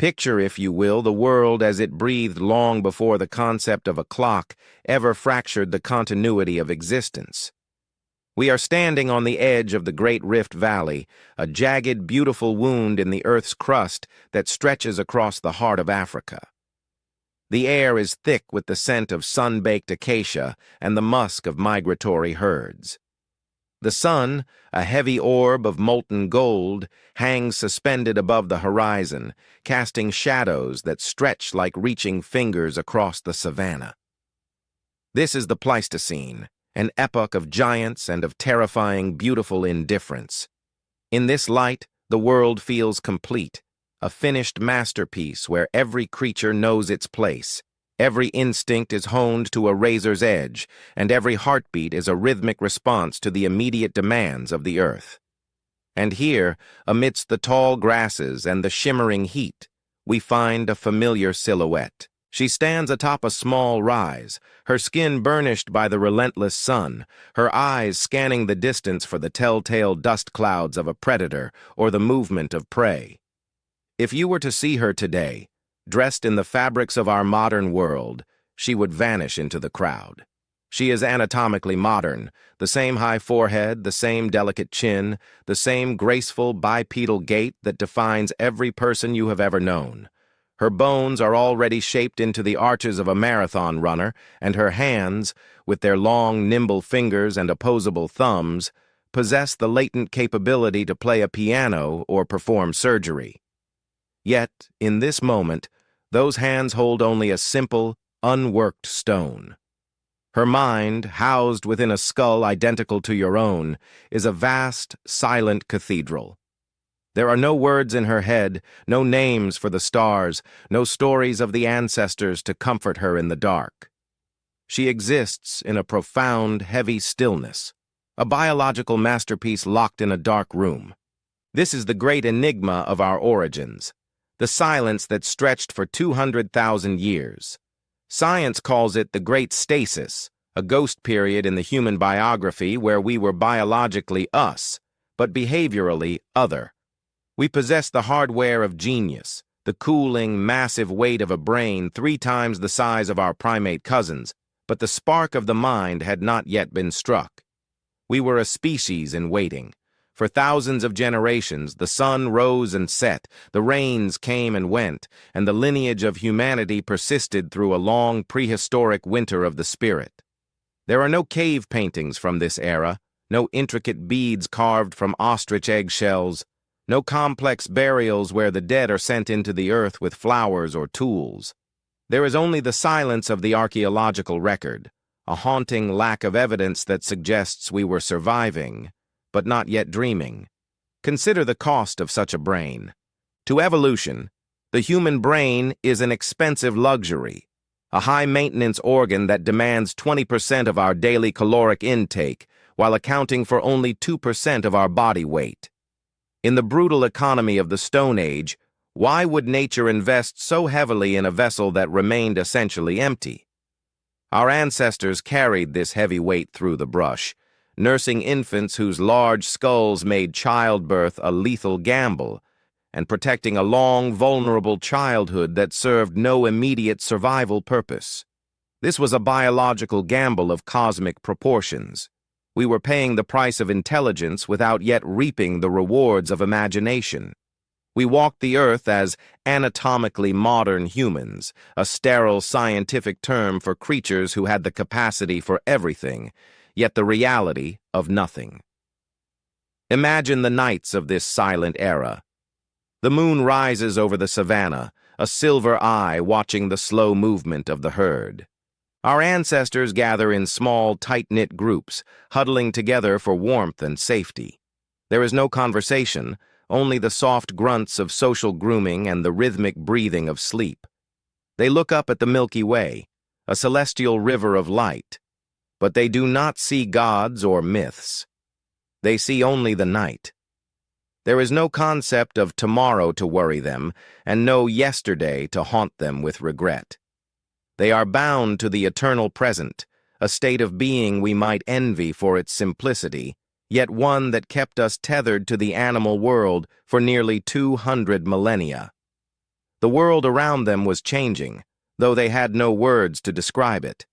Picture, if you will, the world as it breathed long before the concept of a clock ever fractured the continuity of existence. We are standing on the edge of the Great Rift Valley, a jagged, beautiful wound in the Earth's crust that stretches across the heart of Africa. The air is thick with the scent of sun-baked acacia and the musk of migratory herds. The sun, a heavy orb of molten gold, hangs suspended above the horizon, casting shadows that stretch like reaching fingers across the savanna. This is the Pleistocene, an epoch of giants and of terrifying, beautiful indifference. In this light, the world feels complete, a finished masterpiece where every creature knows its place. Every instinct is honed to a razor's edge, and every heartbeat is a rhythmic response to the immediate demands of the earth. And here, amidst the tall grasses and the shimmering heat, we find a familiar silhouette. She stands atop a small rise, her skin burnished by the relentless sun, her eyes scanning the distance for the telltale dust clouds of a predator or the movement of prey. If you were to see her today, dressed in the fabrics of our modern world, she would vanish into the crowd. She is anatomically modern, the same high forehead, the same delicate chin, the same graceful bipedal gait that defines every person you have ever known. Her bones are already shaped into the arches of a marathon runner, and her hands, with their long, nimble fingers and opposable thumbs, possess the latent capability to play a piano or perform surgery. Yet, in this moment, those hands hold only a simple, unworked stone. Her mind, housed within a skull identical to your own, is a vast, silent cathedral. There are no words in her head, no names for the stars, no stories of the ancestors to comfort her in the dark. She exists in a profound, heavy stillness, a biological masterpiece locked in a dark room. This is the great enigma of our origins, the silence that stretched for 200,000 years. Science calls it the Great Stasis, a ghost period in the human biography where we were biologically us, but behaviorally other. We possess the hardware of genius, the cooling, massive weight of a brain 3 times the size of our primate cousins, but the spark of the mind had not yet been struck. We were a species in waiting. For thousands of generations, the sun rose and set, the rains came and went, and the lineage of humanity persisted through a long prehistoric winter of the spirit. There are no cave paintings from this era, no intricate beads carved from ostrich eggshells, no complex burials where the dead are sent into the earth with flowers or tools. There is only the silence of the archaeological record, a haunting lack of evidence that suggests we were surviving, but not yet dreaming. Consider the cost of such a brain. To evolution, the human brain is an expensive luxury, a high-maintenance organ that demands 20% of our daily caloric intake while accounting for only 2% of our body weight. In the brutal economy of the Stone Age, why would nature invest so heavily in a vessel that remained essentially empty? Our ancestors carried this heavy weight through the brush, nursing infants whose large skulls made childbirth a lethal gamble, and protecting a long, vulnerable childhood that served no immediate survival purpose. This was a biological gamble of cosmic proportions. We were paying the price of intelligence without yet reaping the rewards of imagination. We walked the earth as anatomically modern humans, a sterile scientific term for creatures who had the capacity for everything, yet the reality of nothing. Imagine the nights of this silent era. The moon rises over the savanna, a silver eye watching the slow movement of the herd. Our ancestors gather in small, tight-knit groups, huddling together for warmth and safety. There is no conversation, only the soft grunts of social grooming and the rhythmic breathing of sleep. They look up at the Milky Way, a celestial river of light, but they do not see gods or myths. They see only the night. There is no concept of tomorrow to worry them, and no yesterday to haunt them with regret. They are bound to the eternal present, a state of being we might envy for its simplicity, yet one that kept us tethered to the animal world for nearly 200 millennia. The world around them was changing, though they had no words to describe it.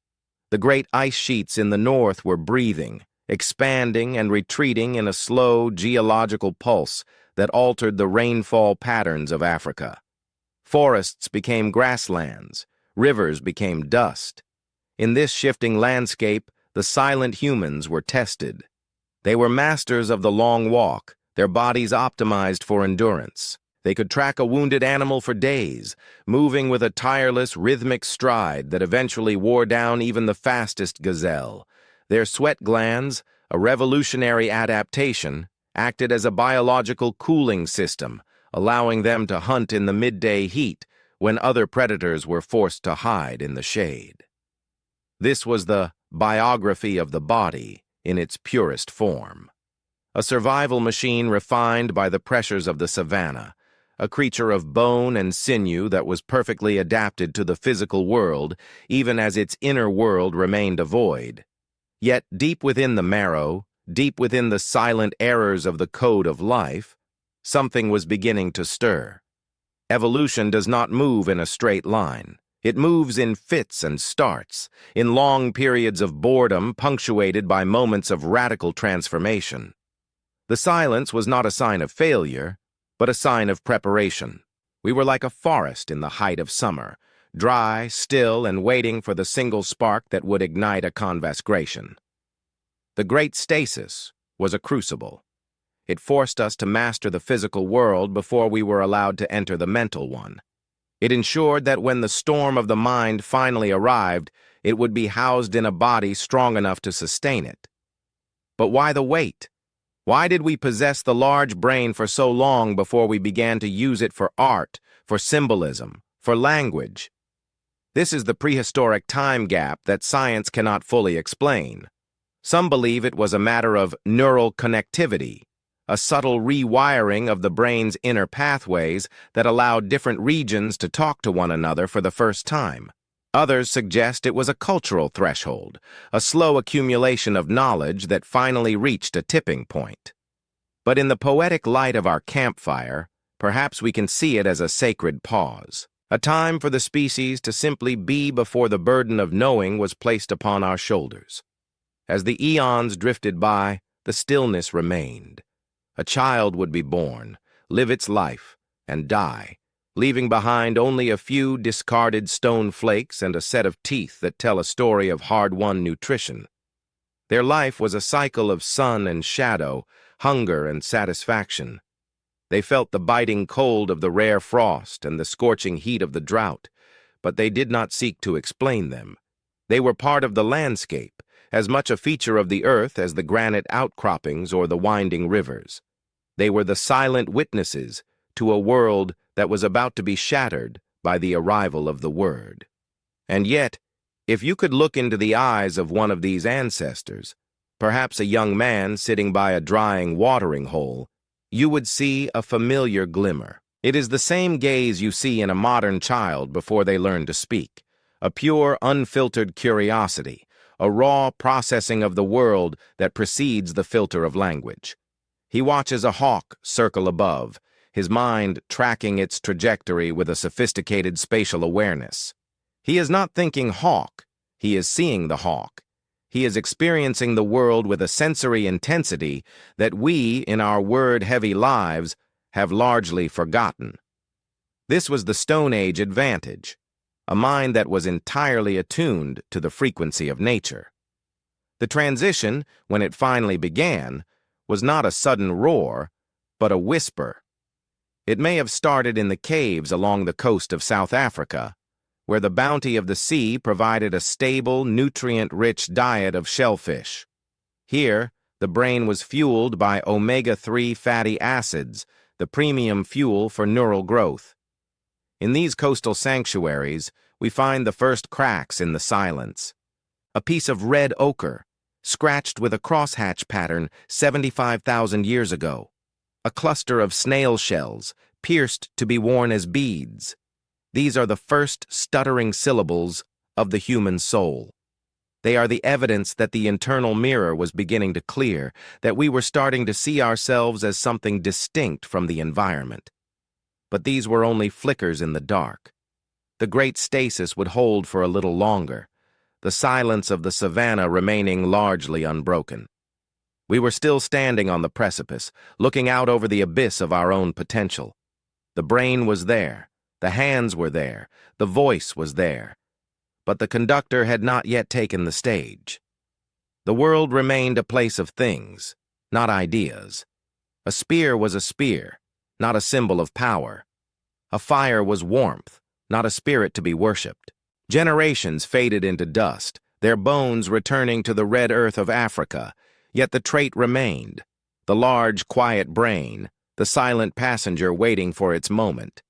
The great ice sheets in the north were breathing, expanding and retreating in a slow geological pulse that altered the rainfall patterns of Africa. Forests became grasslands, rivers became dust. In this shifting landscape, the silent humans were tested. They were masters of the long walk, their bodies optimized for endurance. They could track a wounded animal for days, moving with a tireless, rhythmic stride that eventually wore down even the fastest gazelle. Their sweat glands, a revolutionary adaptation, acted as a biological cooling system, allowing them to hunt in the midday heat when other predators were forced to hide in the shade. This was the biography of the body in its purest form. A survival machine refined by the pressures of the savannah, a creature of bone and sinew that was perfectly adapted to the physical world, even as its inner world remained a void. Yet deep within the marrow, deep within the silent errors of the code of life, something was beginning to stir. Evolution does not move in a straight line. It moves in fits and starts, in long periods of boredom punctuated by moments of radical transformation. The silence was not a sign of failure, but a sign of preparation. We were like a forest in the height of summer, dry, still, and waiting for the single spark that would ignite a conflagration. The great stasis was a crucible. It forced us to master the physical world before we were allowed to enter the mental one. It ensured that when the storm of the mind finally arrived, it would be housed in a body strong enough to sustain it. But why the wait? Why did we possess the large brain for so long before we began to use it for art, for symbolism, for language? This is the prehistoric time gap that science cannot fully explain. Some believe it was a matter of neural connectivity, a subtle rewiring of the brain's inner pathways that allowed different regions to talk to one another for the first time. Others suggest it was a cultural threshold, a slow accumulation of knowledge that finally reached a tipping point. But in the poetic light of our campfire, perhaps we can see it as a sacred pause, a time for the species to simply be before the burden of knowing was placed upon our shoulders. As the eons drifted by, the stillness remained. A child would be born, live its life, and die, leaving behind only a few discarded stone flakes and a set of teeth that tell a story of hard-won nutrition. Their life was a cycle of sun and shadow, hunger and satisfaction. They felt the biting cold of the rare frost and the scorching heat of the drought, but they did not seek to explain them. They were part of the landscape, as much a feature of the earth as the granite outcroppings or the winding rivers. They were the silent witnesses to a world that was about to be shattered by the arrival of the Word. And yet, if you could look into the eyes of one of these ancestors, perhaps a young man sitting by a drying watering hole, you would see a familiar glimmer. It is the same gaze you see in a modern child before they learn to speak, a pure, unfiltered curiosity, a raw processing of the world that precedes the filter of language. He watches a hawk circle above, his mind tracking its trajectory with a sophisticated spatial awareness. He is not thinking hawk, he is seeing the hawk. He is experiencing the world with a sensory intensity that we, in our word-heavy lives, have largely forgotten. This was the Stone Age advantage, a mind that was entirely attuned to the frequency of nature. The transition, when it finally began, was not a sudden roar, but a whisper. It may have started in the caves along the coast of South Africa, where the bounty of the sea provided a stable, nutrient-rich diet of shellfish. Here, the brain was fueled by omega-3 fatty acids, the premium fuel for neural growth. In these coastal sanctuaries, we find the first cracks in the silence. A piece of red ochre, scratched with a crosshatch pattern 75,000 years ago. A cluster of snail shells, pierced to be worn as beads. These are the first stuttering syllables of the human soul. They are the evidence that the internal mirror was beginning to clear, that we were starting to see ourselves as something distinct from the environment. But these were only flickers in the dark. The great stasis would hold for a little longer, the silence of the savannah remaining largely unbroken. We were still standing on the precipice, looking out over the abyss of our own potential. The brain was there, the hands were there, the voice was there. But the conductor had not yet taken the stage. The world remained a place of things, not ideas. A spear was a spear, not a symbol of power. A fire was warmth, not a spirit to be worshipped. Generations faded into dust, their bones returning to the red earth of Africa, yet the trait remained, the large, quiet brain, the silent passenger waiting for its moment.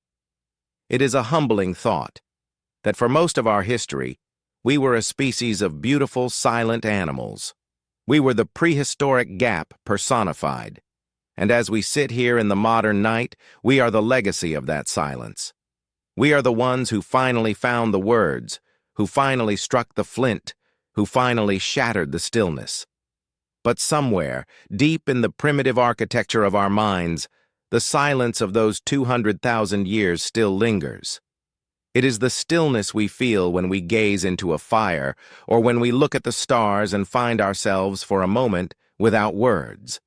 It is a humbling thought that for most of our history, we were a species of beautiful, silent animals. We were the prehistoric gap personified. And as we sit here in the modern night, we are the legacy of that silence. We are the ones who finally found the words, who finally struck the flint, who finally shattered the stillness. But somewhere, deep in the primitive architecture of our minds, the silence of those 200,000 years still lingers. It is the stillness we feel when we gaze into a fire, or when we look at the stars and find ourselves for a moment without words.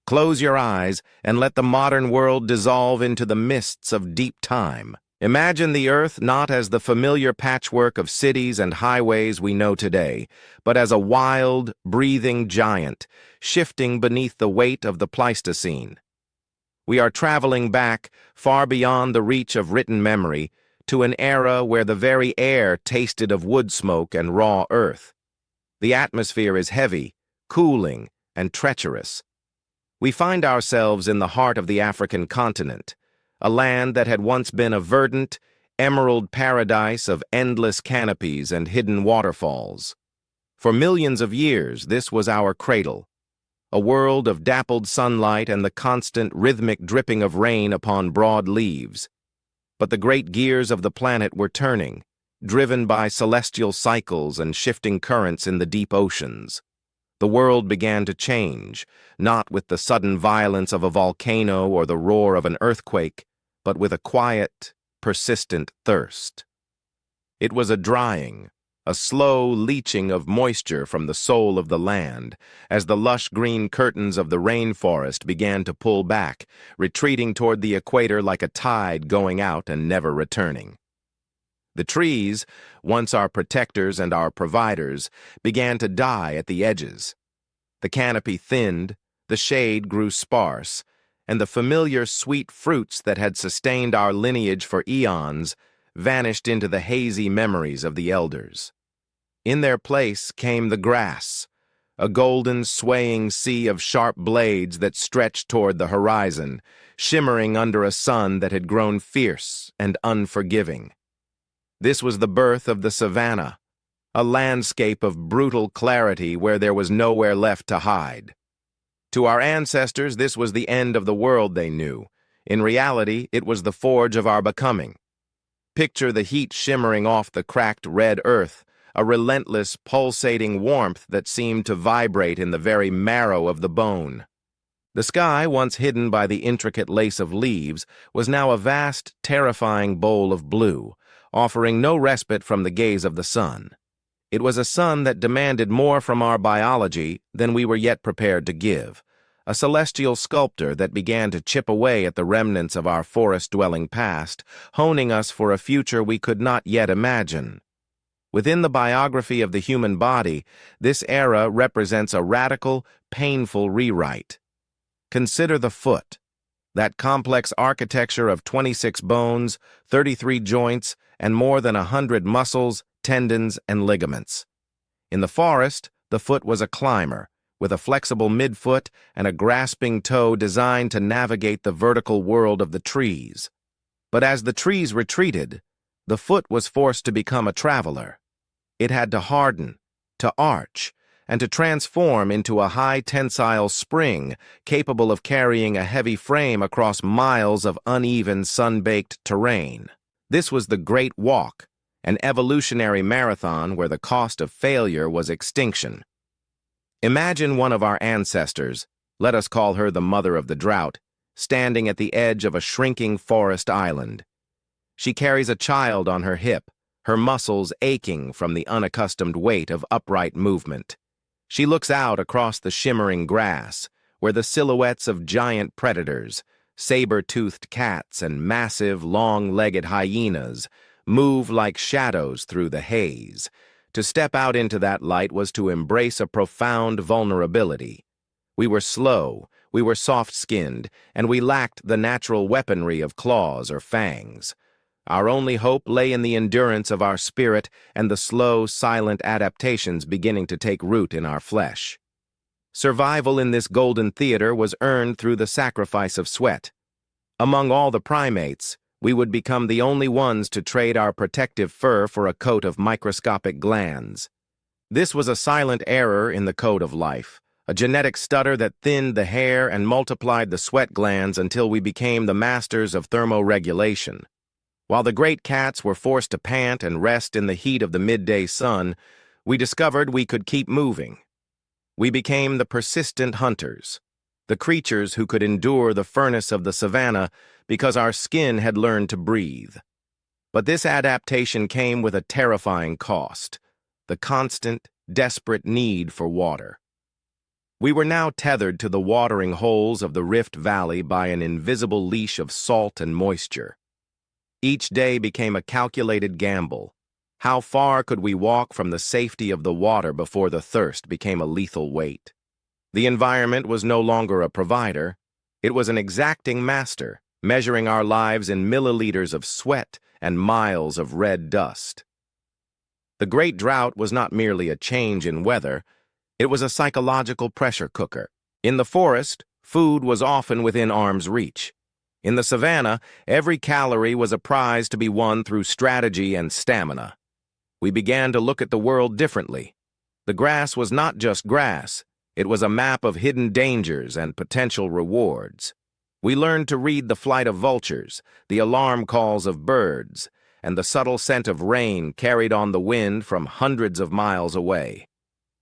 Close your eyes and let the modern world dissolve into the mists of deep time. Imagine the earth not as the familiar patchwork of cities and highways we know today, but as a wild, breathing giant, shifting beneath the weight of the Pleistocene. We are traveling back, far beyond the reach of written memory, to an era where the very air tasted of wood smoke and raw earth. The atmosphere is heavy, cooling, and treacherous. We find ourselves in the heart of the African continent, a land that had once been a verdant, emerald paradise of endless canopies and hidden waterfalls. For millions of years, this was our cradle, a world of dappled sunlight and the constant rhythmic dripping of rain upon broad leaves. But the great gears of the planet were turning, driven by celestial cycles and shifting currents in the deep oceans. The world began to change, not with the sudden violence of a volcano or the roar of an earthquake, but with a quiet, persistent thirst. It was a drying, a slow leaching of moisture from the soul of the land, as the lush green curtains of the rainforest began to pull back, retreating toward the equator like a tide going out and never returning. The trees, once our protectors and our providers, began to die at the edges. The canopy thinned, the shade grew sparse, and the familiar sweet fruits that had sustained our lineage for eons vanished into the hazy memories of the elders. In their place came the grass, a golden swaying sea of sharp blades that stretched toward the horizon, shimmering under a sun that had grown fierce and unforgiving. This was the birth of the savannah, a landscape of brutal clarity where there was nowhere left to hide. To our ancestors, this was the end of the world they knew. In reality, it was the forge of our becoming. Picture the heat shimmering off the cracked red earth, a relentless, pulsating warmth that seemed to vibrate in the very marrow of the bone. The sky, once hidden by the intricate lace of leaves, was now a vast, terrifying bowl of blue, offering no respite from the gaze of the sun. It was a sun that demanded more from our biology than we were yet prepared to give, a celestial sculptor that began to chip away at the remnants of our forest-dwelling past, honing us for a future we could not yet imagine. Within the biography of the human body, this era represents a radical, painful rewrite. Consider the foot, that complex architecture of 26 bones, 33 joints, and more than 100 muscles, tendons, and ligaments. In the forest, the foot was a climber, with a flexible midfoot and a grasping toe designed to navigate the vertical world of the trees. But as the trees retreated, the foot was forced to become a traveler. It had to harden, to arch, and to transform into a high-tensile spring capable of carrying a heavy frame across miles of uneven, sun-baked terrain. This was the Great Walk, an evolutionary marathon where the cost of failure was extinction. Imagine one of our ancestors, let us call her the mother of the drought, standing at the edge of a shrinking forest island. She carries a child on her hip, her muscles aching from the unaccustomed weight of upright movement. She looks out across the shimmering grass, where the silhouettes of giant predators, saber-toothed cats and massive, long-legged hyenas, move like shadows through the haze. To step out into that light was to embrace a profound vulnerability. We were slow, we were soft-skinned, and we lacked the natural weaponry of claws or fangs. Our only hope lay in the endurance of our spirit and the slow, silent adaptations beginning to take root in our flesh. Survival in this golden theater was earned through the sacrifice of sweat. Among all the primates, we would become the only ones to trade our protective fur for a coat of microscopic glands. This was a silent error in the code of life, a genetic stutter that thinned the hair and multiplied the sweat glands until we became the masters of thermoregulation. While the great cats were forced to pant and rest in the heat of the midday sun, we discovered we could keep moving. We became the persistent hunters, the creatures who could endure the furnace of the savannah because our skin had learned to breathe. But this adaptation came with a terrifying cost, the constant, desperate need for water. We were now tethered to the watering holes of the Rift Valley by an invisible leash of salt and moisture. Each day became a calculated gamble. How far could we walk from the safety of the water before the thirst became a lethal weight? The environment was no longer a provider. It was an exacting master, measuring our lives in milliliters of sweat and miles of red dust. The Great Drought was not merely a change in weather, it was a psychological pressure cooker. In the forest, food was often within arm's reach. In the savannah, every calorie was a prize to be won through strategy and stamina. We began to look at the world differently. The grass was not just grass, it was a map of hidden dangers and potential rewards. We learned to read the flight of vultures, the alarm calls of birds, and the subtle scent of rain carried on the wind from hundreds of miles away.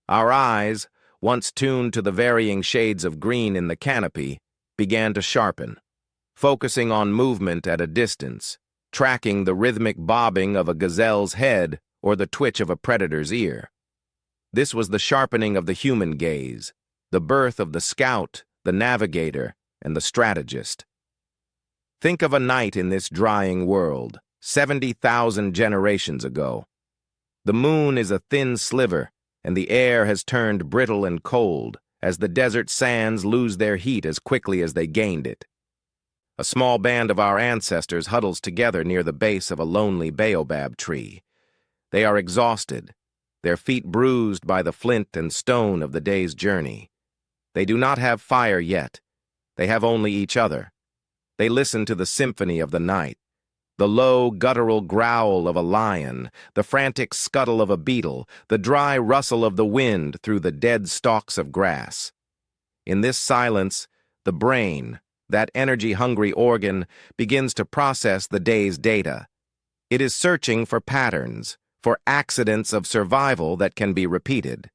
Our eyes, once tuned to the varying shades of green in the canopy, began to sharpen, focusing on movement at a distance, tracking the rhythmic bobbing of a gazelle's head or the twitch of a predator's ear. This was the sharpening of the human gaze, the birth of the scout, the navigator, and the strategist. Think of a night in this drying world, 70,000 generations ago. The moon is a thin sliver, and the air has turned brittle and cold as the desert sands lose their heat as quickly as they gained it. A small band of our ancestors huddles together near the base of a lonely baobab tree. They are exhausted, their feet bruised by the flint and stone of the day's journey. They do not have fire yet. They have only each other. They listen to the symphony of the night, the low, guttural growl of a lion, the frantic scuttle of a beetle, the dry rustle of the wind through the dead stalks of grass. In this silence, the brain, that energy-hungry organ, begins to process the day's data. It is searching for patterns, for accidents of survival that can be repeated.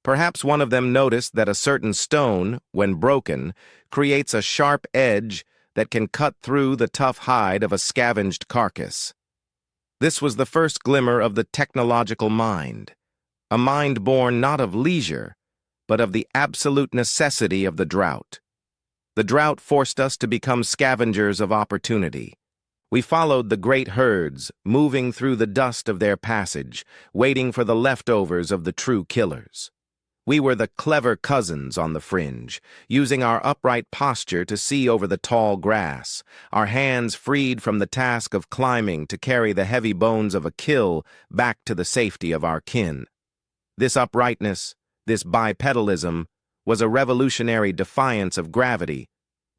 Perhaps one of them noticed that a certain stone, when broken, creates a sharp edge that can cut through the tough hide of a scavenged carcass. This was the first glimmer of the technological mind, a mind born not of leisure, but of the absolute necessity of the drought. The drought forced us to become scavengers of opportunity. We followed the great herds, moving through the dust of their passage, waiting for the leftovers of the true killers. We were the clever cousins on the fringe, using our upright posture to see over the tall grass, our hands freed from the task of climbing to carry the heavy bones of a kill back to the safety of our kin. This uprightness, this bipedalism, was a revolutionary defiance of gravity,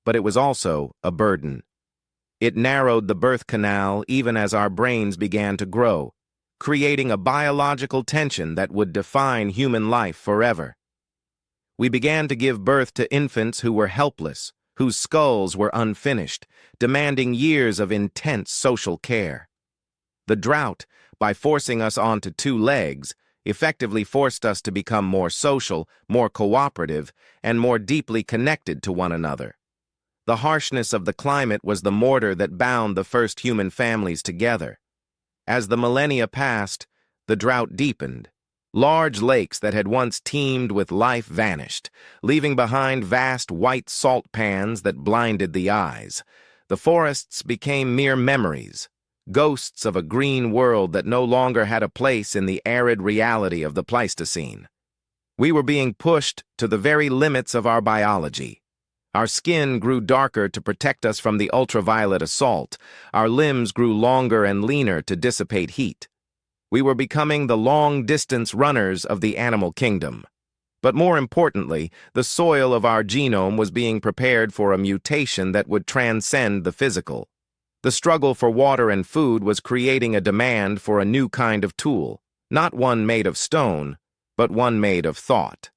but it was also a burden. It narrowed the birth canal even as our brains began to grow, creating a biological tension that would define human life forever. We began to give birth to infants who were helpless, whose skulls were unfinished, demanding years of intense social care. The drought, by forcing us onto two legs, effectively forced us to become more social, more cooperative, and more deeply connected to one another. The harshness of the climate was the mortar that bound the first human families together. As the millennia passed, the drought deepened. Large lakes that had once teemed with life vanished, leaving behind vast white salt pans that blinded the eyes. The forests became mere memories, ghosts of a green world that no longer had a place in the arid reality of the Pleistocene. We were being pushed to the very limits of our biology. Our skin grew darker to protect us from the ultraviolet assault. Our limbs grew longer and leaner to dissipate heat. We were becoming the long-distance runners of the animal kingdom. But more importantly, the soil of our genome was being prepared for a mutation that would transcend the physical. The struggle for water and food was creating a demand for a new kind of tool, not one made of stone, but one made of thought.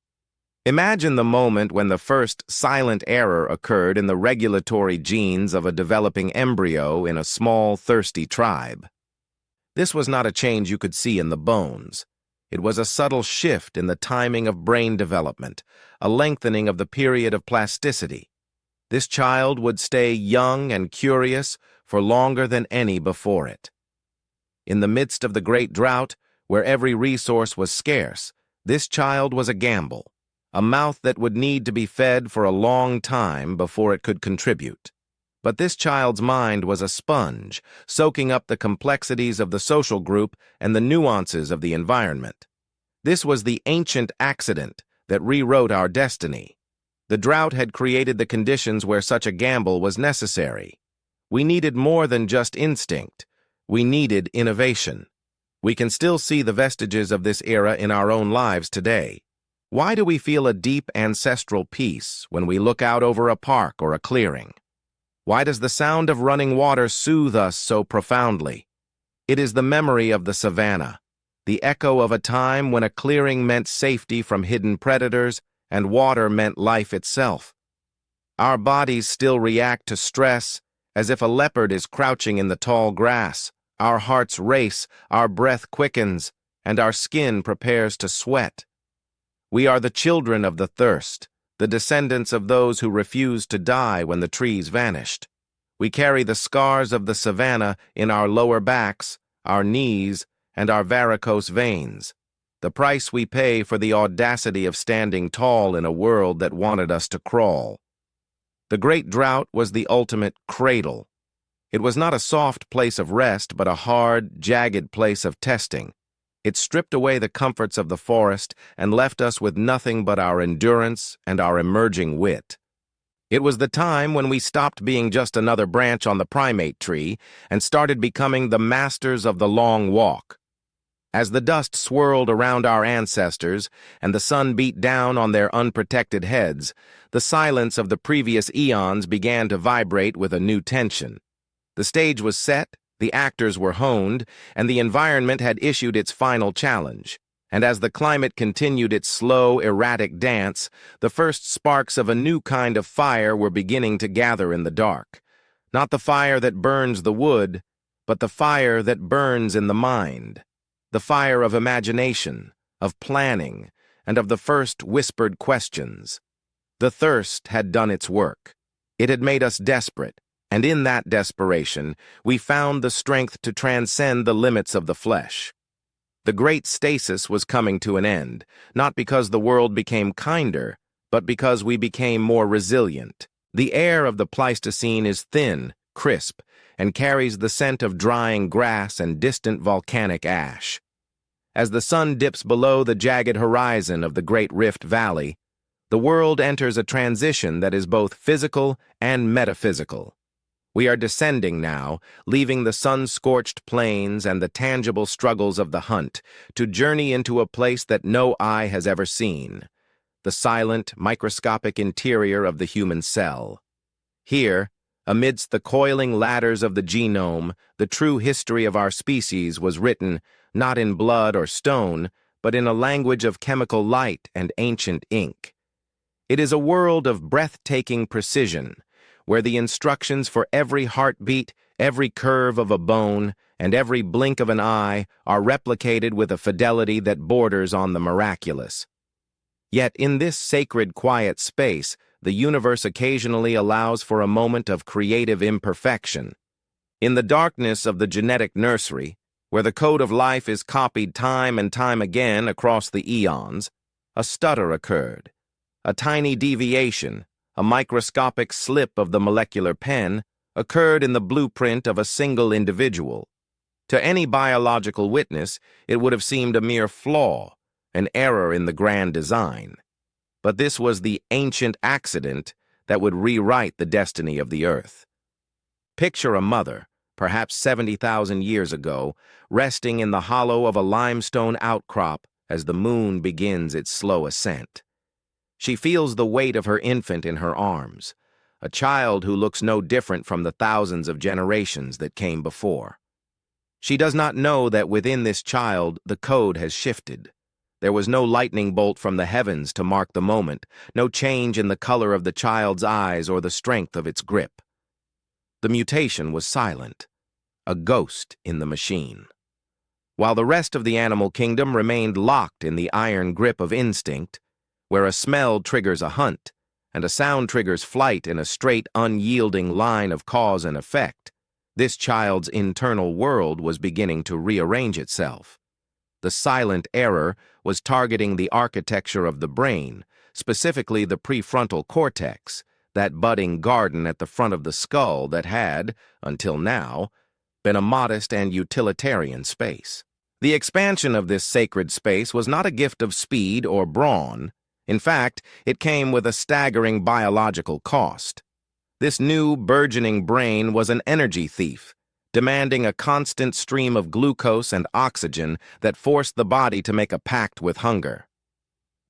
Imagine the moment when the first silent error occurred in the regulatory genes of a developing embryo in a small, thirsty tribe. This was not a change you could see in the bones. It was a subtle shift in the timing of brain development, a lengthening of the period of plasticity. This child would stay young and curious for longer than any before it. In the midst of the great drought, where every resource was scarce, this child was a gamble, a mouth that would need to be fed for a long time before it could contribute. But this child's mind was a sponge, soaking up the complexities of the social group and the nuances of the environment. This was the ancient accident that rewrote our destiny. The drought had created the conditions where such a gamble was necessary. We needed more than just instinct. We needed innovation. We can still see the vestiges of this era in our own lives today. Why do we feel a deep ancestral peace when we look out over a park or a clearing? Why does the sound of running water soothe us so profoundly? It is the memory of the savanna, the echo of a time when a clearing meant safety from hidden predators and water meant life itself. Our bodies still react to stress as if a leopard is crouching in the tall grass. Our hearts race, our breath quickens, and our skin prepares to sweat. We are the children of the thirst, the descendants of those who refused to die when the trees vanished. We carry the scars of the savanna in our lower backs, our knees, and our varicose veins, the price we pay for the audacity of standing tall in a world that wanted us to crawl. The great drought was the ultimate cradle. It was not a soft place of rest, but a hard, jagged place of testing. It stripped away the comforts of the forest and left us with nothing but our endurance and our emerging wit. It was the time when we stopped being just another branch on the primate tree and started becoming the masters of the long walk. As the dust swirled around our ancestors and the sun beat down on their unprotected heads, the silence of the previous eons began to vibrate with a new tension. The stage was set, the actors were honed, and the environment had issued its final challenge. And as the climate continued its slow, erratic dance, the first sparks of a new kind of fire were beginning to gather in the dark. Not the fire that burns the wood, but the fire that burns in the mind. The fire of imagination, of planning, and of the first whispered questions. The thirst had done its work. It had made us desperate. And in that desperation, we found the strength to transcend the limits of the flesh. The great stasis was coming to an end, not because the world became kinder, but because we became more resilient. The air of the Pleistocene is thin, crisp, and carries the scent of drying grass and distant volcanic ash. As the sun dips below the jagged horizon of the Great Rift Valley, the world enters a transition that is both physical and metaphysical. We are descending now, leaving the sun-scorched plains and the tangible struggles of the hunt, to journey into a place that no eye has ever seen, the silent, microscopic interior of the human cell. Here, amidst the coiling ladders of the genome, the true history of our species was written, not in blood or stone, but in a language of chemical light and ancient ink. It is a world of breathtaking precision, where the instructions for every heartbeat, every curve of a bone, and every blink of an eye are replicated with a fidelity that borders on the miraculous. Yet in this sacred, quiet space, the universe occasionally allows for a moment of creative imperfection. In the darkness of the genetic nursery, where the code of life is copied time and time again across the eons, a stutter occurred. A tiny deviation, a microscopic slip of the molecular pen, occurred in the blueprint of a single individual. To any biological witness, it would have seemed a mere flaw, an error in the grand design. But this was the ancient accident that would rewrite the destiny of the Earth. Picture a mother, perhaps 70,000 years ago, resting in the hollow of a limestone outcrop as the moon begins its slow ascent. She feels the weight of her infant in her arms, a child who looks no different from the thousands of generations that came before. She does not know that within this child the code has shifted. There was no lightning bolt from the heavens to mark the moment, no change in the color of the child's eyes or the strength of its grip. The mutation was silent, a ghost in the machine. While the rest of the animal kingdom remained locked in the iron grip of instinct, where a smell triggers a hunt, and a sound triggers flight in a straight, unyielding line of cause and effect, this child's internal world was beginning to rearrange itself. The silent error was targeting the architecture of the brain, specifically the prefrontal cortex, that budding garden at the front of the skull that had, until now, been a modest and utilitarian space. The expansion of this sacred space was not a gift of speed or brawn. In fact, it came with a staggering biological cost. This new, burgeoning brain was an energy thief, demanding a constant stream of glucose and oxygen that forced the body to make a pact with hunger.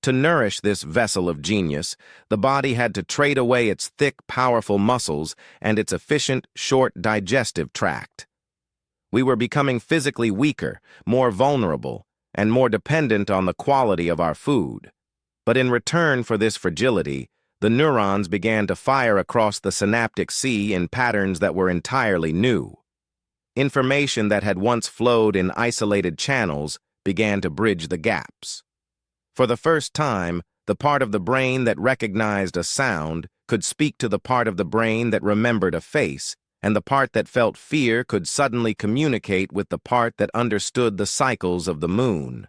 To nourish this vessel of genius, the body had to trade away its thick, powerful muscles and its efficient, short digestive tract. We were becoming physically weaker, more vulnerable, and more dependent on the quality of our food. But in return for this fragility, the neurons began to fire across the synaptic sea in patterns that were entirely new. Information that had once flowed in isolated channels began to bridge the gaps. For the first time, the part of the brain that recognized a sound could speak to the part of the brain that remembered a face, and the part that felt fear could suddenly communicate with the part that understood the cycles of the moon.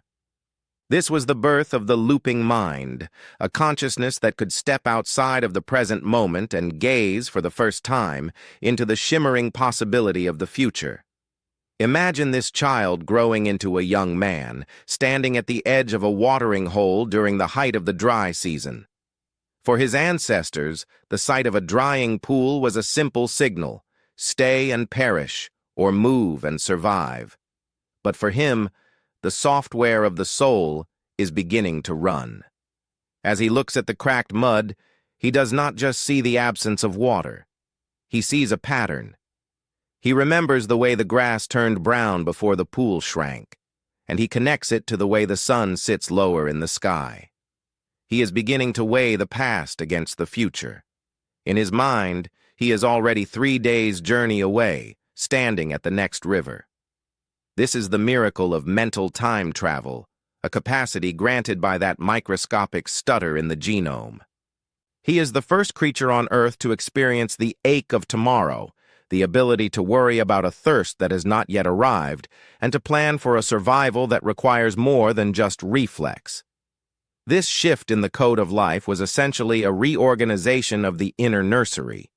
This was the birth of the looping mind, a consciousness that could step outside of the present moment and gaze, for the first time, into the shimmering possibility of the future. Imagine this child growing into a young man, standing at the edge of a watering hole during the height of the dry season. For his ancestors, the sight of a drying pool was a simple signal: stay and perish, or move and survive. But for him, the software of the soul is beginning to run. As he looks at the cracked mud, he does not just see the absence of water. He sees a pattern. He remembers the way the grass turned brown before the pool shrank, and he connects it to the way the sun sits lower in the sky. He is beginning to weigh the past against the future. In his mind, he is already 3 days' journey away, standing at the next river. This is the miracle of mental time travel, a capacity granted by that microscopic stutter in the genome. He is the first creature on Earth to experience the ache of tomorrow, the ability to worry about a thirst that has not yet arrived, and to plan for a survival that requires more than just reflex. This shift in the code of life was essentially a reorganization of the inner nursery.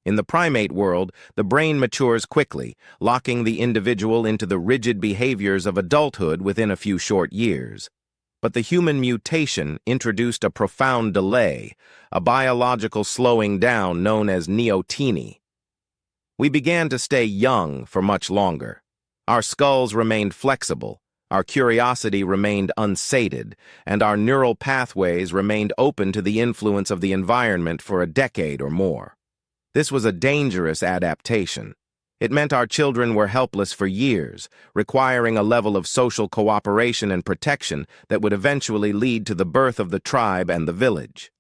In the primate world, the brain matures quickly, locking the individual into the rigid behaviors of adulthood within a few short years. But the human mutation introduced a profound delay, a biological slowing down known as neoteny. We began to stay young for much longer. Our skulls remained flexible, our curiosity remained unsated, and our neural pathways remained open to the influence of the environment for a decade or more. This was a dangerous adaptation. It meant our children were helpless for years, requiring a level of social cooperation and protection that would eventually lead to the birth of the tribe and the village.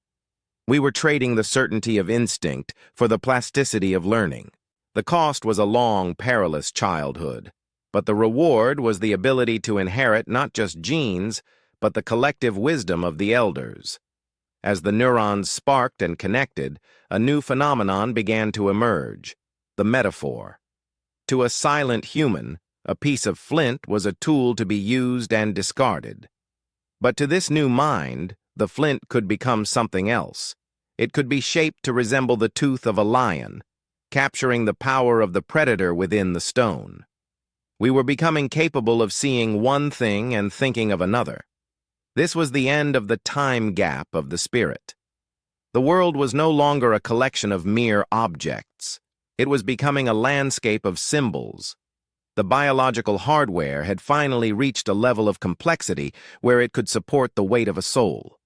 We were trading the certainty of instinct for the plasticity of learning. The cost was a long, perilous childhood, but the reward was the ability to inherit not just genes, but the collective wisdom of the elders. As the neurons sparked and connected, a new phenomenon began to emerge: the metaphor. To a silent human, a piece of flint was a tool to be used and discarded. But to this new mind, the flint could become something else. It could be shaped to resemble the tooth of a lion, capturing the power of the predator within the stone. We were becoming capable of seeing one thing and thinking of another. This was the end of the time gap of the spirit. The world was no longer a collection of mere objects. It was becoming a landscape of symbols. The biological hardware had finally reached a level of complexity where it could support the weight of a soul.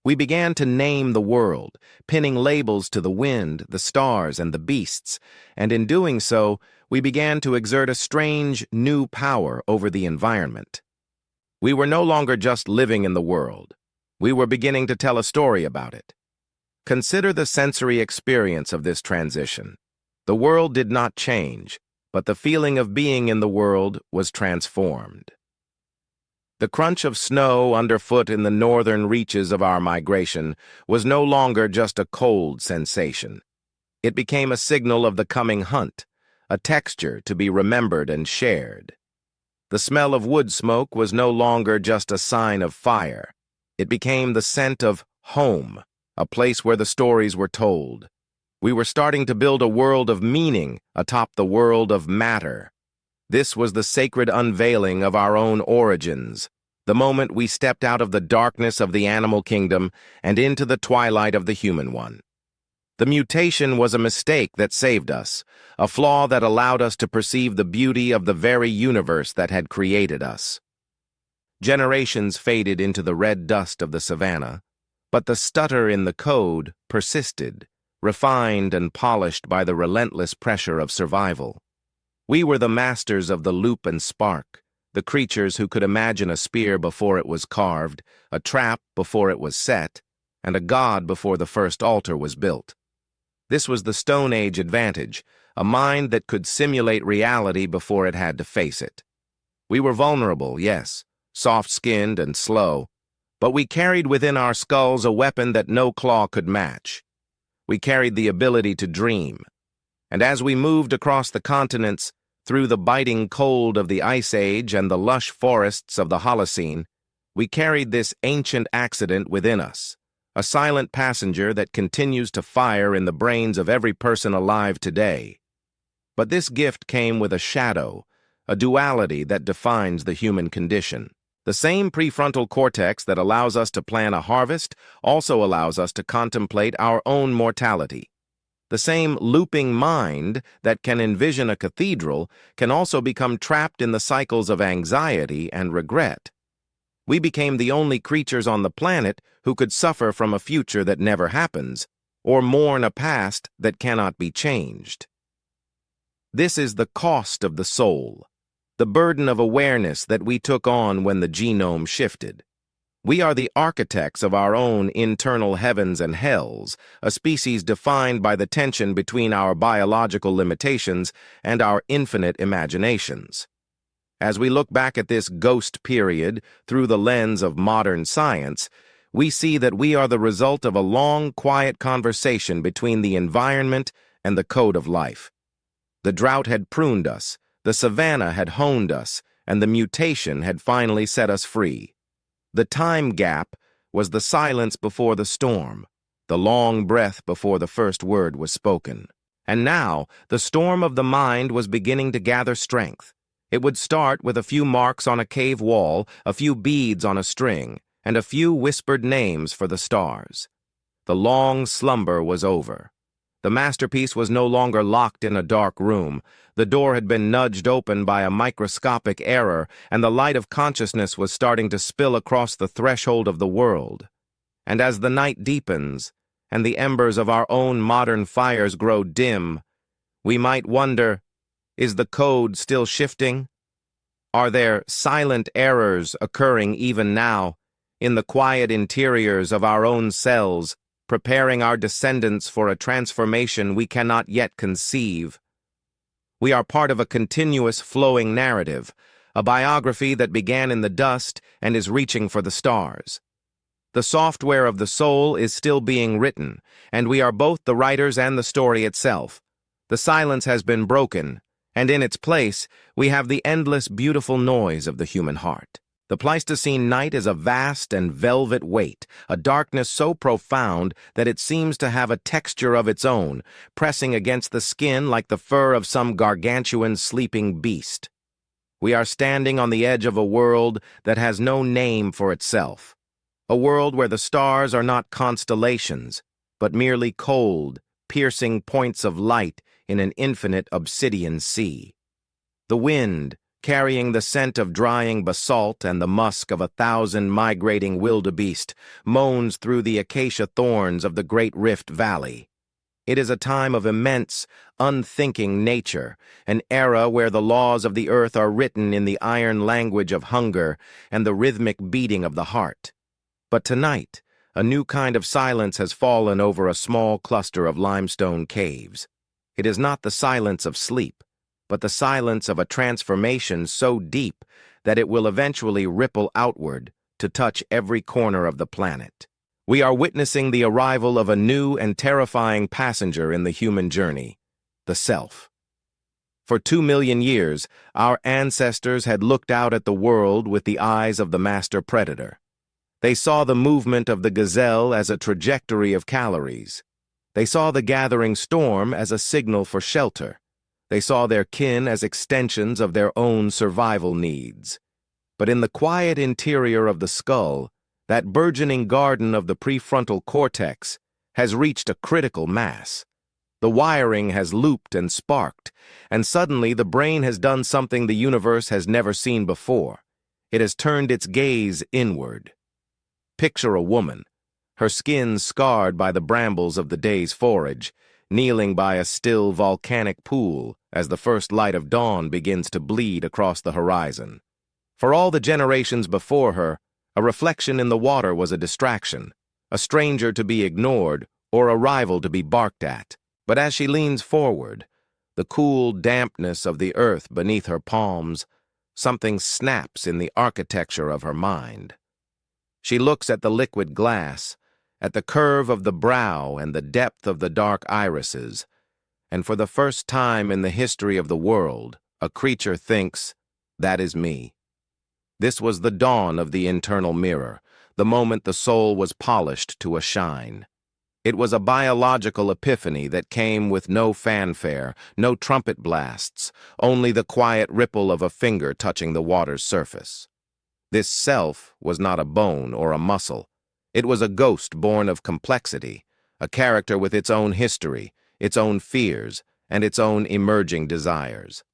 We began to name the world, pinning labels to the wind, the stars, and the beasts, and in doing so, we began to exert a strange, new power over the environment. We were no longer just living in the world. We were beginning to tell a story about it. Consider the sensory experience of this transition. The world did not change, but the feeling of being in the world was transformed. The crunch of snow underfoot in the northern reaches of our migration was no longer just a cold sensation. It became a signal of the coming hunt, a texture to be remembered and shared. The smell of wood smoke was no longer just a sign of fire. It became the scent of home, a place where the stories were told. We were starting to build a world of meaning atop the world of matter. This was the sacred unveiling of our own origins, the moment we stepped out of the darkness of the animal kingdom and into the twilight of the human one. The mutation was a mistake that saved us, a flaw that allowed us to perceive the beauty of the very universe that had created us. Generations faded into the red dust of the savannah, but the stutter in the code persisted, refined and polished by the relentless pressure of survival. We were the masters of the loop and spark, the creatures who could imagine a spear before it was carved, a trap before it was set, and a god before the first altar was built. This was the Stone Age advantage, a mind that could simulate reality before it had to face it. We were vulnerable, yes, soft-skinned and slow, but we carried within our skulls a weapon that no claw could match. We carried the ability to dream. And as we moved across the continents, through the biting cold of the Ice Age and the lush forests of the Holocene, we carried this ancient accident within us, a silent passenger that continues to fire in the brains of every person alive today. But this gift came with a shadow, a duality that defines the human condition. The same prefrontal cortex that allows us to plan a harvest also allows us to contemplate our own mortality. The same looping mind that can envision a cathedral can also become trapped in the cycles of anxiety and regret. We became the only creatures on the planet who could suffer from a future that never happens, or mourn a past that cannot be changed. This is the cost of the soul, the burden of awareness that we took on when the genome shifted. We are the architects of our own internal heavens and hells, a species defined by the tension between our biological limitations and our infinite imaginations. As we look back at this ghost period through the lens of modern science, we see that we are the result of a long, quiet conversation between the environment and the code of life. The drought had pruned us, the savanna had honed us, and the mutation had finally set us free. The time gap was the silence before the storm, the long breath before the first word was spoken. And now, the storm of the mind was beginning to gather strength. It would start with a few marks on a cave wall, a few beads on a string, and a few whispered names for the stars. The long slumber was over. The masterpiece was no longer locked in a dark room. The door had been nudged open by a microscopic error, and the light of consciousness was starting to spill across the threshold of the world. And as the night deepens, and the embers of our own modern fires grow dim, we might wonder, is the code still shifting? Are there silent errors occurring even now, in the quiet interiors of our own cells, preparing our descendants for a transformation we cannot yet conceive? We are part of a continuous flowing narrative, a biography that began in the dust and is reaching for the stars. The software of the soul is still being written, and we are both the writers and the story itself. The silence has been broken, and in its place, we have the endless beautiful noise of the human heart. The Pleistocene night is a vast and velvet weight, a darkness so profound that it seems to have a texture of its own, pressing against the skin like the fur of some gargantuan sleeping beast. We are standing on the edge of a world that has no name for itself, a world where the stars are not constellations, but merely cold, piercing points of light in an infinite obsidian sea. The wind, carrying the scent of drying basalt and the musk of 1,000 migrating wildebeest, moans through the acacia thorns of the great Rift Valley. It is a time of immense, unthinking nature, an era where the laws of the earth are written in the iron language of hunger and the rhythmic beating of the heart. But tonight, a new kind of silence has fallen over a small cluster of limestone caves. It is not the silence of sleep, but the silence of a transformation so deep that it will eventually ripple outward to touch every corner of the planet. We are witnessing the arrival of a new and terrifying passenger in the human journey, the self. For 2 million years, our ancestors had looked out at the world with the eyes of the master predator. They saw the movement of the gazelle as a trajectory of calories. They saw the gathering storm as a signal for shelter. They saw their kin as extensions of their own survival needs. But in the quiet interior of the skull, that burgeoning garden of the prefrontal cortex has reached a critical mass. The wiring has looped and sparked, and suddenly the brain has done something the universe has never seen before. It has turned its gaze inward. Picture a woman, her skin scarred by the brambles of the day's forage, kneeling by a still volcanic pool as the first light of dawn begins to bleed across the horizon. For all the generations before her, a reflection in the water was a distraction, a stranger to be ignored or a rival to be barked at. But as she leans forward, the cool dampness of the earth beneath her palms, something snaps in the architecture of her mind. She looks at the liquid glass, at the curve of the brow and the depth of the dark irises, and for the first time in the history of the world, a creature thinks, "That is me." This was the dawn of the internal mirror, the moment the soul was polished to a shine. It was a biological epiphany that came with no fanfare, no trumpet blasts, only the quiet ripple of a finger touching the water's surface. This self was not a bone or a muscle. It was a ghost born of complexity, a character with its own history, its own fears, and its own emerging desires.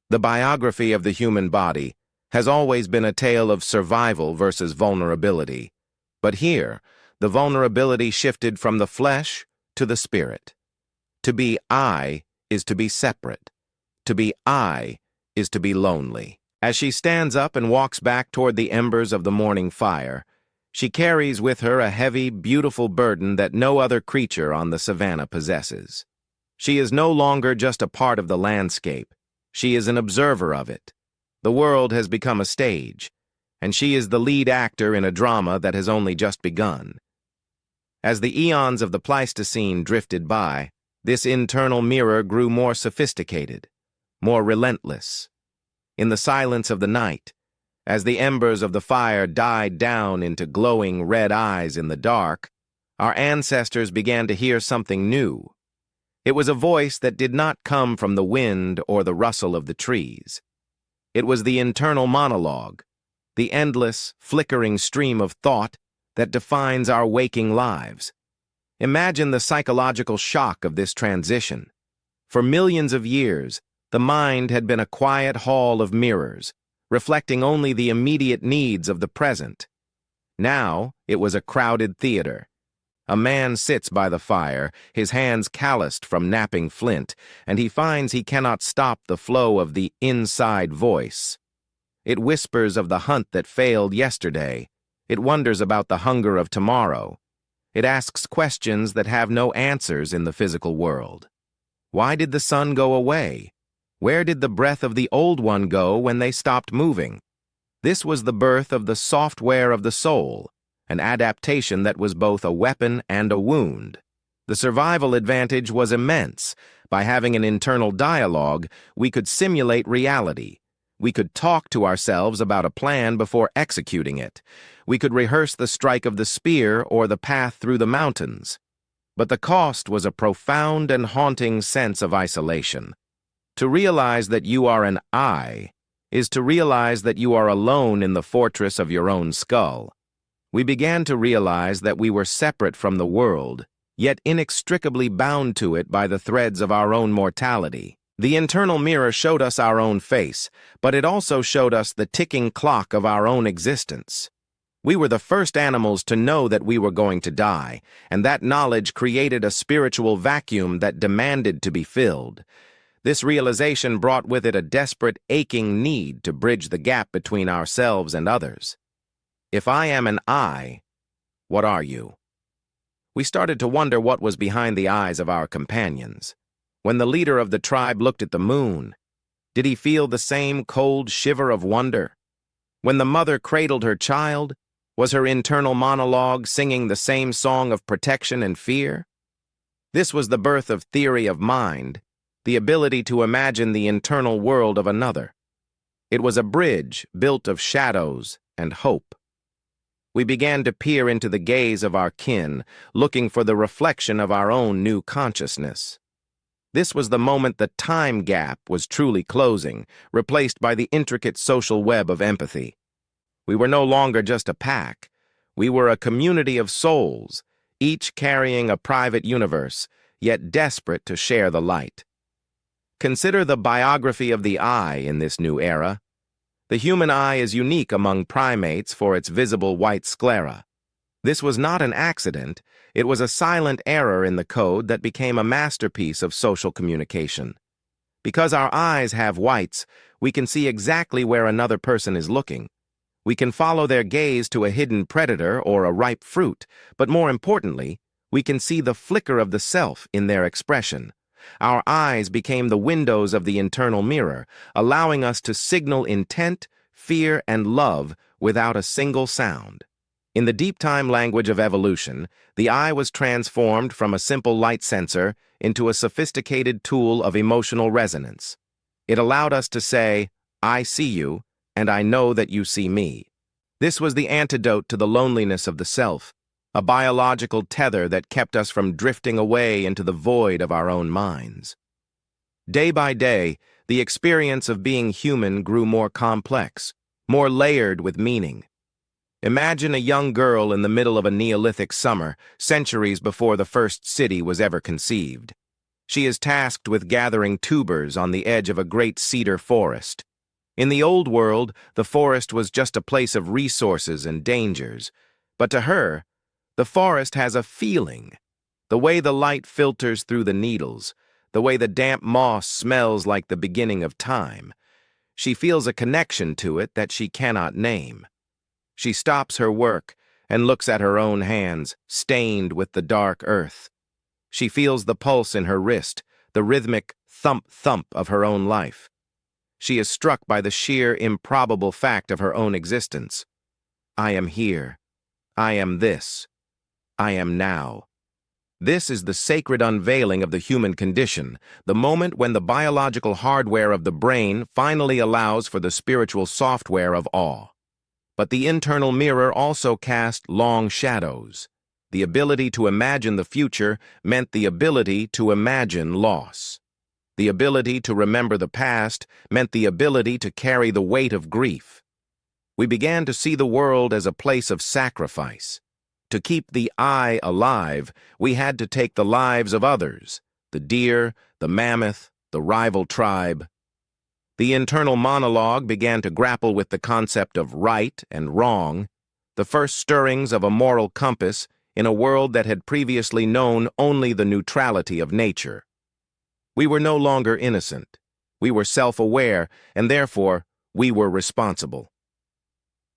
The biography of the human body has always been a tale of survival versus vulnerability, but here, the vulnerability shifted from the flesh to the spirit. To be I is to be separate. To be I is to be lonely. As she stands up and walks back toward the embers of the morning fire, she carries with her a heavy, beautiful burden that no other creature on the savannah possesses. She is no longer just a part of the landscape. She is an observer of it. The world has become a stage, and she is the lead actor in a drama that has only just begun. As the eons of the Pleistocene drifted by, this internal mirror grew more sophisticated, more relentless. In the silence of the night, as the embers of the fire died down into glowing red eyes in the dark, our ancestors began to hear something new. It was a voice that did not come from the wind or the rustle of the trees. It was the internal monologue, the endless, flickering stream of thought that defines our waking lives. Imagine the psychological shock of this transition. For millions of years, the mind had been a quiet hall of mirrors, reflecting only the immediate needs of the present. Now, it was a crowded theater. A man sits by the fire, his hands calloused from napping flint, and he finds he cannot stop the flow of the inside voice. It whispers of the hunt that failed yesterday. It wonders about the hunger of tomorrow. It asks questions that have no answers in the physical world. Why did the sun go away? Where did the breath of the old one go when they stopped moving? This was the birth of the software of the soul, an adaptation that was both a weapon and a wound. The survival advantage was immense. By having an internal dialogue, we could simulate reality. We could talk to ourselves about a plan before executing it. We could rehearse the strike of the spear or the path through the mountains. But the cost was a profound and haunting sense of isolation. To realize that you are an I is to realize that you are alone in the fortress of your own skull. We began to realize that we were separate from the world, yet inextricably bound to it by the threads of our own mortality. The internal mirror showed us our own face, but it also showed us the ticking clock of our own existence. We were the first animals to know that we were going to die, and that knowledge created a spiritual vacuum that demanded to be filled. This realization brought with it a desperate, aching need to bridge the gap between ourselves and others. If I am an I, what are you? We started to wonder what was behind the eyes of our companions. When the leader of the tribe looked at the moon, did he feel the same cold shiver of wonder? When the mother cradled her child, was her internal monologue singing the same song of protection and fear? This was the birth of theory of mind, the ability to imagine the internal world of another. It was a bridge built of shadows and hope. We began to peer into the gaze of our kin, looking for the reflection of our own new consciousness. This was the moment the time gap was truly closing, replaced by the intricate social web of empathy. We were no longer just a pack. We were a community of souls, each carrying a private universe, yet desperate to share the light. Consider the biography of the eye in this new era. The human eye is unique among primates for its visible white sclera. This was not an accident. It was a silent error in the code that became a masterpiece of social communication. Because our eyes have whites, we can see exactly where another person is looking. We can follow their gaze to a hidden predator or a ripe fruit, but more importantly, we can see the flicker of the self in their expression. Our eyes became the windows of the internal mirror, allowing us to signal intent, fear, and love without a single sound. In the deep time language of evolution, the eye was transformed from a simple light sensor into a sophisticated tool of emotional resonance. It allowed us to say, "I see you, and I know that you see me." This was the antidote to the loneliness of the self, a biological tether that kept us from drifting away into the void of our own minds. Day by day, the experience of being human grew more complex, more layered with meaning. Imagine a young girl in the middle of a Neolithic summer, centuries before the first city was ever conceived. She is tasked with gathering tubers on the edge of a great cedar forest. In the old world, the forest was just a place of resources and dangers. But to her, the forest has a feeling. The way the light filters through the needles, the way the damp moss smells like the beginning of time. She feels a connection to it that she cannot name. She stops her work and looks at her own hands, stained with the dark earth. She feels the pulse in her wrist, the rhythmic thump-thump of her own life. She is struck by the sheer improbable fact of her own existence. I am here. I am this. I am now. This is the sacred unveiling of the human condition, the moment when the biological hardware of the brain finally allows for the spiritual software of awe. But the internal mirror also cast long shadows. The ability to imagine the future meant the ability to imagine loss. The ability to remember the past meant the ability to carry the weight of grief. We began to see the world as a place of sacrifice. To keep the I alive, we had to take the lives of others, the deer, the mammoth, the rival tribe. The internal monologue began to grapple with the concept of right and wrong, the first stirrings of a moral compass in a world that had previously known only the neutrality of nature. We were no longer innocent. We were self-aware, and therefore, we were responsible.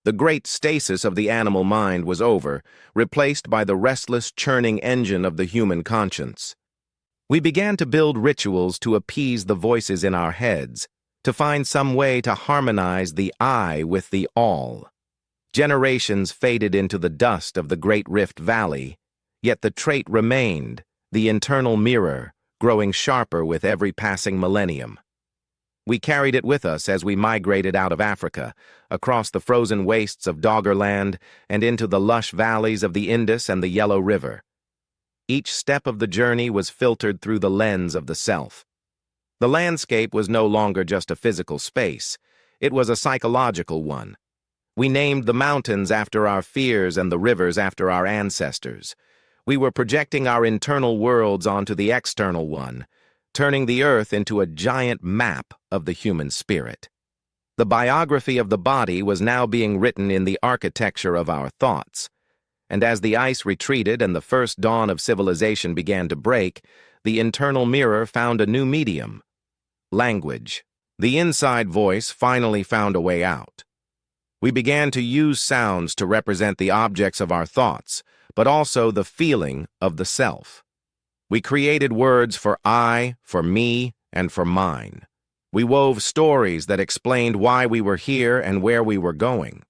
The great stasis of the animal mind was over, replaced by the restless, churning engine of the human conscience. We began to build rituals to appease the voices in our heads, to find some way to harmonize the I with the all. Generations faded into the dust of the Great Rift Valley, yet the trait remained, the internal mirror, growing sharper with every passing millennium. We carried it with us as we migrated out of Africa, across the frozen wastes of Doggerland and into the lush valleys of the Indus and the Yellow River. Each step of the journey was filtered through the lens of the self. The landscape was no longer just a physical space, it was a psychological one. We named the mountains after our fears and the rivers after our ancestors. We were projecting our internal worlds onto the external one, turning the earth into a giant map of the human spirit. The biography of the body was now being written in the architecture of our thoughts. And as the ice retreated and the first dawn of civilization began to break, the internal mirror found a new medium: language. The inside voice finally found a way out. We began to use sounds to represent the objects of our thoughts, but also the feeling of the self. We created words for I, for me, and for mine. We wove stories that explained why we were here and where we were going.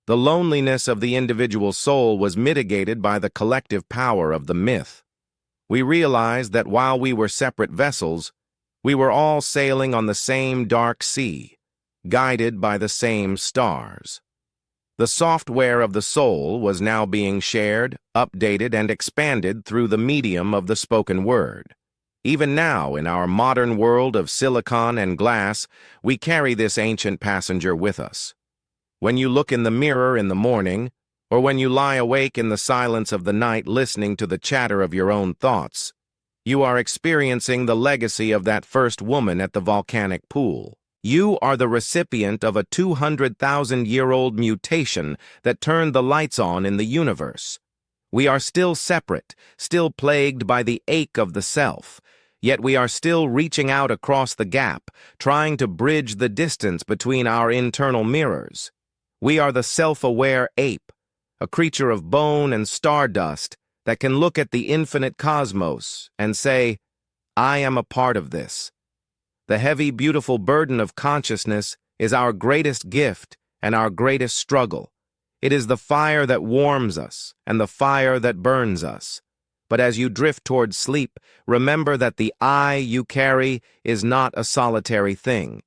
The loneliness of the individual soul was mitigated by the collective power of the myth. We realized that while we were separate vessels, we were all sailing on the same dark sea, guided by the same stars. The software of the soul was now being shared, updated, and expanded through the medium of the spoken word. Even now, in our modern world of silicon and glass, we carry this ancient passenger with us. When you look in the mirror in the morning, or when you lie awake in the silence of the night listening to the chatter of your own thoughts, you are experiencing the legacy of that first woman at the volcanic pool. You are the recipient of a 200,000-year-old mutation that turned the lights on in the universe. We are still separate, still plagued by the ache of the self, yet we are still reaching out across the gap, trying to bridge the distance between our internal mirrors. We are the self-aware ape, a creature of bone and stardust that can look at the infinite cosmos and say, I am a part of this. The heavy, beautiful burden of consciousness is our greatest gift and our greatest struggle. It is the fire that warms us and the fire that burns us. But as you drift toward sleep, remember that the I you carry is not a solitary thing.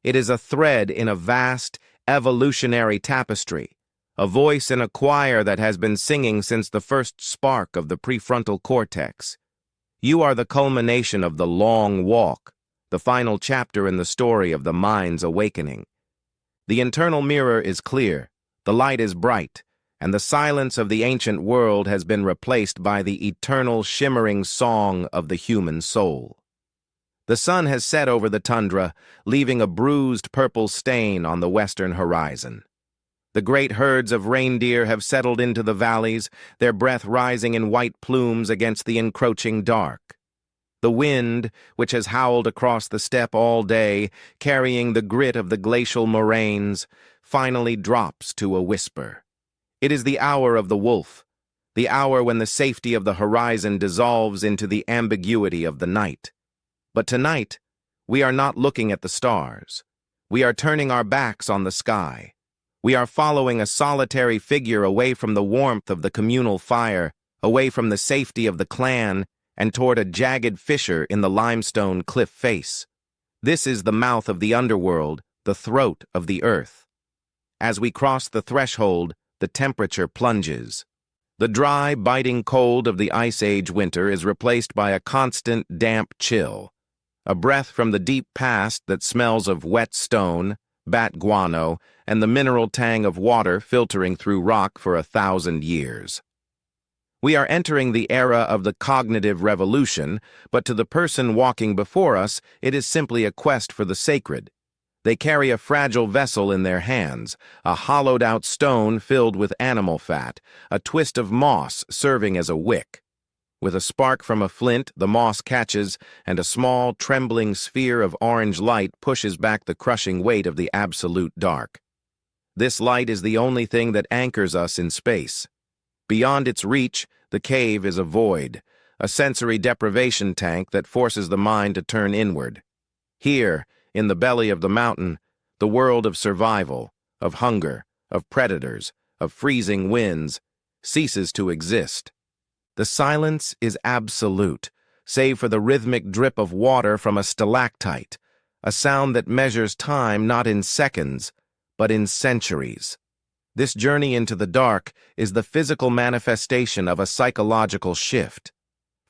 It is a thread in a vast, evolutionary tapestry, a voice in a choir that has been singing since the first spark of the prefrontal cortex. You are the culmination of the long walk, the final chapter in the story of the mind's awakening. The internal mirror is clear, the light is bright, and the silence of the ancient world has been replaced by the eternal shimmering song of the human soul. The sun has set over the tundra, leaving a bruised purple stain on the western horizon. The great herds of reindeer have settled into the valleys, their breath rising in white plumes against the encroaching dark. The wind, which has howled across the steppe all day, carrying the grit of the glacial moraines, finally drops to a whisper. It is the hour of the wolf, the hour when the safety of the horizon dissolves into the ambiguity of the night. But tonight, we are not looking at the stars. We are turning our backs on the sky. We are following a solitary figure away from the warmth of the communal fire, away from the safety of the clan, and toward a jagged fissure in the limestone cliff face. This is the mouth of the underworld, the throat of the earth. As we cross the threshold, the temperature plunges. The dry, biting cold of the Ice Age winter is replaced by a constant, damp chill, a breath from the deep past that smells of wet stone, bat guano, and the mineral tang of water filtering through rock for 1,000 years. We are entering the era of the cognitive revolution, but to the person walking before us, it is simply a quest for the sacred. They carry a fragile vessel in their hands, a hollowed-out stone filled with animal fat, a twist of moss serving as a wick. With a spark from a flint, the moss catches, and a small, trembling sphere of orange light pushes back the crushing weight of the absolute dark. This light is the only thing that anchors us in space. Beyond its reach, the cave is a void, a sensory deprivation tank that forces the mind to turn inward. Here, in the belly of the mountain, the world of survival, of hunger, of predators, of freezing winds, ceases to exist. The silence is absolute, save for the rhythmic drip of water from a stalactite, a sound that measures time not in seconds, but in centuries. This journey into the dark is the physical manifestation of a psychological shift.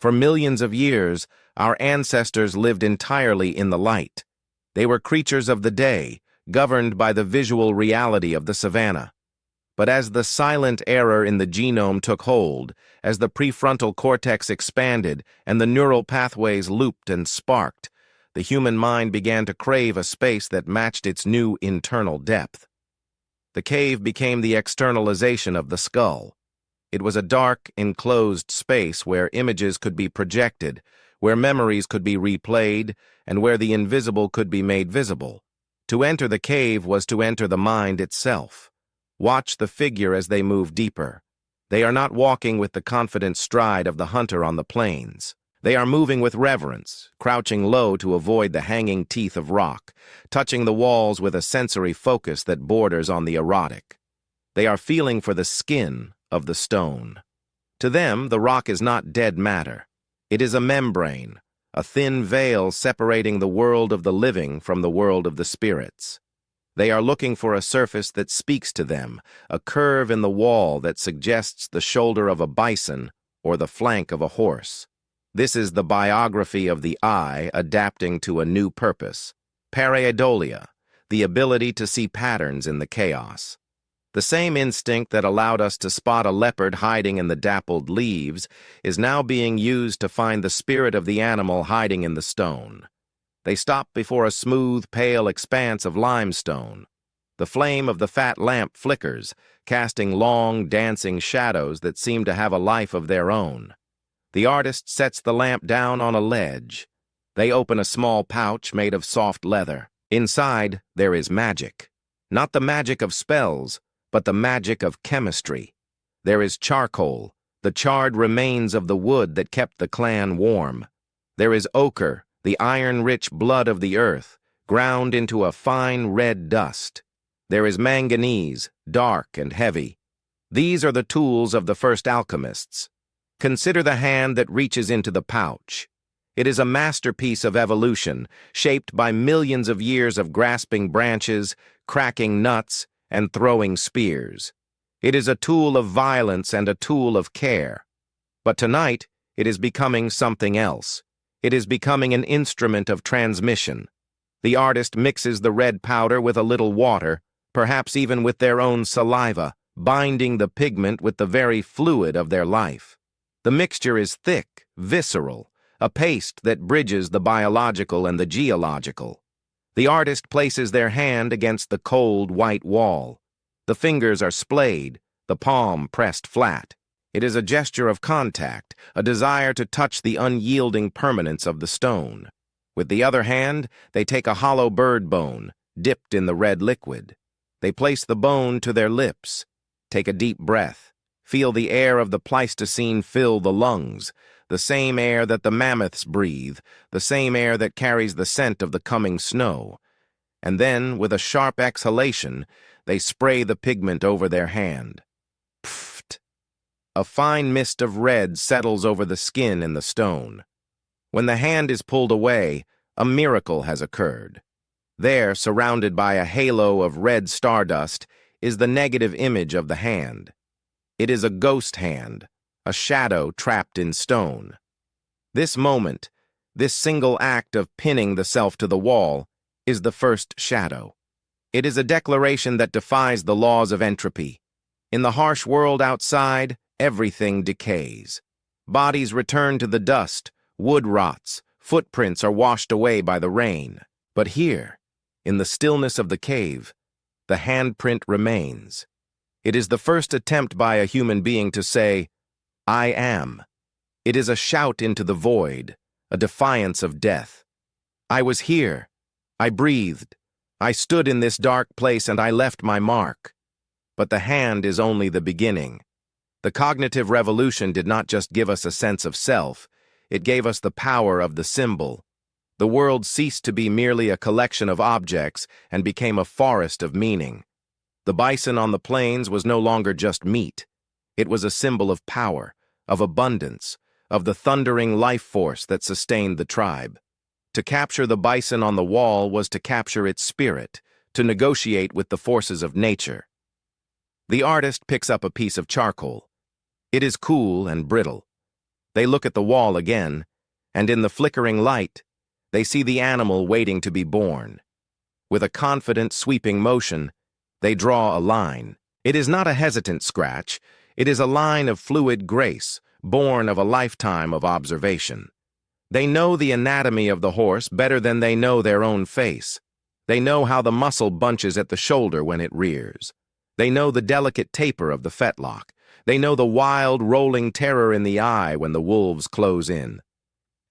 For millions of years, our ancestors lived entirely in the light. They were creatures of the day, governed by the visual reality of the savannah. But as the silent error in the genome took hold, as the prefrontal cortex expanded and the neural pathways looped and sparked, the human mind began to crave a space that matched its new internal depth. The cave became the externalization of the skull. It was a dark, enclosed space where images could be projected, where memories could be replayed, and where the invisible could be made visible. To enter the cave was to enter the mind itself. Watch the figure as they move deeper. They are not walking with the confident stride of the hunter on the plains. They are moving with reverence, crouching low to avoid the hanging teeth of rock, touching the walls with a sensory focus that borders on the erotic. They are feeling for the skin of the stone. To them, the rock is not dead matter. It is a membrane, a thin veil separating the world of the living from the world of the spirits. They are looking for a surface that speaks to them, a curve in the wall that suggests the shoulder of a bison or the flank of a horse. This is the biography of the eye adapting to a new purpose, pareidolia, the ability to see patterns in the chaos. The same instinct that allowed us to spot a leopard hiding in the dappled leaves is now being used to find the spirit of the animal hiding in the stone. They stop before a smooth, pale expanse of limestone. The flame of the fat lamp flickers, casting long, dancing shadows that seem to have a life of their own. The artist sets the lamp down on a ledge. They open a small pouch made of soft leather. Inside, there is magic. Not the magic of spells, but the magic of chemistry. There is charcoal, the charred remains of the wood that kept the clan warm. There is ochre, the iron-rich blood of the earth, ground into a fine red dust. There is manganese, dark and heavy. These are the tools of the first alchemists. Consider the hand that reaches into the pouch. It is a masterpiece of evolution, shaped by millions of years of grasping branches, cracking nuts, and throwing spears. It is a tool of violence and a tool of care. But tonight, it is becoming something else. It is becoming an instrument of transmission. The artist mixes the red powder with a little water, perhaps even with their own saliva, binding the pigment with the very fluid of their life. The mixture is thick, visceral, a paste that bridges the biological and the geological. The artist places their hand against the cold, white wall. The fingers are splayed, the palm pressed flat. It is a gesture of contact, a desire to touch the unyielding permanence of the stone. With the other hand, they take a hollow bird bone, dipped in the red liquid. They place the bone to their lips. Take a deep breath. Feel the air of the Pleistocene fill the lungs, the same air that the mammoths breathe, the same air that carries the scent of the coming snow. And then, with a sharp exhalation, they spray the pigment over their hand. Pfft! A fine mist of red settles over the skin and the stone. When the hand is pulled away, a miracle has occurred. There, surrounded by a halo of red stardust, is the negative image of the hand. It is a ghost hand, a shadow trapped in stone. This moment, this single act of pinning the self to the wall, is the first shadow. It is a declaration that defies the laws of entropy. In the harsh world outside, everything decays. Bodies return to the dust, wood rots, footprints are washed away by the rain. But here, in the stillness of the cave, the handprint remains. It is the first attempt by a human being to say, I am. It is a shout into the void, a defiance of death. I was here. I breathed. I stood in this dark place and I left my mark. But the hand is only the beginning. The cognitive revolution did not just give us a sense of self, it gave us the power of the symbol. The world ceased to be merely a collection of objects and became a forest of meaning. The bison on the plains was no longer just meat. It was a symbol of power, of abundance, of the thundering life force that sustained the tribe. To capture the bison on the wall was to capture its spirit, to negotiate with the forces of nature. The artist picks up a piece of charcoal. It is cool and brittle. They look at the wall again, and in the flickering light, they see the animal waiting to be born. With a confident, sweeping motion, they draw a line. It is not a hesitant scratch. It is a line of fluid grace, born of a lifetime of observation. They know the anatomy of the horse better than they know their own face. They know how the muscle bunches at the shoulder when it rears. They know the delicate taper of the fetlock. They know the wild, rolling terror in the eye when the wolves close in.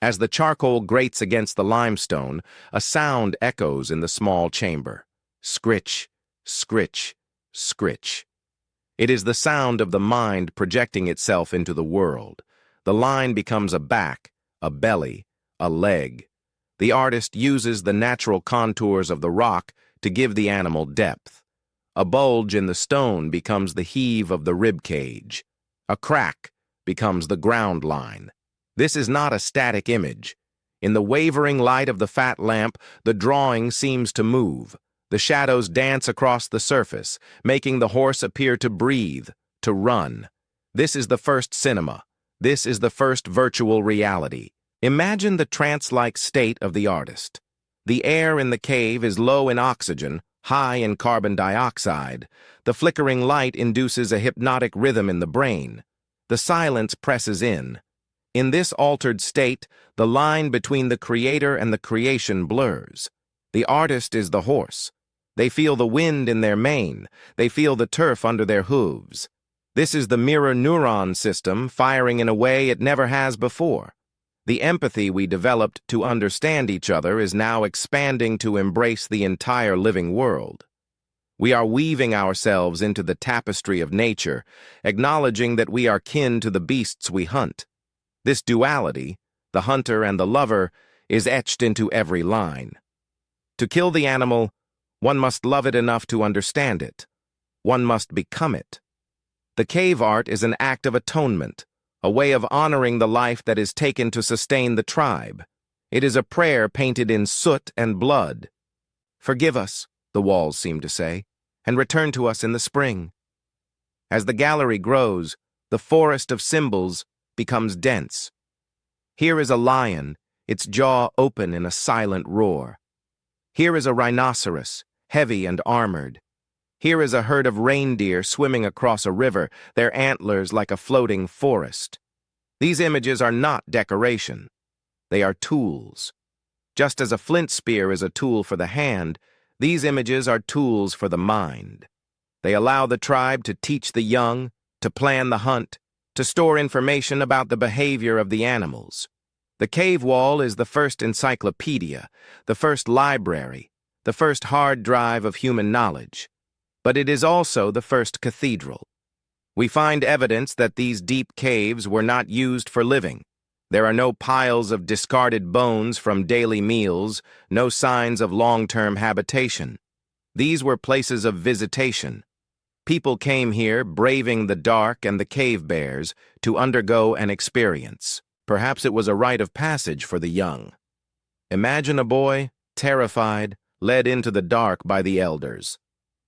As the charcoal grates against the limestone, a sound echoes in the small chamber. Scritch, scritch, scritch. It is the sound of the mind projecting itself into the world. The line becomes a back, a belly, a leg. The artist uses the natural contours of the rock to give the animal depth. A bulge in the stone becomes the heave of the rib cage. A crack becomes the ground line. This is not a static image. In the wavering light of the fat lamp, the drawing seems to move. The shadows dance across the surface, making the horse appear to breathe, to run. This is the first cinema. This is the first virtual reality. Imagine the trance-like state of the artist. The air in the cave is low in oxygen, high in carbon dioxide. The flickering light induces a hypnotic rhythm in the brain. The silence presses in. In this altered state, the line between the creator and the creation blurs. The artist is the horse. They feel the wind in their mane. They feel the turf under their hooves. This is the mirror neuron system firing in a way it never has before. The empathy we developed to understand each other is now expanding to embrace the entire living world. We are weaving ourselves into the tapestry of nature, acknowledging that we are kin to the beasts we hunt. This duality, the hunter and the lover, is etched into every line. To kill the animal, one must love it enough to understand it. One must become it. The cave art is an act of atonement, a way of honoring the life that is taken to sustain the tribe. It is a prayer painted in soot and blood. Forgive us, the walls seem to say, and return to us in the spring. As the gallery grows, the forest of symbols becomes dense. Here is a lion, its jaw open in a silent roar. Here is a rhinoceros, heavy and armored. Here is a herd of reindeer swimming across a river, their antlers like a floating forest. These images are not decoration. They are tools. Just as a flint spear is a tool for the hand, these images are tools for the mind. They allow the tribe to teach the young, to plan the hunt, to store information about the behavior of the animals. The cave wall is the first encyclopedia, the first library, the first hard drive of human knowledge. But it is also the first cathedral. We find evidence that these deep caves were not used for living. There are no piles of discarded bones from daily meals, no signs of long-term habitation. These were places of visitation. People came here, braving the dark and the cave bears, to undergo an experience. Perhaps it was a rite of passage for the young. Imagine a boy, terrified, led into the dark by the elders.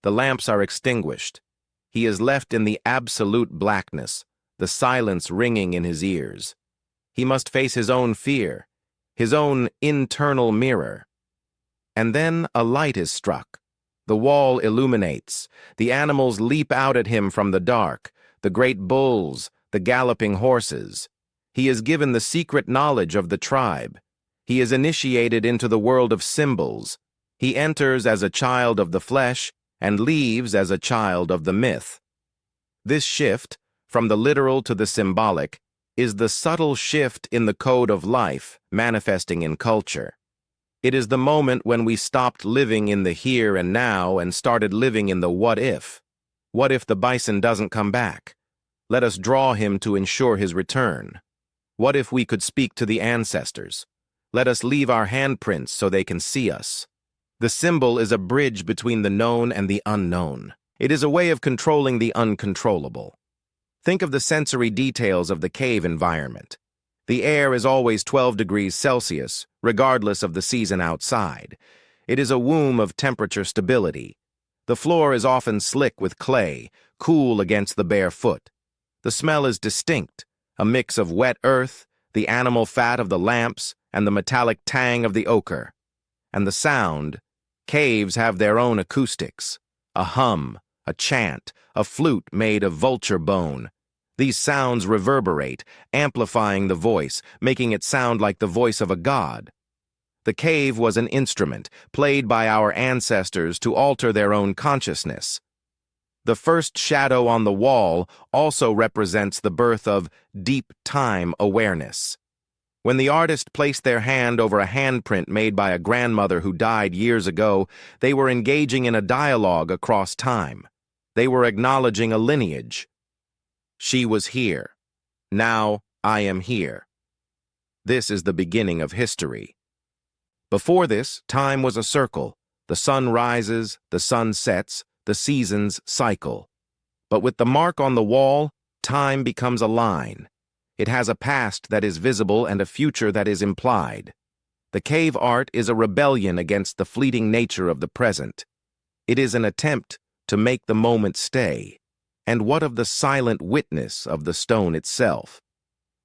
The lamps are extinguished. He is left in the absolute blackness, the silence ringing in his ears. He must face his own fear, his own internal mirror. And then a light is struck. The wall illuminates. The animals leap out at him from the dark, the great bulls, the galloping horses. He is given the secret knowledge of the tribe. He is initiated into the world of symbols. He enters as a child of the flesh and leaves as a child of the myth. This shift, from the literal to the symbolic, is the subtle shift in the code of life manifesting in culture. It is the moment when we stopped living in the here and now and started living in the what if. What if the bison doesn't come back? Let us draw him to ensure his return. What if we could speak to the ancestors? Let us leave our handprints so they can see us. The symbol is a bridge between the known and the unknown. It is a way of controlling the uncontrollable. Think of the sensory details of the cave environment. The air is always 12 degrees Celsius, regardless of the season outside. It is a womb of temperature stability. The floor is often slick with clay, cool against the bare foot. The smell is distinct, a mix of wet earth, the animal fat of the lamps, and the metallic tang of the ochre. And the sound, caves have their own acoustics. A hum, a chant, a flute made of vulture bone. These sounds reverberate, amplifying the voice, making it sound like the voice of a god. The cave was an instrument, played by our ancestors to alter their own consciousness. The first shadow on the wall also represents the birth of deep time awareness. When the artist placed their hand over a handprint made by a grandmother who died years ago, they were engaging in a dialogue across time. They were acknowledging a lineage. She was here. Now I am here. This is the beginning of history. Before this, time was a circle. The sun rises, the sun sets, the seasons cycle. But with the mark on the wall, time becomes a line. It has a past that is visible and a future that is implied. The cave art is a rebellion against the fleeting nature of the present. It is an attempt to make the moment stay. And what of the silent witness of the stone itself?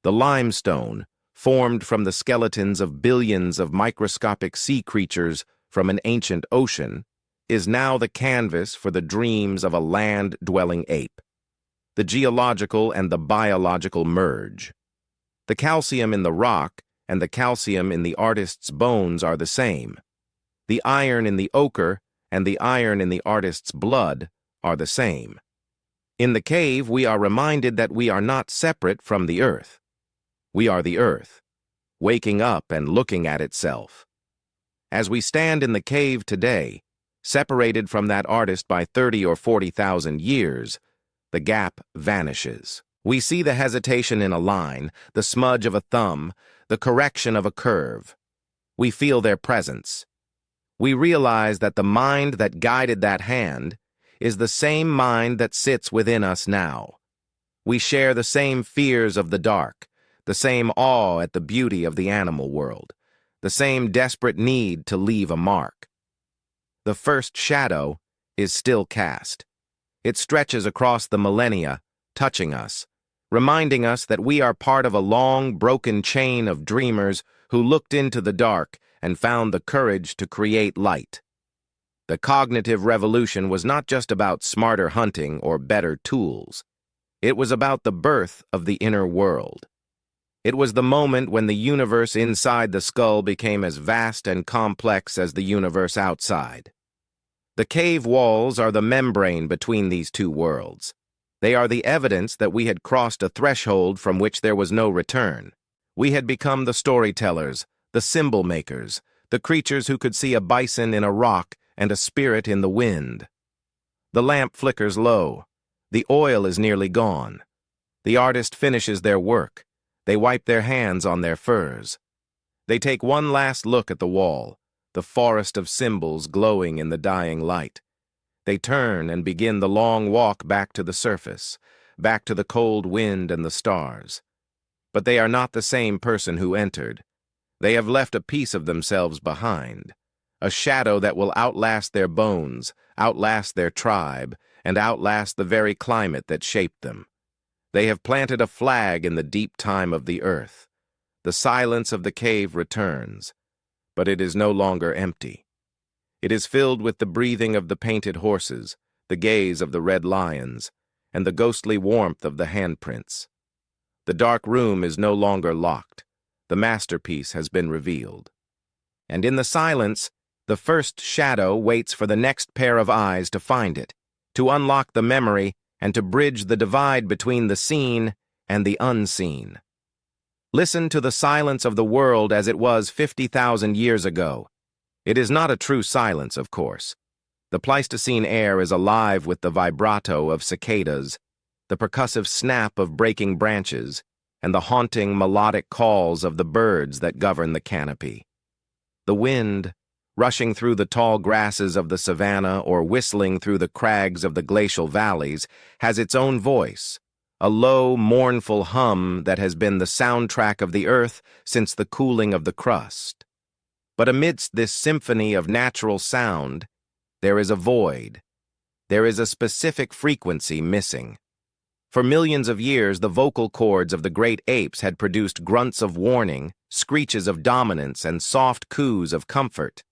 The limestone, formed from the skeletons of billions of microscopic sea creatures from an ancient ocean, is now the canvas for the dreams of a land-dwelling ape. The geological and the biological merge. The calcium in the rock and the calcium in the artist's bones are the same. The iron in the ochre and the iron in the artist's blood are the same. In the cave, we are reminded that we are not separate from the earth. We are the earth, waking up and looking at itself. As we stand in the cave today, separated from that artist by 30 or 40,000 years, the gap vanishes. We see the hesitation in a line, the smudge of a thumb, the correction of a curve. We feel their presence. We realize that the mind that guided that hand is the same mind that sits within us now. We share the same fears of the dark, the same awe at the beauty of the animal world, the same desperate need to leave a mark. The first shadow is still cast. It stretches across the millennia, touching us, reminding us that we are part of a long, broken chain of dreamers who looked into the dark and found the courage to create light. The cognitive revolution was not just about smarter hunting or better tools. It was about the birth of the inner world. It was the moment when the universe inside the skull became as vast and complex as the universe outside. The cave walls are the membrane between these two worlds. They are the evidence that we had crossed a threshold from which there was no return. We had become the storytellers, the symbol makers, the creatures who could see a bison in a rock and a spirit in the wind. The lamp flickers low. The oil is nearly gone. The artist finishes their work. They wipe their hands on their furs. They take one last look at the wall, the forest of symbols glowing in the dying light. They turn and begin the long walk back to the surface, back to the cold wind and the stars. But they are not the same person who entered. They have left a piece of themselves behind, a shadow that will outlast their bones, outlast their tribe, and outlast the very climate that shaped them. They have planted a flag in the deep time of the earth. The silence of the cave returns, but it is no longer empty. It is filled with the breathing of the painted horses, the gaze of the red lions, and the ghostly warmth of the handprints. The dark room is no longer locked. The masterpiece has been revealed. And in the silence, the first shadow waits for the next pair of eyes to find it, to unlock the memory, and to bridge the divide between the seen and the unseen. Listen to the silence of the world as it was 50,000 years ago. It is not a true silence, of course. The Pleistocene air is alive with the vibrato of cicadas, the percussive snap of breaking branches, and the haunting melodic calls of the birds that govern the canopy. The wind, rushing through the tall grasses of the savanna or whistling through the crags of the glacial valleys, has its own voice, a low, mournful hum that has been the soundtrack of the earth since the cooling of the crust. But amidst this symphony of natural sound, there is a void. There is a specific frequency missing. For millions of years, the vocal cords of the great apes had produced grunts of warning, screeches of dominance, and soft coos of comfort.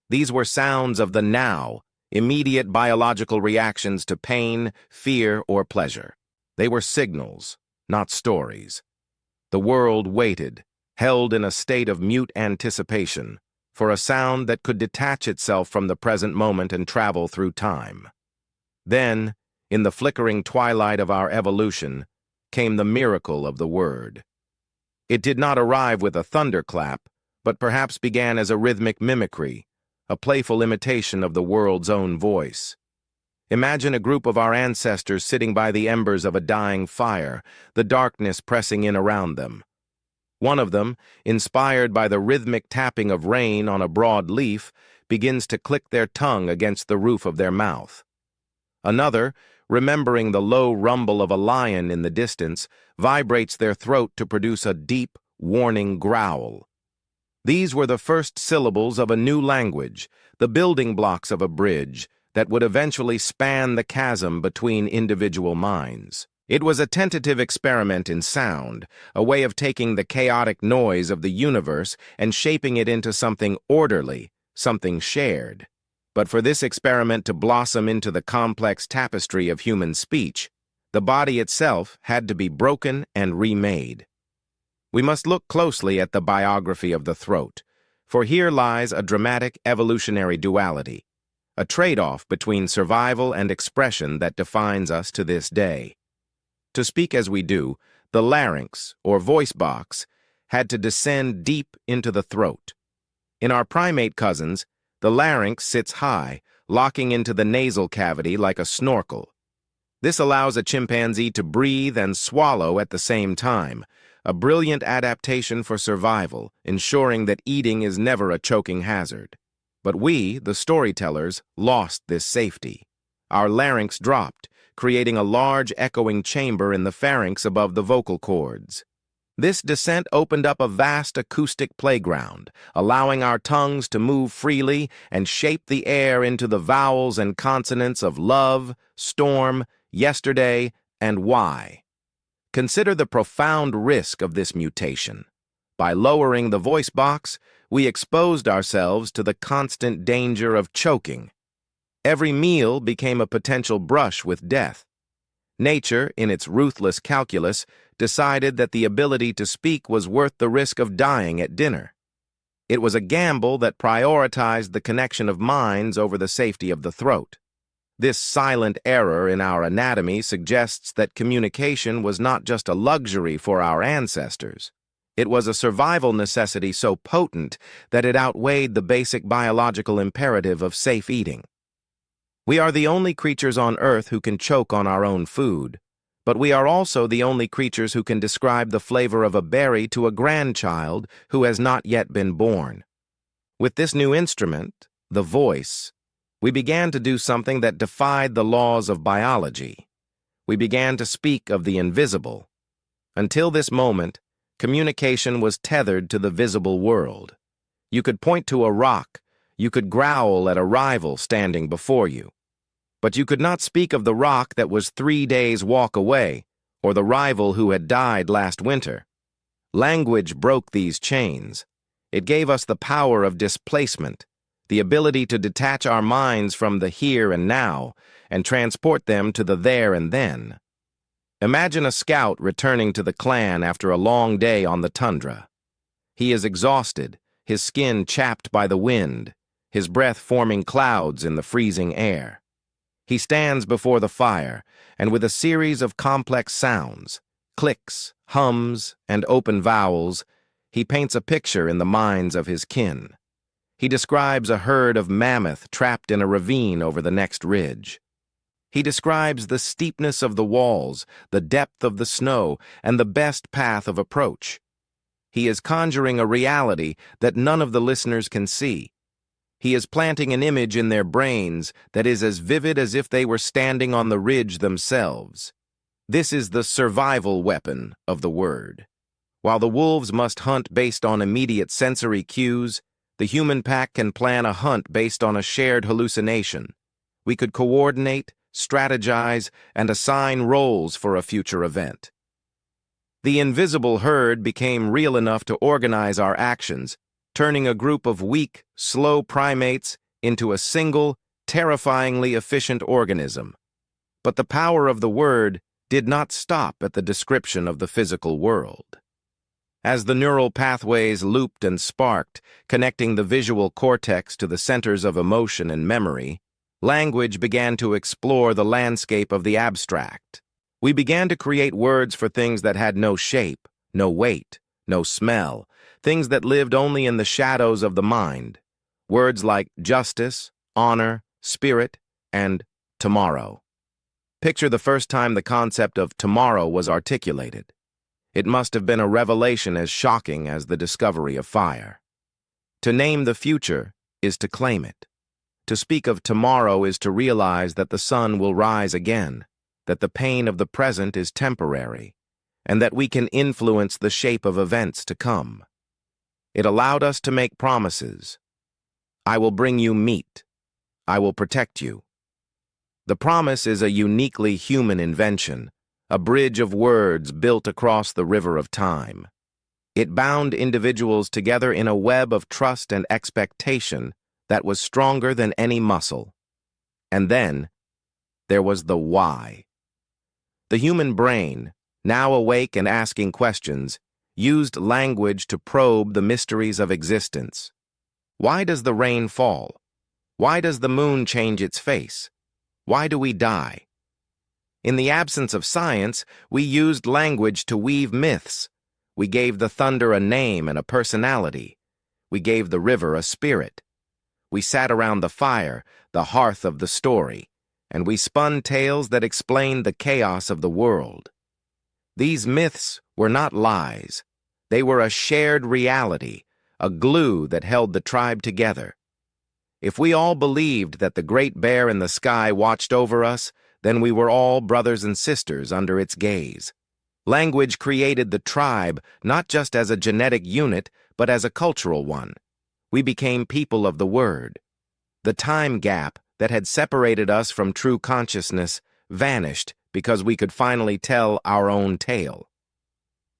These were sounds of the now, immediate biological reactions to pain, fear, or pleasure. They were signals, not stories. The world waited, held in a state of mute anticipation, for a sound that could detach itself from the present moment and travel through time. Then, in the flickering twilight of our evolution, came the miracle of the word. It did not arrive with a thunderclap, but perhaps began as a rhythmic mimicry, a playful imitation of the world's own voice. Imagine a group of our ancestors sitting by the embers of a dying fire, the darkness pressing in around them. One of them, inspired by the rhythmic tapping of rain on a broad leaf, begins to click their tongue against the roof of their mouth. Another, remembering the low rumble of a lion in the distance, vibrates their throat to produce a deep, warning growl. These were the first syllables of a new language, the building blocks of a bridge that would eventually span the chasm between individual minds. It was a tentative experiment in sound, a way of taking the chaotic noise of the universe and shaping it into something orderly, something shared. But for this experiment to blossom into the complex tapestry of human speech, the body itself had to be broken and remade. We must look closely at the biography of the throat, for here lies a dramatic evolutionary duality, a trade-off between survival and expression that defines us to this day. To speak as we do, the larynx, or voice box, had to descend deep into the throat. In our primate cousins, the larynx sits high, locking into the nasal cavity like a snorkel. This allows a chimpanzee to breathe and swallow at the same time, a brilliant adaptation for survival, ensuring that eating is never a choking hazard. But we, the storytellers, lost this safety. Our larynx dropped, creating a large echoing chamber in the pharynx above the vocal cords. This descent opened up a vast acoustic playground, allowing our tongues to move freely and shape the air into the vowels and consonants of love, storm, yesterday, and why. Consider the profound risk of this mutation. By lowering the voice box, we exposed ourselves to the constant danger of choking. Every meal became a potential brush with death. Nature, in its ruthless calculus, decided that the ability to speak was worth the risk of dying at dinner. It was a gamble that prioritized the connection of minds over the safety of the throat. This silent error in our anatomy suggests that communication was not just a luxury for our ancestors. It was a survival necessity so potent that it outweighed the basic biological imperative of safe eating. We are the only creatures on Earth who can choke on our own food, but we are also the only creatures who can describe the flavor of a berry to a grandchild who has not yet been born. With this new instrument, the voice, we began to do something that defied the laws of biology. We began to speak of the invisible. Until this moment, communication was tethered to the visible world. You could point to a rock, you could growl at a rival standing before you. But you could not speak of the rock that was 3 days' walk away, or the rival who had died last winter. Language broke these chains. It gave us the power of displacement, the ability to detach our minds from the here and now and transport them to the there and then. Imagine a scout returning to the clan after a long day on the tundra. He is exhausted, his skin chapped by the wind, his breath forming clouds in the freezing air. He stands before the fire, and with a series of complex sounds, clicks, hums, and open vowels, he paints a picture in the minds of his kin. He describes a herd of mammoth trapped in a ravine over the next ridge. He describes the steepness of the walls, the depth of the snow, and the best path of approach. He is conjuring a reality that none of the listeners can see. He is planting an image in their brains that is as vivid as if they were standing on the ridge themselves. This is the survival weapon of the word. While the wolves must hunt based on immediate sensory cues, the human pack can plan a hunt based on a shared hallucination. We could coordinate, strategize, and assign roles for a future event. The invisible herd became real enough to organize our actions, turning a group of weak, slow primates into a single, terrifyingly efficient organism. But the power of the word did not stop at the description of the physical world. As the neural pathways looped and sparked, connecting the visual cortex to the centers of emotion and memory, language began to explore the landscape of the abstract. We began to create words for things that had no shape, no weight, no smell, things that lived only in the shadows of the mind. Words like justice, honor, spirit, and tomorrow. Picture the first time the concept of tomorrow was articulated. It must have been a revelation as shocking as the discovery of fire. To name the future is to claim it. To speak of tomorrow is to realize that the sun will rise again, that the pain of the present is temporary, and that we can influence the shape of events to come. It allowed us to make promises. I will bring you meat. I will protect you. The promise is a uniquely human invention, a bridge of words built across the river of time. It bound individuals together in a web of trust and expectation that was stronger than any muscle. And then, there was the why. The human brain, now awake and asking questions, used language to probe the mysteries of existence. Why does the rain fall? Why does the moon change its face? Why do we die? In the absence of science, we used language to weave myths. We gave the thunder a name and a personality. We gave the river a spirit. We sat around the fire, the hearth of the story, and we spun tales that explained the chaos of the world. These myths were not lies. They were a shared reality, a glue that held the tribe together. If we all believed that the great bear in the sky watched over us, then we were all brothers and sisters under its gaze. Language created the tribe not just as a genetic unit, but as a cultural one. We became people of the word. The time gap that had separated us from true consciousness vanished because we could finally tell our own tale.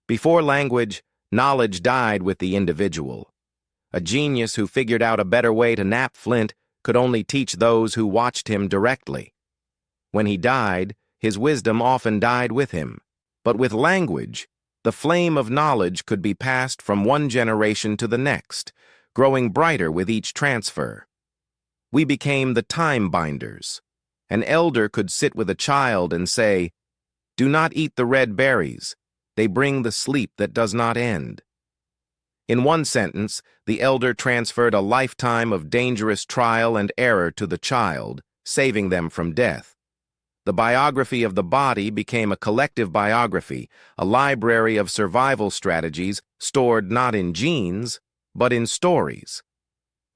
Before language, knowledge died with the individual. A genius who figured out a better way to nap Flint could only teach those who watched him directly. When he died, his wisdom often died with him. But with language, the flame of knowledge could be passed from one generation to the next, growing brighter with each transfer. We became the time binders. An elder could sit with a child and say, "Do not eat the red berries. They bring the sleep that does not end." In one sentence, the elder transferred a lifetime of dangerous trial and error to the child, saving them from death. The biography of the body became a collective biography, a library of survival strategies stored not in genes, but in stories.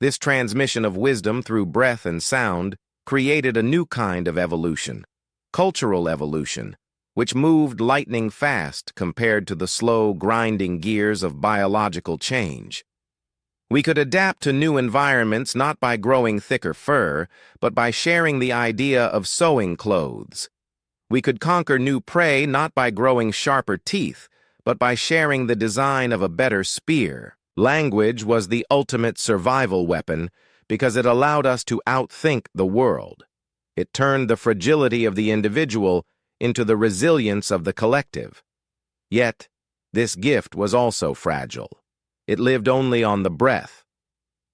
This transmission of wisdom through breath and sound created a new kind of evolution, cultural evolution, which moved lightning fast compared to the slow, grinding gears of biological change. We could adapt to new environments not by growing thicker fur, but by sharing the idea of sewing clothes. We could conquer new prey not by growing sharper teeth, but by sharing the design of a better spear. Language was the ultimate survival weapon because it allowed us to outthink the world. It turned the fragility of the individual into the resilience of the collective. Yet, this gift was also fragile. It lived only on the breath.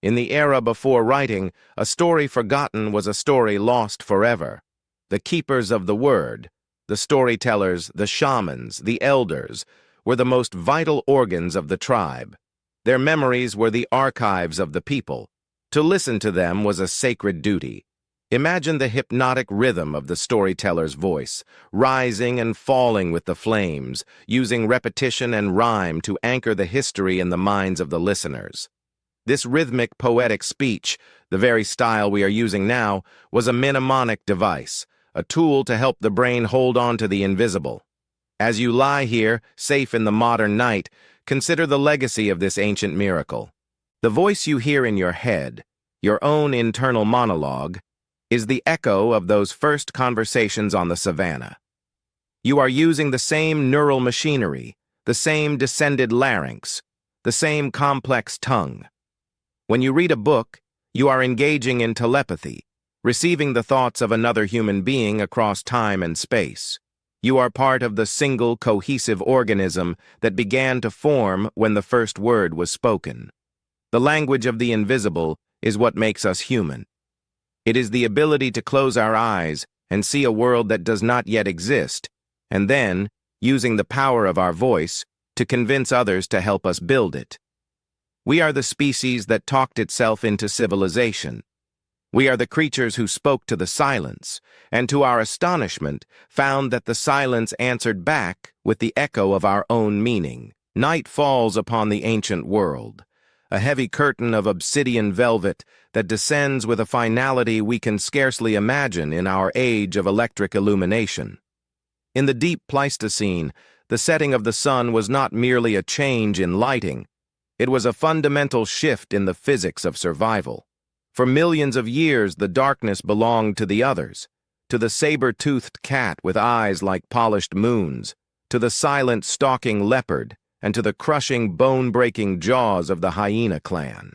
In the era before writing, a story forgotten was a story lost forever. The keepers of the word, the storytellers, the shamans, the elders, were the most vital organs of the tribe. Their memories were the archives of the people. To listen to them was a sacred duty. Imagine the hypnotic rhythm of the storyteller's voice, rising and falling with the flames, using repetition and rhyme to anchor the history in the minds of the listeners. This rhythmic, poetic speech, the very style we are using now, was a mnemonic device, a tool to help the brain hold on to the invisible. As you lie here, safe in the modern night, consider the legacy of this ancient miracle. The voice you hear in your head, your own internal monologue, is the echo of those first conversations on the savannah. You are using the same neural machinery, the same descended larynx, the same complex tongue. When you read a book, you are engaging in telepathy, receiving the thoughts of another human being across time and space. You are part of the single cohesive organism that began to form when the first word was spoken. The language of the invisible is what makes us human. It is the ability to close our eyes and see a world that does not yet exist, and then, using the power of our voice, to convince others to help us build it. We are the species that talked itself into civilization. We are the creatures who spoke to the silence, and to our astonishment, found that the silence answered back with the echo of our own meaning. Night falls upon the ancient world, a heavy curtain of obsidian velvet that descends with a finality we can scarcely imagine in our age of electric illumination. In the deep Pleistocene, the setting of the sun was not merely a change in lighting, it was a fundamental shift in the physics of survival. For millions of years, the darkness belonged to the others, to the saber-toothed cat with eyes like polished moons, to the silent stalking leopard, and to the crushing, bone-breaking jaws of the hyena clan.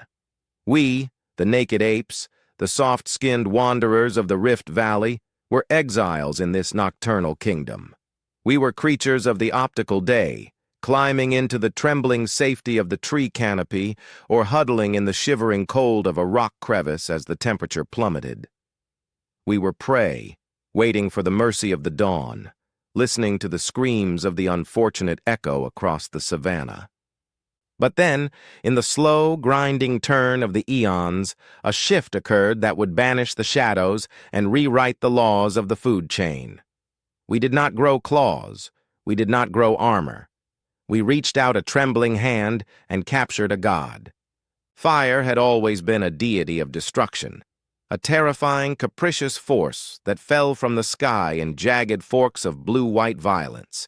We, the naked apes, the soft-skinned wanderers of the Rift Valley, were exiles in this nocturnal kingdom. We were creatures of the optical day, climbing into the trembling safety of the tree canopy or huddling in the shivering cold of a rock crevice as the temperature plummeted. We were prey, waiting for the mercy of the dawn, listening to the screams of the unfortunate echo across the savannah. But then, in the slow, grinding turn of the eons, a shift occurred that would banish the shadows and rewrite the laws of the food chain. We did not grow claws. We did not grow armor. We reached out a trembling hand and captured a god. Fire had always been a deity of destruction, a terrifying, capricious force that fell from the sky in jagged forks of blue-white violence.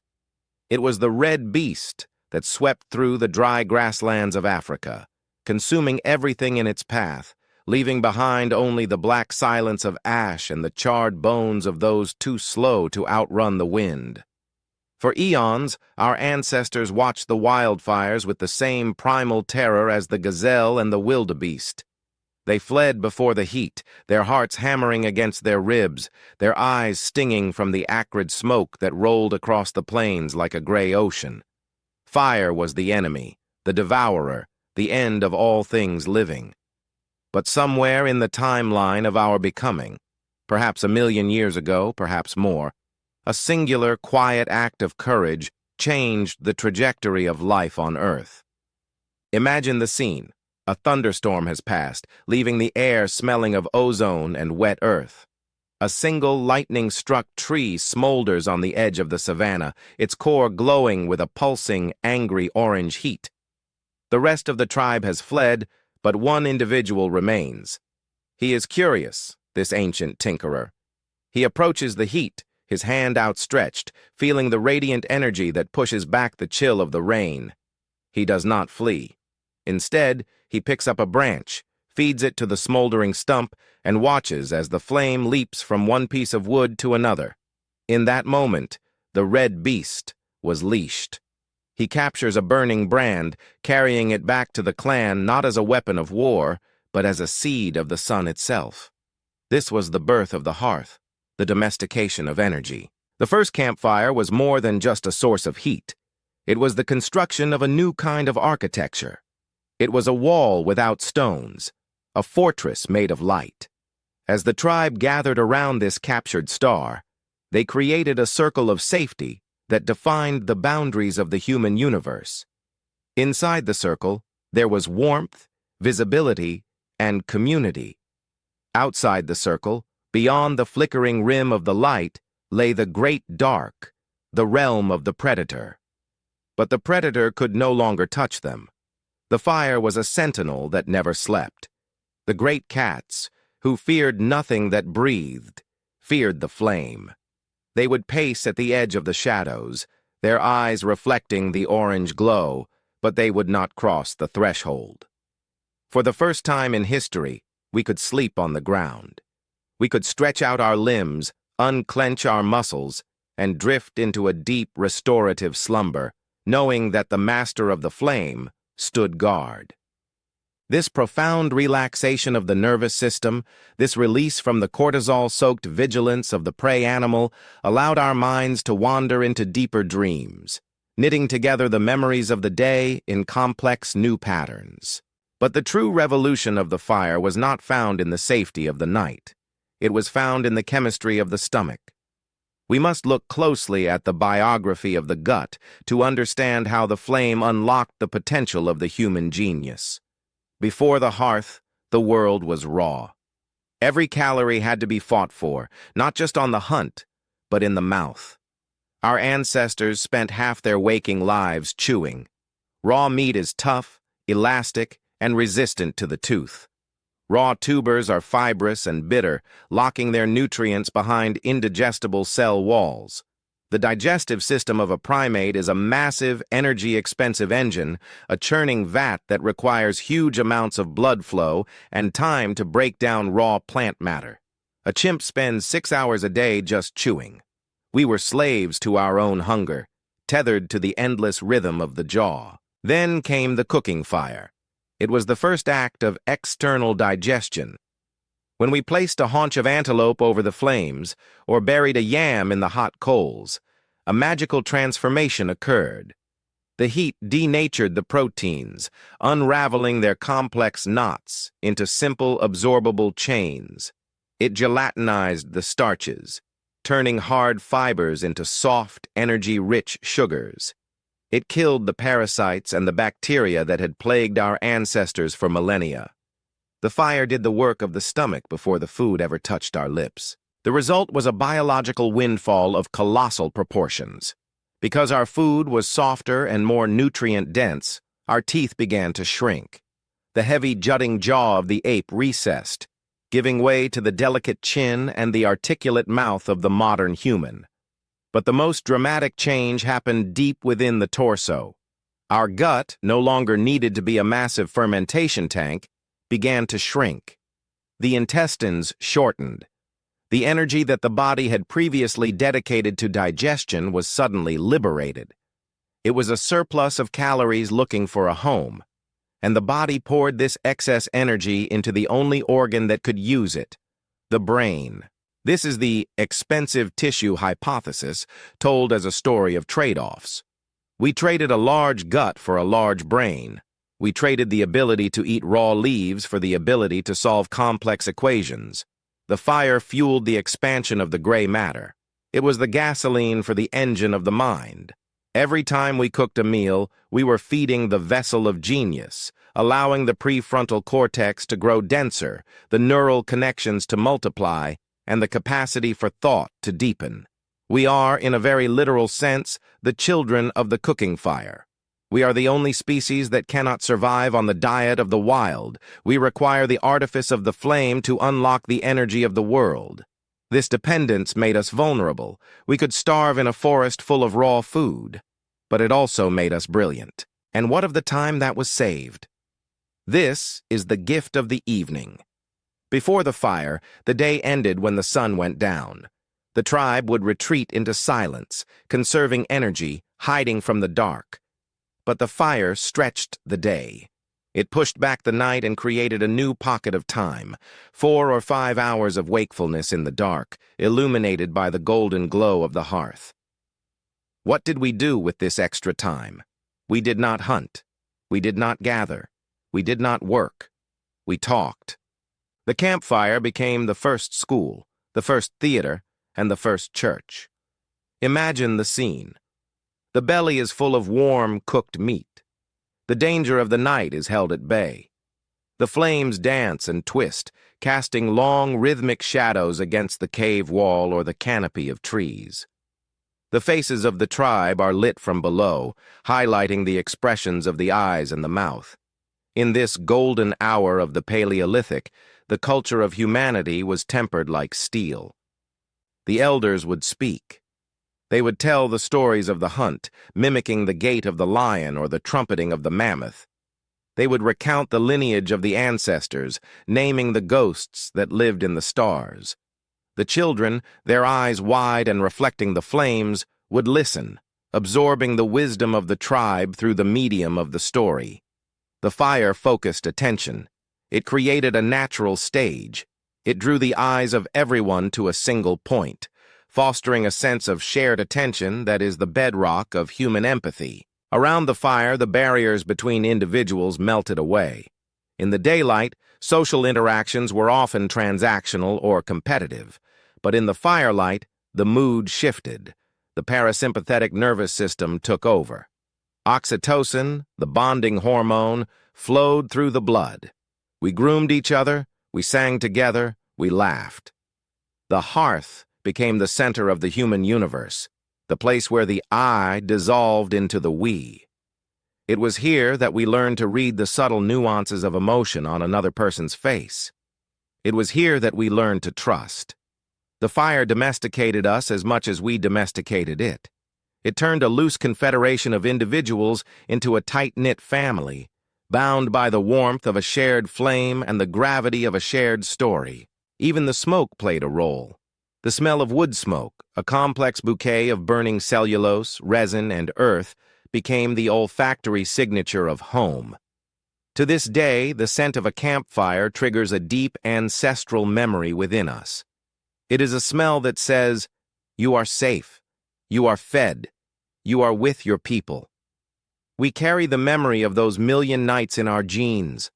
It was the red beast that swept through the dry grasslands of Africa, consuming everything in its path, leaving behind only the black silence of ash and the charred bones of those too slow to outrun the wind. For eons, our ancestors watched the wildfires with the same primal terror as the gazelle and the wildebeest. They fled before the heat, their hearts hammering against their ribs, their eyes stinging from the acrid smoke that rolled across the plains like a gray ocean. Fire was the enemy, the devourer, the end of all things living. But somewhere in the timeline of our becoming, perhaps 1,000,000 years ago, perhaps more, a singular, quiet act of courage changed the trajectory of life on Earth. Imagine the scene. A thunderstorm has passed, leaving the air smelling of ozone and wet earth. A single lightning-struck tree smolders on the edge of the savannah, its core glowing with a pulsing, angry orange heat. The rest of the tribe has fled, but one individual remains. He is curious, this ancient tinkerer. He approaches the heat, his hand outstretched, feeling the radiant energy that pushes back the chill of the rain. He does not flee. Instead, he picks up a branch, feeds it to the smoldering stump, and watches as the flame leaps from one piece of wood to another. In that moment, the red beast was leashed. He captures a burning brand, carrying it back to the clan not as a weapon of war, but as a seed of the sun itself. This was the birth of the hearth, the domestication of energy. The first campfire was more than just a source of heat. It was the construction of a new kind of architecture. It was a wall without stones, a fortress made of light. As the tribe gathered around this captured star, they created a circle of safety that defined the boundaries of the human universe. Inside the circle, there was warmth, visibility, and community. Outside the circle, beyond the flickering rim of the light, lay the great dark, the realm of the predator. But the predator could no longer touch them. The fire was a sentinel that never slept. The great cats, who feared nothing that breathed, feared the flame. They would pace at the edge of the shadows, their eyes reflecting the orange glow, but they would not cross the threshold. For the first time in history, we could sleep on the ground. We could stretch out our limbs, unclench our muscles, and drift into a deep restorative slumber, knowing that the master of the flame stood guard. This profound relaxation of the nervous system, this release from the cortisol-soaked vigilance of the prey animal, allowed our minds to wander into deeper dreams, knitting together the memories of the day in complex new patterns. But the true revolution of the fire was not found in the safety of the night. It was found in the chemistry of the stomach. We must look closely at the biography of the gut to understand how the flame unlocked the potential of the human genius. Before the hearth, the world was raw. Every calorie had to be fought for, not just on the hunt, but in the mouth. Our ancestors spent half their waking lives chewing. Raw meat is tough, elastic, and resistant to the tooth. Raw tubers are fibrous and bitter, locking their nutrients behind indigestible cell walls. The digestive system of a primate is a massive, energy-expensive engine, a churning vat that requires huge amounts of blood flow and time to break down raw plant matter. A chimp spends 6 hours a day just chewing. We were slaves to our own hunger, tethered to the endless rhythm of the jaw. Then came the cooking fire. It was the first act of external digestion. When we placed a haunch of antelope over the flames, or buried a yam in the hot coals, a magical transformation occurred. The heat denatured the proteins, unraveling their complex knots into simple, absorbable chains. It gelatinized the starches, turning hard fibers into soft, energy-rich sugars. It killed the parasites and the bacteria that had plagued our ancestors for millennia. The fire did the work of the stomach before the food ever touched our lips. The result was a biological windfall of colossal proportions. Because our food was softer and more nutrient-dense, our teeth began to shrink. The heavy jutting jaw of the ape recessed, giving way to the delicate chin and the articulate mouth of the modern human. But the most dramatic change happened deep within the torso. Our gut, no longer needed to be a massive fermentation tank, began to shrink. The intestines shortened. The energy that the body had previously dedicated to digestion was suddenly liberated. It was a surplus of calories looking for a home, and the body poured this excess energy into the only organ that could use it, the brain. This is the expensive tissue hypothesis, told as a story of trade-offs. We traded a large gut for a large brain. We traded the ability to eat raw leaves for the ability to solve complex equations. The fire fueled the expansion of the gray matter. It was the gasoline for the engine of the mind. Every time we cooked a meal, we were feeding the vessel of genius, allowing the prefrontal cortex to grow denser, the neural connections to multiply, and the capacity for thought to deepen. We are, in a very literal sense, the children of the cooking fire. We are the only species that cannot survive on the diet of the wild. We require the artifice of the flame to unlock the energy of the world. This dependence made us vulnerable. We could starve in a forest full of raw food. But it also made us brilliant. And what of the time that was saved? This is the gift of the evening. Before the fire, the day ended when the sun went down. The tribe would retreat into silence, conserving energy, hiding from the dark. But the fire stretched the day. It pushed back the night and created a new pocket of time, 4 or 5 hours of wakefulness in the dark, illuminated by the golden glow of the hearth. What did we do with this extra time? We did not hunt. We did not gather. We did not work. We talked. The campfire became the first school, the first theater, and the first church. Imagine the scene. The belly is full of warm, cooked meat. The danger of the night is held at bay. The flames dance and twist, casting long, rhythmic shadows against the cave wall or the canopy of trees. The faces of the tribe are lit from below, highlighting the expressions of the eyes and the mouth. In this golden hour of the Paleolithic, the culture of humanity was tempered like steel. The elders would speak. They would tell the stories of the hunt, mimicking the gait of the lion or the trumpeting of the mammoth. They would recount the lineage of the ancestors, naming the ghosts that lived in the stars. The children, their eyes wide and reflecting the flames, would listen, absorbing the wisdom of the tribe through the medium of the story. The fire focused attention. It created a natural stage. It drew the eyes of everyone to a single point, fostering a sense of shared attention that is the bedrock of human empathy. Around the fire, the barriers between individuals melted away. In the daylight, social interactions were often transactional or competitive, but in the firelight, the mood shifted. The parasympathetic nervous system took over. Oxytocin, the bonding hormone, flowed through the blood. We groomed each other, we sang together, we laughed. The hearth became the center of the human universe, the place where the I dissolved into the we. It was here that we learned to read the subtle nuances of emotion on another person's face. It was here that we learned to trust. The fire domesticated us as much as we domesticated it. It turned a loose confederation of individuals into a tight-knit family, bound by the warmth of a shared flame and the gravity of a shared story. Even the smoke played a role. The smell of wood smoke, a complex bouquet of burning cellulose, resin, and earth, became the olfactory signature of home. To this day, the scent of a campfire triggers a deep ancestral memory within us. It is a smell that says, "You are safe, you are fed, you are with your people." We carry the memory of those million nights in our genes.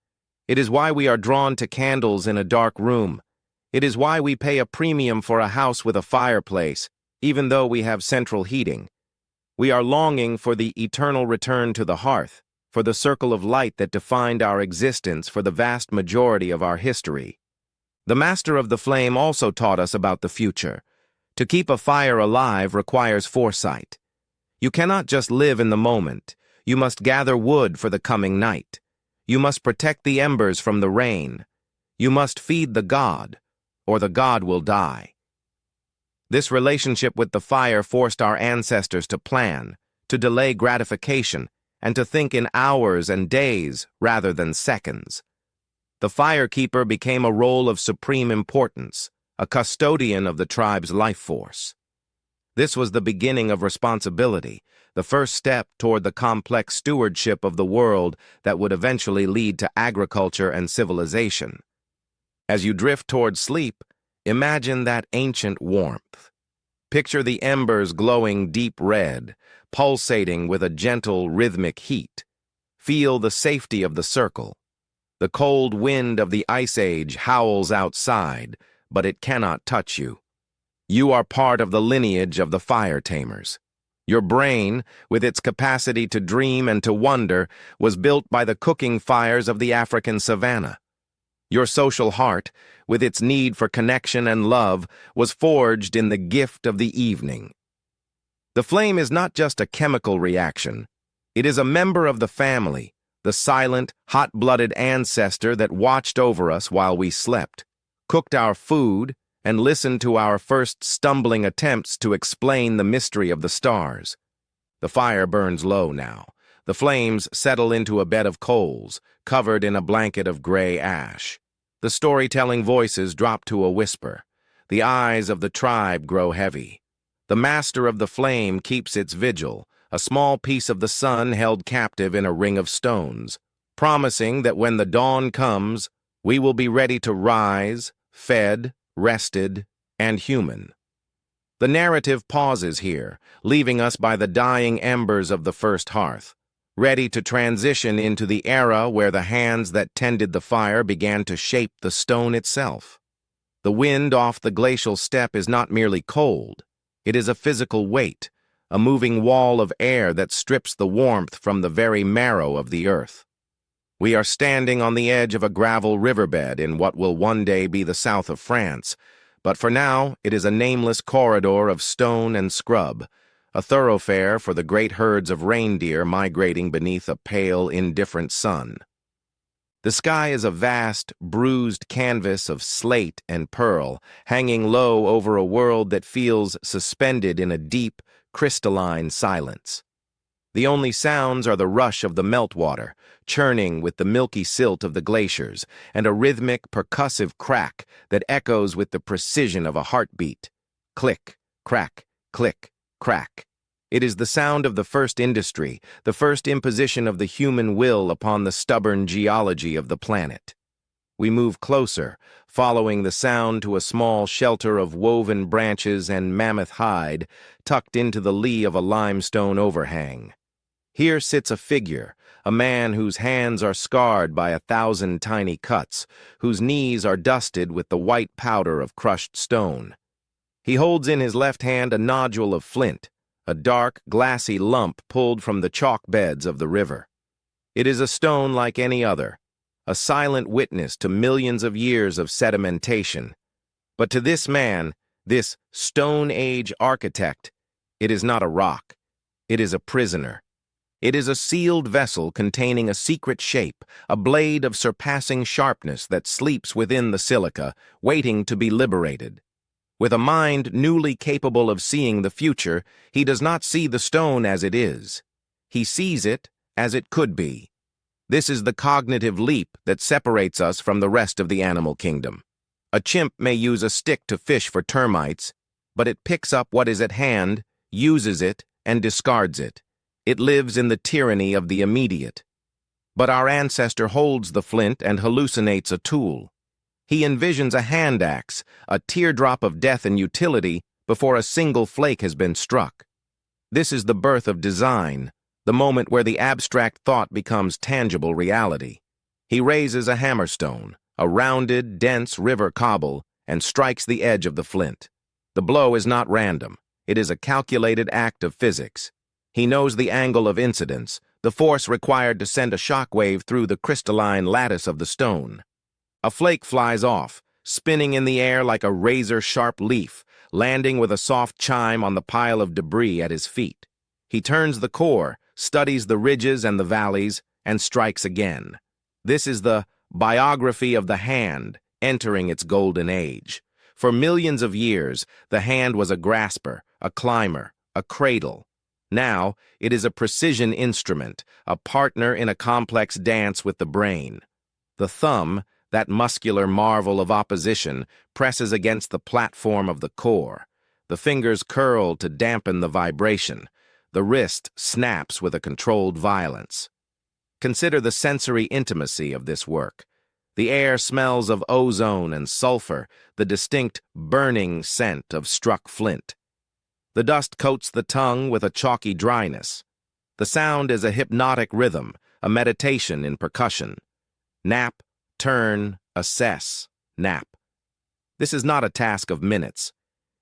It is why we are drawn to candles in a dark room. It is why we pay a premium for a house with a fireplace, even though we have central heating. We are longing for the eternal return to the hearth, for the circle of light that defined our existence for the vast majority of our history. The master of the flame also taught us about the future. To keep a fire alive requires foresight. You cannot just live in the moment. You must gather wood for the coming night. You must protect the embers from the rain. You must feed the god, or the god will die. This relationship with the fire forced our ancestors to plan, to delay gratification, and to think in hours and days rather than seconds. The firekeeper became a role of supreme importance, a custodian of the tribe's life force. This was the beginning of responsibility, the first step toward the complex stewardship of the world that would eventually lead to agriculture and civilization. As you drift toward sleep, imagine that ancient warmth. Picture the embers glowing deep red, pulsating with a gentle, rhythmic heat. Feel the safety of the circle. The cold wind of the Ice Age howls outside, but it cannot touch you. You are part of the lineage of the fire tamers. Your brain, with its capacity to dream and to wonder, was built by the cooking fires of the African savanna. Your social heart, with its need for connection and love, was forged in the gift of the evening. The flame is not just a chemical reaction. It is a member of the family, the silent, hot-blooded ancestor that watched over us while we slept, cooked our food, and listened to our first stumbling attempts to explain the mystery of the stars. The fire burns low now. The flames settle into a bed of coals, covered in a blanket of gray ash. The storytelling voices drop to a whisper. The eyes of the tribe grow heavy. The master of the flame keeps its vigil, a small piece of the sun held captive in a ring of stones, promising that when the dawn comes, we will be ready to rise, fed, rested, and human. The narrative pauses here, leaving us by the dying embers of the first hearth, ready to transition into the era where the hands that tended the fire began to shape the stone itself. The wind off the glacial steppe is not merely cold, it is a physical weight, a moving wall of air that strips the warmth from the very marrow of the earth. We are standing on the edge of a gravel riverbed in what will one day be the south of France, but for now it is a nameless corridor of stone and scrub, a thoroughfare for the great herds of reindeer migrating beneath a pale, indifferent sun. The sky is a vast, bruised canvas of slate and pearl, hanging low over a world that feels suspended in a deep, crystalline silence. The only sounds are the rush of the meltwater, churning with the milky silt of the glaciers, and a rhythmic, percussive crack that echoes with the precision of a heartbeat. Click, crack, click, crack. It is the sound of the first industry, the first imposition of the human will upon the stubborn geology of the planet. We move closer, following the sound to a small shelter of woven branches and mammoth hide tucked into the lee of a limestone overhang. Here sits a figure, a man whose hands are scarred by 1,000 tiny cuts, whose knees are dusted with the white powder of crushed stone. He holds in his left hand a nodule of flint, a dark, glassy lump pulled from the chalk beds of the river. It is a stone like any other, a silent witness to millions of years of sedimentation. But to this man, this Stone Age architect, it is not a rock. It is a prisoner. It is a sealed vessel containing a secret shape, a blade of surpassing sharpness that sleeps within the silica, waiting to be liberated. With a mind newly capable of seeing the future, he does not see the stone as it is. He sees it as it could be. This is the cognitive leap that separates us from the rest of the animal kingdom. A chimp may use a stick to fish for termites, but it picks up what is at hand, uses it, and discards it. It lives in the tyranny of the immediate. But our ancestor holds the flint and hallucinates a tool. He envisions a hand axe, a teardrop of death and utility before a single flake has been struck. This is the birth of design, the moment where the abstract thought becomes tangible reality. He raises a hammerstone, a rounded, dense river cobble, and strikes the edge of the flint. The blow is not random. It is a calculated act of physics. He knows the angle of incidence, the force required to send a shockwave through the crystalline lattice of the stone. A flake flies off, spinning in the air like a razor-sharp leaf, landing with a soft chime on the pile of debris at his feet. He turns the core, studies the ridges and the valleys, and strikes again. This is the biography of the hand entering its golden age. For millions of years, the hand was a grasper, a climber, a cradle. Now, it is a precision instrument, a partner in a complex dance with the brain. The thumb, that muscular marvel of opposition, presses against the platform of the core. The fingers curl to dampen the vibration. The wrist snaps with a controlled violence. Consider the sensory intimacy of this work. The air smells of ozone and sulfur, the distinct burning scent of struck flint. The dust coats the tongue with a chalky dryness. The sound is a hypnotic rhythm, a meditation in percussion. Nap, turn, assess, nap. This is not a task of minutes.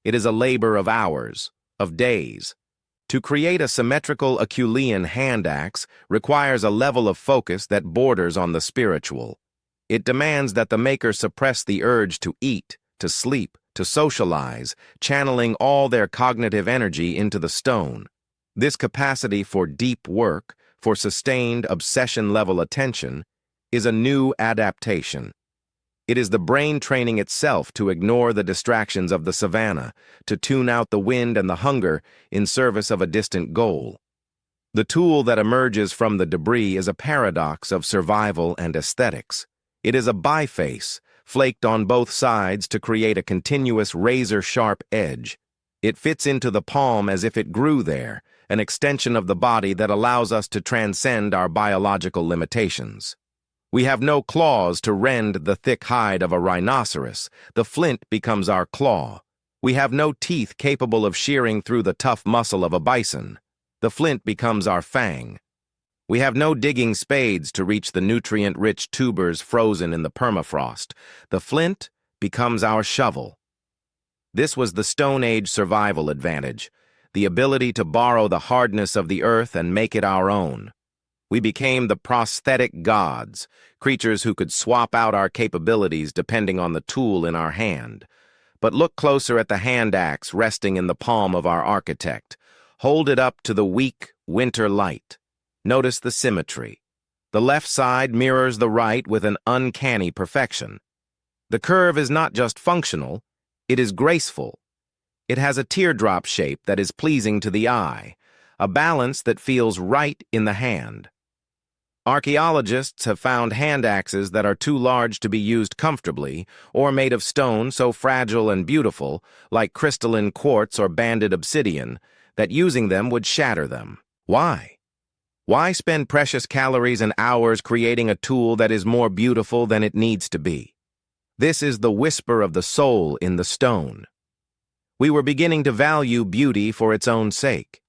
It is a labor of hours, of days. To create a symmetrical Acheulean hand axe requires a level of focus that borders on the spiritual. It demands that the maker suppress the urge to eat, to sleep, to socialize, channeling all their cognitive energy into the stone. This capacity for deep work, for sustained obsession-level attention, is a new adaptation. It is the brain training itself to ignore the distractions of the savannah, to tune out the wind and the hunger in service of a distant goal. The tool that emerges from the debris is a paradox of survival and aesthetics. It is a biface, flaked on both sides to create a continuous razor-sharp edge. It fits into the palm as if it grew there, an extension of the body that allows us to transcend our biological limitations. We have no claws to rend the thick hide of a rhinoceros. The flint becomes our claw. We have no teeth capable of shearing through the tough muscle of a bison. The flint becomes our fang. We have no digging spades to reach the nutrient-rich tubers frozen in the permafrost. The flint becomes our shovel. This was the Stone Age survival advantage, the ability to borrow the hardness of the earth and make it our own. We became the prosthetic gods, creatures who could swap out our capabilities depending on the tool in our hand. But look closer at the hand axe resting in the palm of our architect. Hold it up to the weak winter light. Notice the symmetry. The left side mirrors the right with an uncanny perfection. The curve is not just functional, it is graceful. It has a teardrop shape that is pleasing to the eye, a balance that feels right in the hand. Archaeologists have found hand axes that are too large to be used comfortably, or made of stone so fragile and beautiful, like crystalline quartz or banded obsidian, that using them would shatter them. Why? Why spend precious calories and hours creating a tool that is more beautiful than it needs to be? This is the whisper of the soul in the stone. We were beginning to value beauty for its own sake.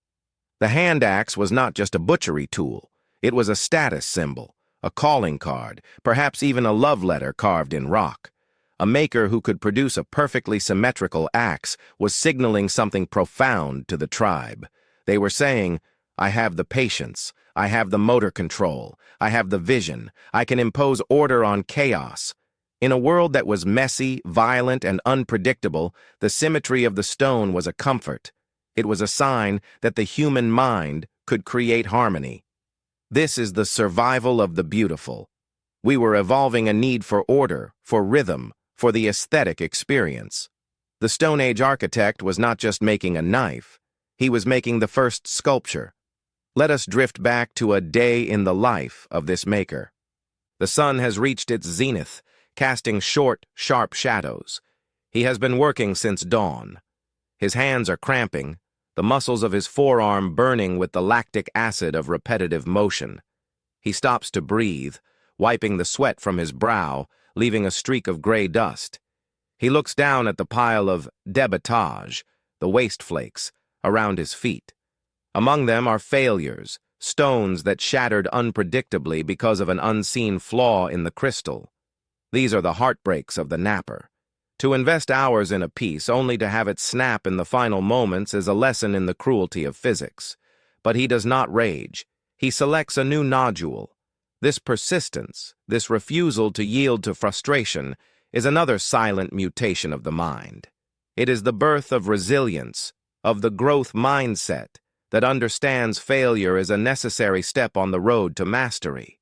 The hand axe was not just a butchery tool. It was a status symbol, a calling card, perhaps even a love letter carved in rock. A maker who could produce a perfectly symmetrical axe was signaling something profound to the tribe. They were saying, I have the patience, I have the motor control, I have the vision, I can impose order on chaos. In a world that was messy, violent, and unpredictable, the symmetry of the stone was a comfort. It was a sign that the human mind could create harmony. This is the survival of the beautiful. We were evolving a need for order, for rhythm, for the aesthetic experience. The Stone Age architect was not just making a knife, he was making the first sculpture. Let us drift back to a day in the life of this maker. The sun has reached its zenith, casting short, sharp shadows. He has been working since dawn. His hands are cramping, the muscles of his forearm burning with the lactic acid of repetitive motion. He stops to breathe, wiping the sweat from his brow, leaving a streak of gray dust. He looks down at the pile of débetage, the waste flakes, around his feet. Among them are failures, stones that shattered unpredictably because of an unseen flaw in the crystal. These are the heartbreaks of the napper. To invest hours in a piece only to have it snap in the final moments is a lesson in the cruelty of physics. But he does not rage. He selects a new nodule. This persistence, this refusal to yield to frustration, is another silent mutation of the mind. It is the birth of resilience, of the growth mindset that understands failure is a necessary step on the road to mastery.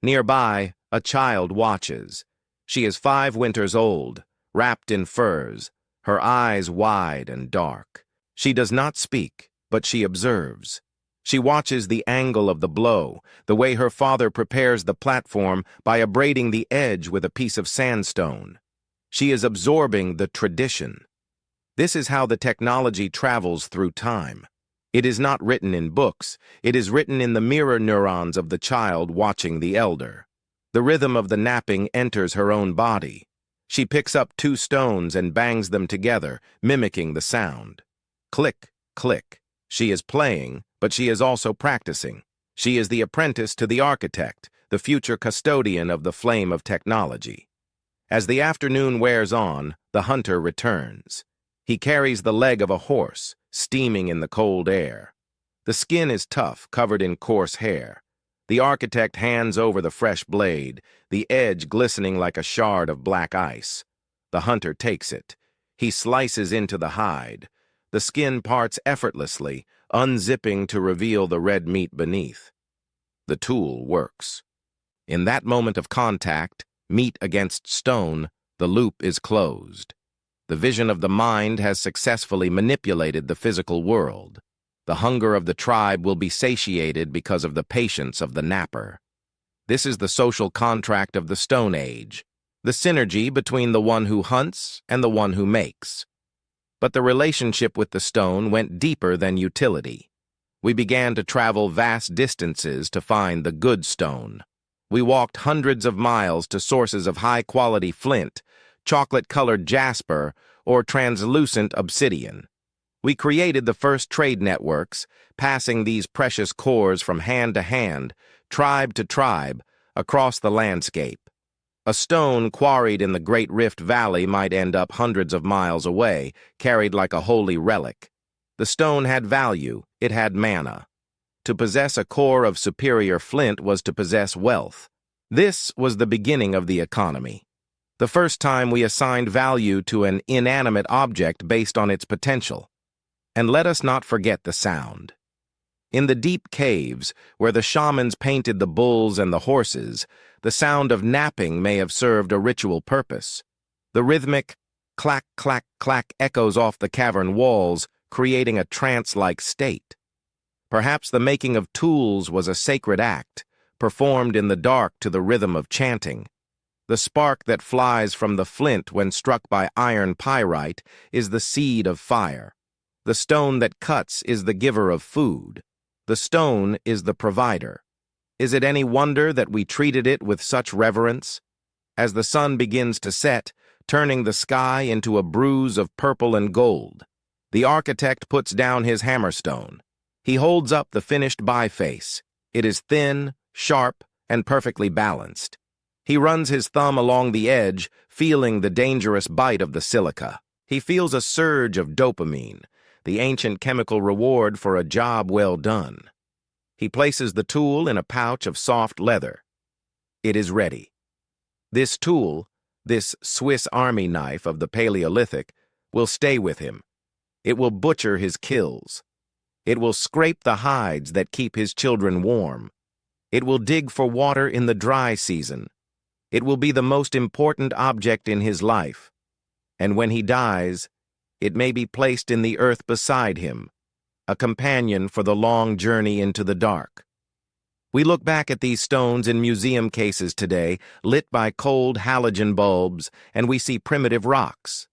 Nearby, a child watches. She is 5 winters old, wrapped in furs, her eyes wide and dark. She does not speak, but she observes. She watches the angle of the blow, the way her father prepares the platform by abrading the edge with a piece of sandstone. She is absorbing the tradition. This is how the technology travels through time. It is not written in books, it is written in the mirror neurons of the child watching the elder. The rhythm of the napping enters her own body. She picks up 2 stones and bangs them together, mimicking the sound. Click, click. She is playing, but she is also practicing. She is the apprentice to the architect, the future custodian of the flame of technology. As the afternoon wears on, the hunter returns. He carries the leg of a horse, steaming in the cold air. The skin is tough, covered in coarse hair. The architect hands over the fresh blade, the edge glistening like a shard of black ice. The hunter takes it. He slices into the hide. The skin parts effortlessly, unzipping to reveal the red meat beneath. The tool works. In that moment of contact, meat against stone, the loop is closed. The vision of the mind has successfully manipulated the physical world. The hunger of the tribe will be satiated because of the patience of the napper. This is the social contract of the Stone Age, the synergy between the one who hunts and the one who makes. But the relationship with the stone went deeper than utility. We began to travel vast distances to find the good stone. We walked hundreds of miles to sources of high-quality flint, chocolate-colored jasper, or translucent obsidian. We created the first trade networks, passing these precious cores from hand to hand, tribe to tribe, across the landscape. A stone quarried in the Great Rift Valley might end up hundreds of miles away, carried like a holy relic. The stone had value, it had mana. To possess a core of superior flint was to possess wealth. This was the beginning of the economy. The first time we assigned value to an inanimate object based on its potential. And let us not forget the sound. In the deep caves, where the shamans painted the bulls and the horses, the sound of napping may have served a ritual purpose. The rhythmic clack, clack, clack echoes off the cavern walls, creating a trance-like state. Perhaps the making of tools was a sacred act, performed in the dark to the rhythm of chanting. The spark that flies from the flint when struck by iron pyrite is the seed of fire. The stone that cuts is the giver of food. The stone is the provider. Is it any wonder that we treated it with such reverence? As the sun begins to set, turning the sky into a bruise of purple and gold, the architect puts down his hammerstone. He holds up the finished biface. It is thin, sharp, and perfectly balanced. He runs his thumb along the edge, feeling the dangerous bite of the silica. He feels a surge of dopamine, the ancient chemical reward for a job well done. He places the tool in a pouch of soft leather. It is ready. This tool, this Swiss Army knife of the Paleolithic, will stay with him. It will butcher his kills. It will scrape the hides that keep his children warm. It will dig for water in the dry season. It will be the most important object in his life. And when he dies, it may be placed in the earth beside him, a companion for the long journey into the dark. We look back at these stones in museum cases today, lit by cold halogen bulbs, and we see primitive rocks.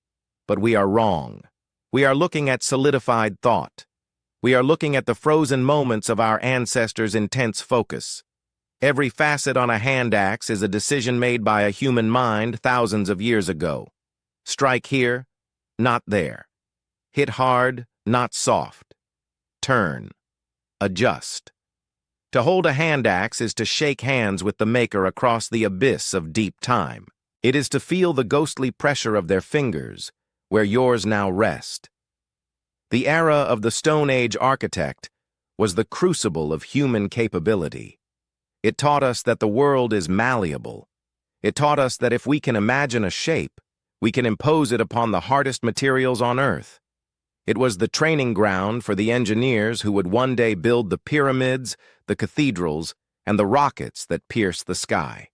But we are wrong. We are looking at solidified thought. We are looking at the frozen moments of our ancestors' intense focus. Every facet on a hand axe is a decision made by a human mind thousands of years ago. Strike here, not there. Hit hard, not soft. Turn. Adjust. To hold a hand axe is to shake hands with the maker across the abyss of deep time. It is to feel the ghostly pressure of their fingers, where yours now rest. The era of the Stone Age architect was the crucible of human capability. It taught us that the world is malleable. It taught us that if we can imagine a shape, we can impose it upon the hardest materials on Earth. It was the training ground for the engineers who would one day build the pyramids, the cathedrals, and the rockets that pierce the sky.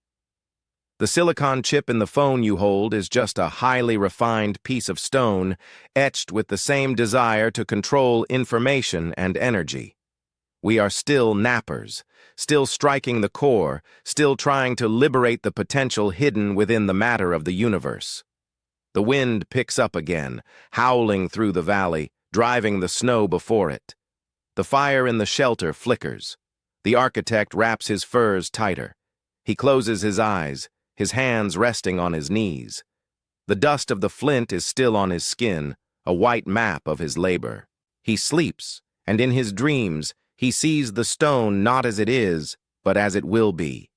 The silicon chip in the phone you hold is just a highly refined piece of stone etched with the same desire to control information and energy. We are still nappers, still striking the core, still trying to liberate the potential hidden within the matter of the universe. The wind picks up again, howling through the valley, driving the snow before it. The fire in the shelter flickers. The architect wraps his furs tighter. He closes his eyes, his hands resting on his knees. The dust of the flint is still on his skin, a white map of his labor. He sleeps, and in his dreams, he sees the stone not as it is, but as it will be.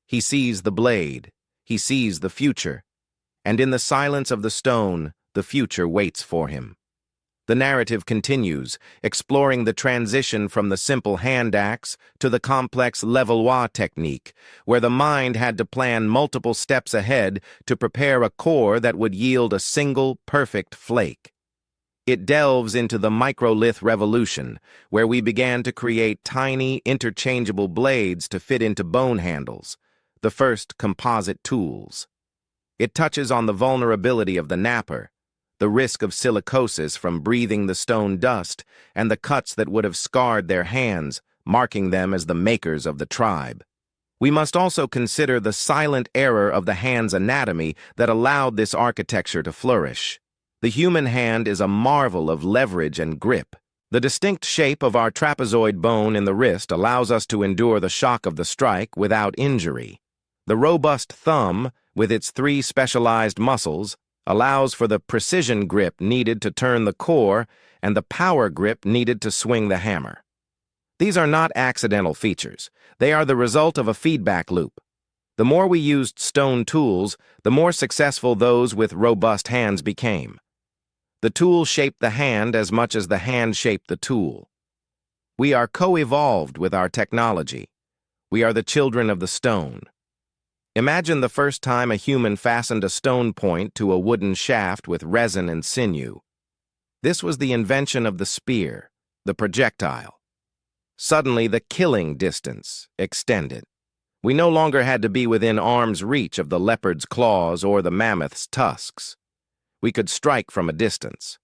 He sees the blade. He sees the future. And in the silence of the stone, the future waits for him. The narrative continues, exploring the transition from the simple hand axe to the complex levallois technique, where the mind had to plan multiple steps ahead to prepare a core that would yield a single, perfect flake. It delves into the microlith revolution, where we began to create tiny, interchangeable blades to fit into bone handles, the first composite tools. It touches on the vulnerability of the napper, the risk of silicosis from breathing the stone dust, and the cuts that would have scarred their hands, marking them as the makers of the tribe. We must also consider the silent error of the hand's anatomy that allowed this architecture to flourish. The human hand is a marvel of leverage and grip. The distinct shape of our trapezoid bone in the wrist allows us to endure the shock of the strike without injury. The robust thumb, with its 3 specialized muscles, allows for the precision grip needed to turn the core and the power grip needed to swing the hammer. These are not accidental features. They are the result of a feedback loop. The more we used stone tools, the more successful those with robust hands became. The tool shaped the hand as much as the hand shaped the tool. We are co-evolved with our technology. We are the children of the stone. Imagine the first time a human fastened a stone point to a wooden shaft with resin and sinew. This was the invention of the spear, the projectile. Suddenly, the killing distance extended. We no longer had to be within arm's reach of the leopard's claws or the mammoth's tusks. We could strike from a distance.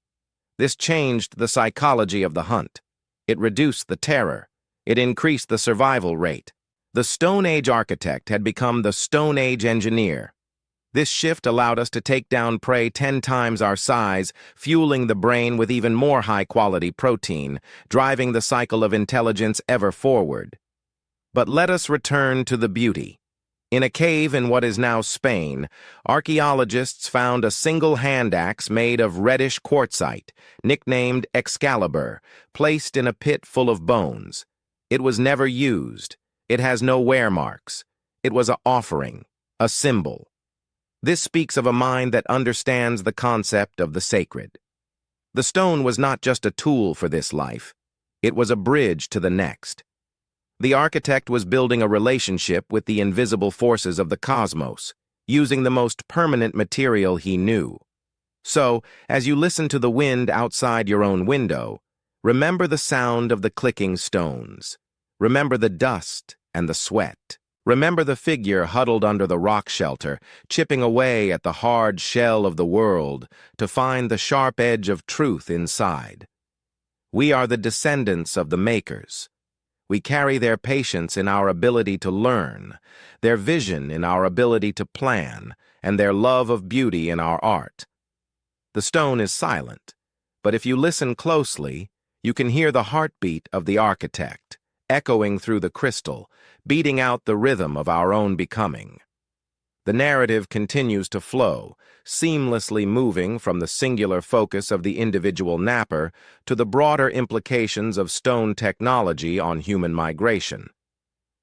This changed the psychology of the hunt. It reduced the terror. It increased the survival rate. The Stone Age architect had become the Stone Age engineer. This shift allowed us to take down prey 10 times our size, fueling the brain with even more high-quality protein, driving the cycle of intelligence ever forward. But let us return to the beauty. In a cave in what is now Spain, archaeologists found a single hand axe made of reddish quartzite, nicknamed Excalibur, placed in a pit full of bones. It was never used. It has no wear marks. It was an offering, a symbol. This speaks of a mind that understands the concept of the sacred. The stone was not just a tool for this life. It was a bridge to the next. The architect was building a relationship with the invisible forces of the cosmos, using the most permanent material he knew. So, as you listen to the wind outside your own window, remember the sound of the clicking stones. Remember the dust and the sweat. Remember the figure huddled under the rock shelter, chipping away at the hard shell of the world to find the sharp edge of truth inside. We are the descendants of the makers. We carry their patience in our ability to learn, their vision in our ability to plan, and their love of beauty in our art. The stone is silent, but if you listen closely, you can hear the heartbeat of the architect, echoing through the crystal, beating out the rhythm of our own becoming. The narrative continues to flow, seamlessly moving from the singular focus of the individual napper to the broader implications of stone technology on human migration.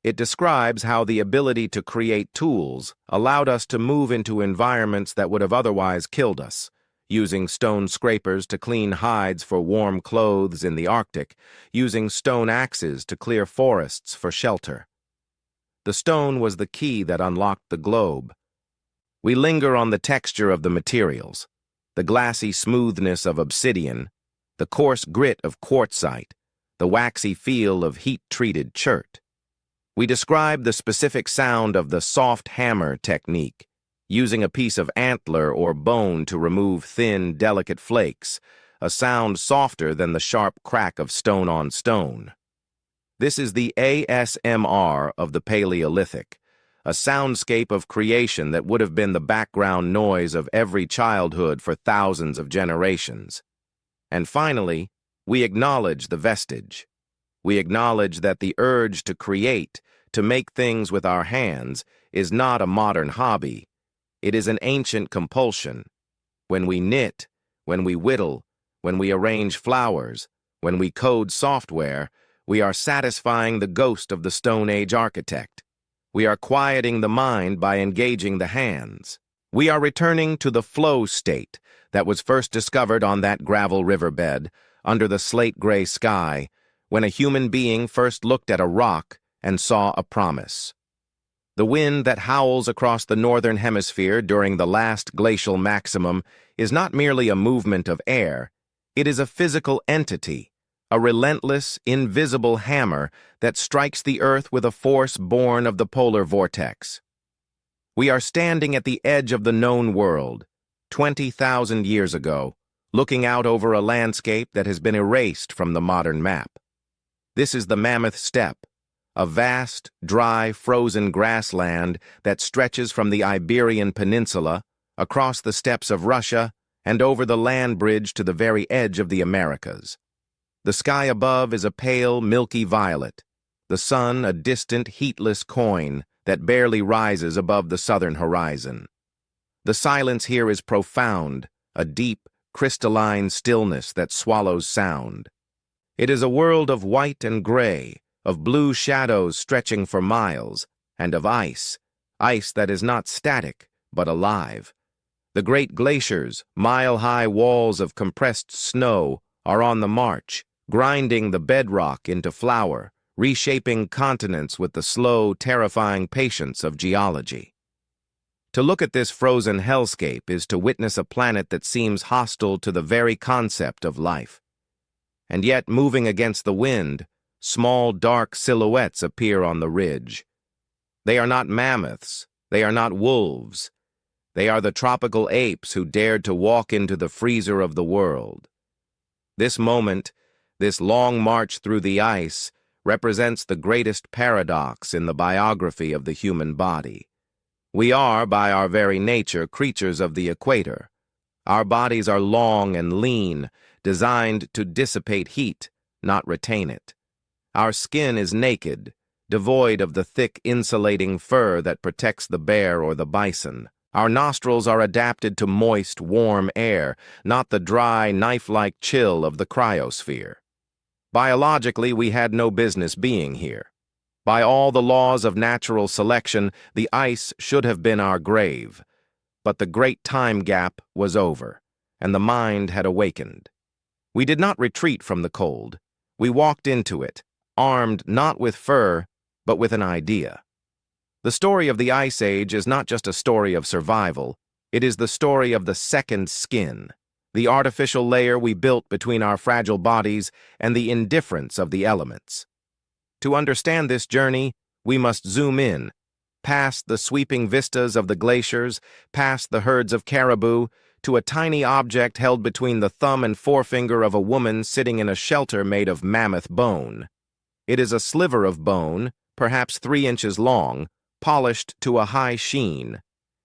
It describes how the ability to create tools allowed us to move into environments that would have otherwise killed us, using stone scrapers to clean hides for warm clothes in the Arctic, using stone axes to clear forests for shelter. The stone was the key that unlocked the globe. We linger on the texture of the materials, the glassy smoothness of obsidian, the coarse grit of quartzite, the waxy feel of heat-treated chert. We describe the specific sound of the soft hammer technique, using a piece of antler or bone to remove thin, delicate flakes, a sound softer than the sharp crack of stone on stone. This is the ASMR of the Paleolithic, a soundscape of creation that would have been the background noise of every childhood for thousands of generations. And finally, we acknowledge the vestige. We acknowledge that the urge to create, to make things with our hands, is not a modern hobby. It is an ancient compulsion. When we knit, when we whittle, when we arrange flowers, when we code software, we are satisfying the ghost of the Stone Age architect. We are quieting the mind by engaging the hands. We are returning to the flow state that was first discovered on that gravel riverbed, under the slate-gray sky, when a human being first looked at a rock and saw a promise. The wind that howls across the northern hemisphere during the last glacial maximum is not merely a movement of air, it is a physical entity, a relentless, invisible hammer that strikes the earth with a force born of the polar vortex. We are standing at the edge of the known world, 20,000 years ago, looking out over a landscape that has been erased from the modern map. This is the Mammoth Steppe, a vast, dry, frozen grassland that stretches from the Iberian Peninsula, across the steppes of Russia, and over the land bridge to the very edge of the Americas. The sky above is a pale, milky violet, the sun a distant, heatless coin that barely rises above the southern horizon. The silence here is profound, a deep, crystalline stillness that swallows sound. It is a world of white and gray, of blue shadows stretching for miles, and of ice that is not static, but alive. The great glaciers, mile-high walls of compressed snow, are on the march, grinding the bedrock into flour, reshaping continents with the slow, terrifying patience of geology. To look at this frozen hellscape is to witness a planet that seems hostile to the very concept of life. And yet, moving against the wind, Small, dark silhouettes appear on the ridge. They are not mammoths. They are not wolves. They are the tropical apes who dared to walk into the freezer of the world. This moment, this long march through the ice, represents the greatest paradox in the biography of the human body. We are, by our very nature, creatures of the equator. Our bodies are long and lean, designed to dissipate heat, not retain it. Our skin is naked, devoid of the thick insulating fur that protects the bear or the bison. Our nostrils are adapted to moist, warm air, not the dry, knife-like chill of the cryosphere. Biologically, we had no business being here. By all the laws of natural selection, the ice should have been our grave. But the great time gap was over, and the mind had awakened. We did not retreat from the cold. We walked into it, armed not with fur, but with an idea. The story of the Ice Age is not just a story of survival, it is the story of the second skin, the artificial layer we built between our fragile bodies and the indifference of the elements. To understand this journey, we must zoom in, past the sweeping vistas of the glaciers, past the herds of caribou, to a tiny object held between the thumb and forefinger of a woman sitting in a shelter made of mammoth bone. It is a sliver of bone, perhaps 3 inches long, polished to a high sheen.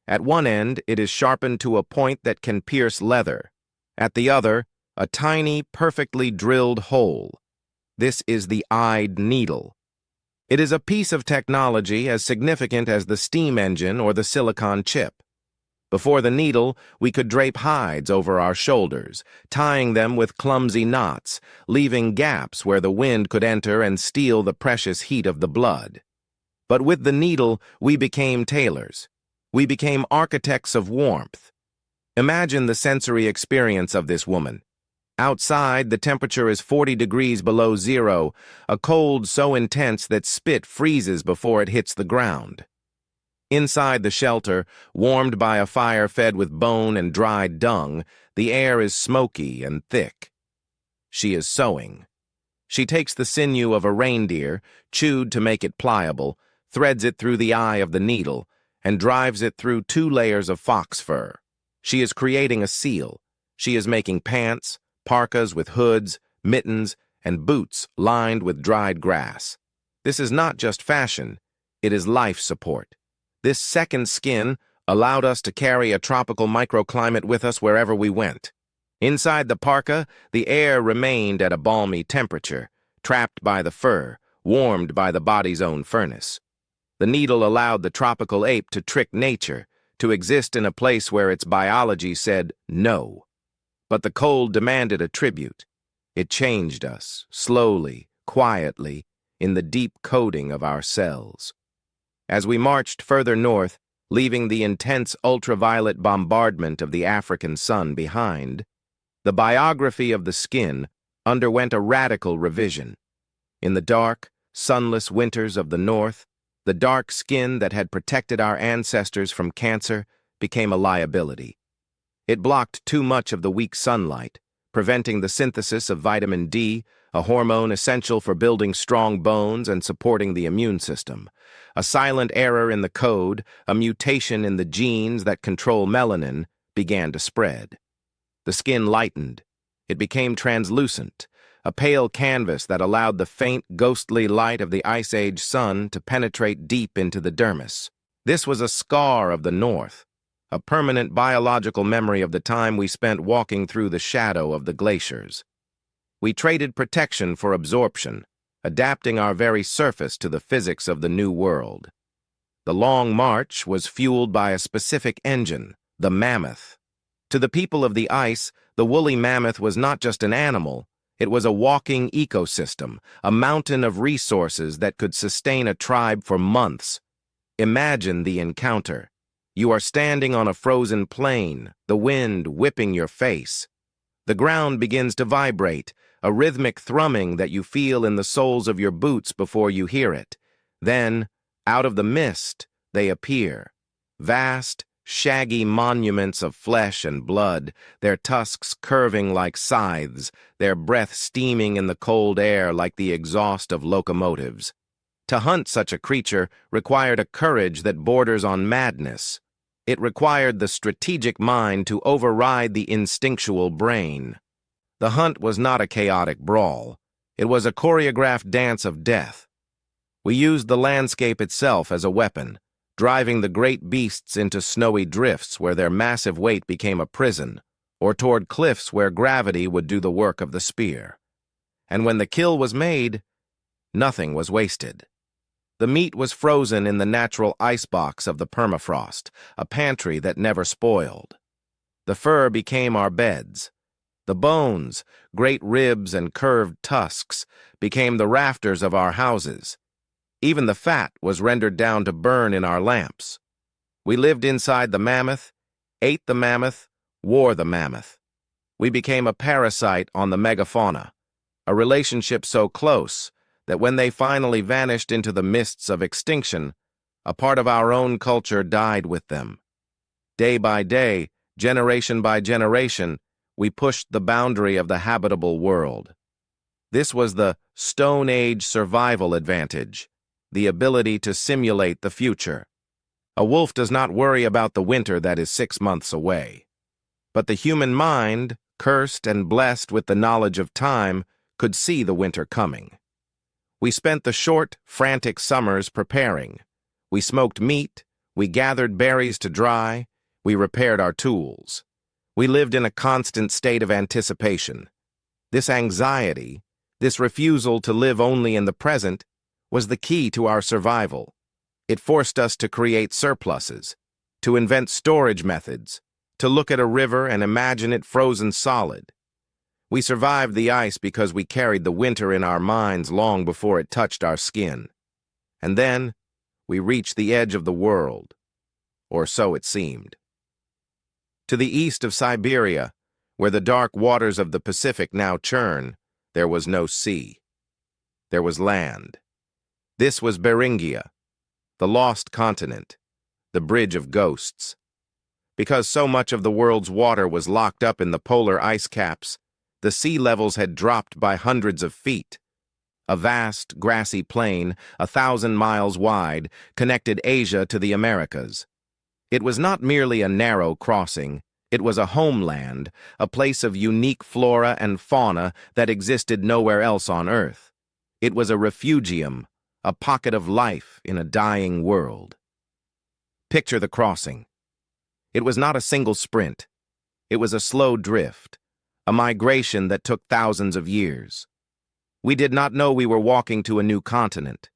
At one end, it is sharpened to a point that can pierce leather. At the other, a tiny, perfectly drilled hole. This is the eyed needle. It is a piece of technology as significant as the steam engine or the silicon chip. Before the needle, we could drape hides over our shoulders, tying them with clumsy knots, leaving gaps where the wind could enter and steal the precious heat of the blood. But with the needle, we became tailors. We became architects of warmth. Imagine the sensory experience of this woman. Outside, the temperature is 40 degrees below zero, a cold so intense that spit freezes before it hits the ground. Inside the shelter, warmed by a fire fed with bone and dried dung, the air is smoky and thick. She is sewing. She takes the sinew of a reindeer, chewed to make it pliable, threads it through the eye of the needle, and drives it through 2 layers of fox fur. She is creating a seal. She is making pants, parkas with hoods, mittens, and boots lined with dried grass. This is not just fashion, it is life support. This second skin allowed us to carry a tropical microclimate with us wherever we went. Inside the parka, the air remained at a balmy temperature, trapped by the fur, warmed by the body's own furnace. The needle allowed the tropical ape to trick nature, to exist in a place where its biology said no. But the cold demanded a tribute. It changed us, slowly, quietly, in the deep coding of our cells. As we marched further north, leaving the intense ultraviolet bombardment of the African sun behind, the biography of the skin underwent a radical revision. In the dark, sunless winters of the north, the dark skin that had protected our ancestors from cancer became a liability. It blocked too much of the weak sunlight, preventing the synthesis of vitamin D, a hormone essential for building strong bones and supporting the immune system. A silent error in the code, a mutation in the genes that control melanin, began to spread. The skin lightened. It became translucent, a pale canvas that allowed the faint, ghostly light of the Ice Age sun to penetrate deep into the dermis. This was a scar of the North, a permanent biological memory of the time we spent walking through the shadow of the glaciers. We traded protection for absorption, adapting our very surface to the physics of the New World. The long march was fueled by a specific engine, the mammoth. To the people of the ice, the woolly mammoth was not just an animal, it was a walking ecosystem, a mountain of resources that could sustain a tribe for months. Imagine the encounter. You are standing on a frozen plain, the wind whipping your face. The ground begins to vibrate, a rhythmic thrumming that you feel in the soles of your boots before you hear it. Then, out of the mist, they appear. Vast, shaggy monuments of flesh and blood, their tusks curving like scythes, their breath steaming in the cold air like the exhaust of locomotives. To hunt such a creature required a courage that borders on madness. It required the strategic mind to override the instinctual brain. The hunt was not a chaotic brawl. It was a choreographed dance of death. We used the landscape itself as a weapon, driving the great beasts into snowy drifts where their massive weight became a prison, or toward cliffs where gravity would do the work of the spear. And when the kill was made, nothing was wasted. The meat was frozen in the natural icebox of the permafrost, a pantry that never spoiled. The fur became our beds. The bones, great ribs and curved tusks, became the rafters of our houses. Even the fat was rendered down to burn in our lamps. We lived inside the mammoth, ate the mammoth, wore the mammoth. We became a parasite on the megafauna, a relationship so close that when they finally vanished into the mists of extinction, a part of our own culture died with them. Day by day, generation by generation, we pushed the boundary of the habitable world. This was the Stone Age survival advantage, the ability to simulate the future. A wolf does not worry about the winter that is 6 months away. But the human mind, cursed and blessed with the knowledge of time, could see the winter coming. We spent the short, frantic summers preparing. We smoked meat, we gathered berries to dry, we repaired our tools. We lived in a constant state of anticipation. This anxiety, this refusal to live only in the present, was the key to our survival. It forced us to create surpluses, to invent storage methods, to look at a river and imagine it frozen solid. We survived the ice because we carried the winter in our minds long before it touched our skin. And then, we reached the edge of the world, or so it seemed. To the east of Siberia, where the dark waters of the Pacific now churn, there was no sea. There was land. This was Beringia, the lost continent, the bridge of ghosts. Because so much of the world's water was locked up in the polar ice caps, the sea levels had dropped by hundreds of feet. A vast, grassy plain, 1,000 miles wide, connected Asia to the Americas. It was not merely a narrow crossing, it was a homeland, a place of unique flora and fauna that existed nowhere else on Earth. It was a refugium, a pocket of life in a dying world. Picture the crossing. It was not a single sprint. It was a slow drift, a migration that took thousands of years. We did not know we were walking to a new continent.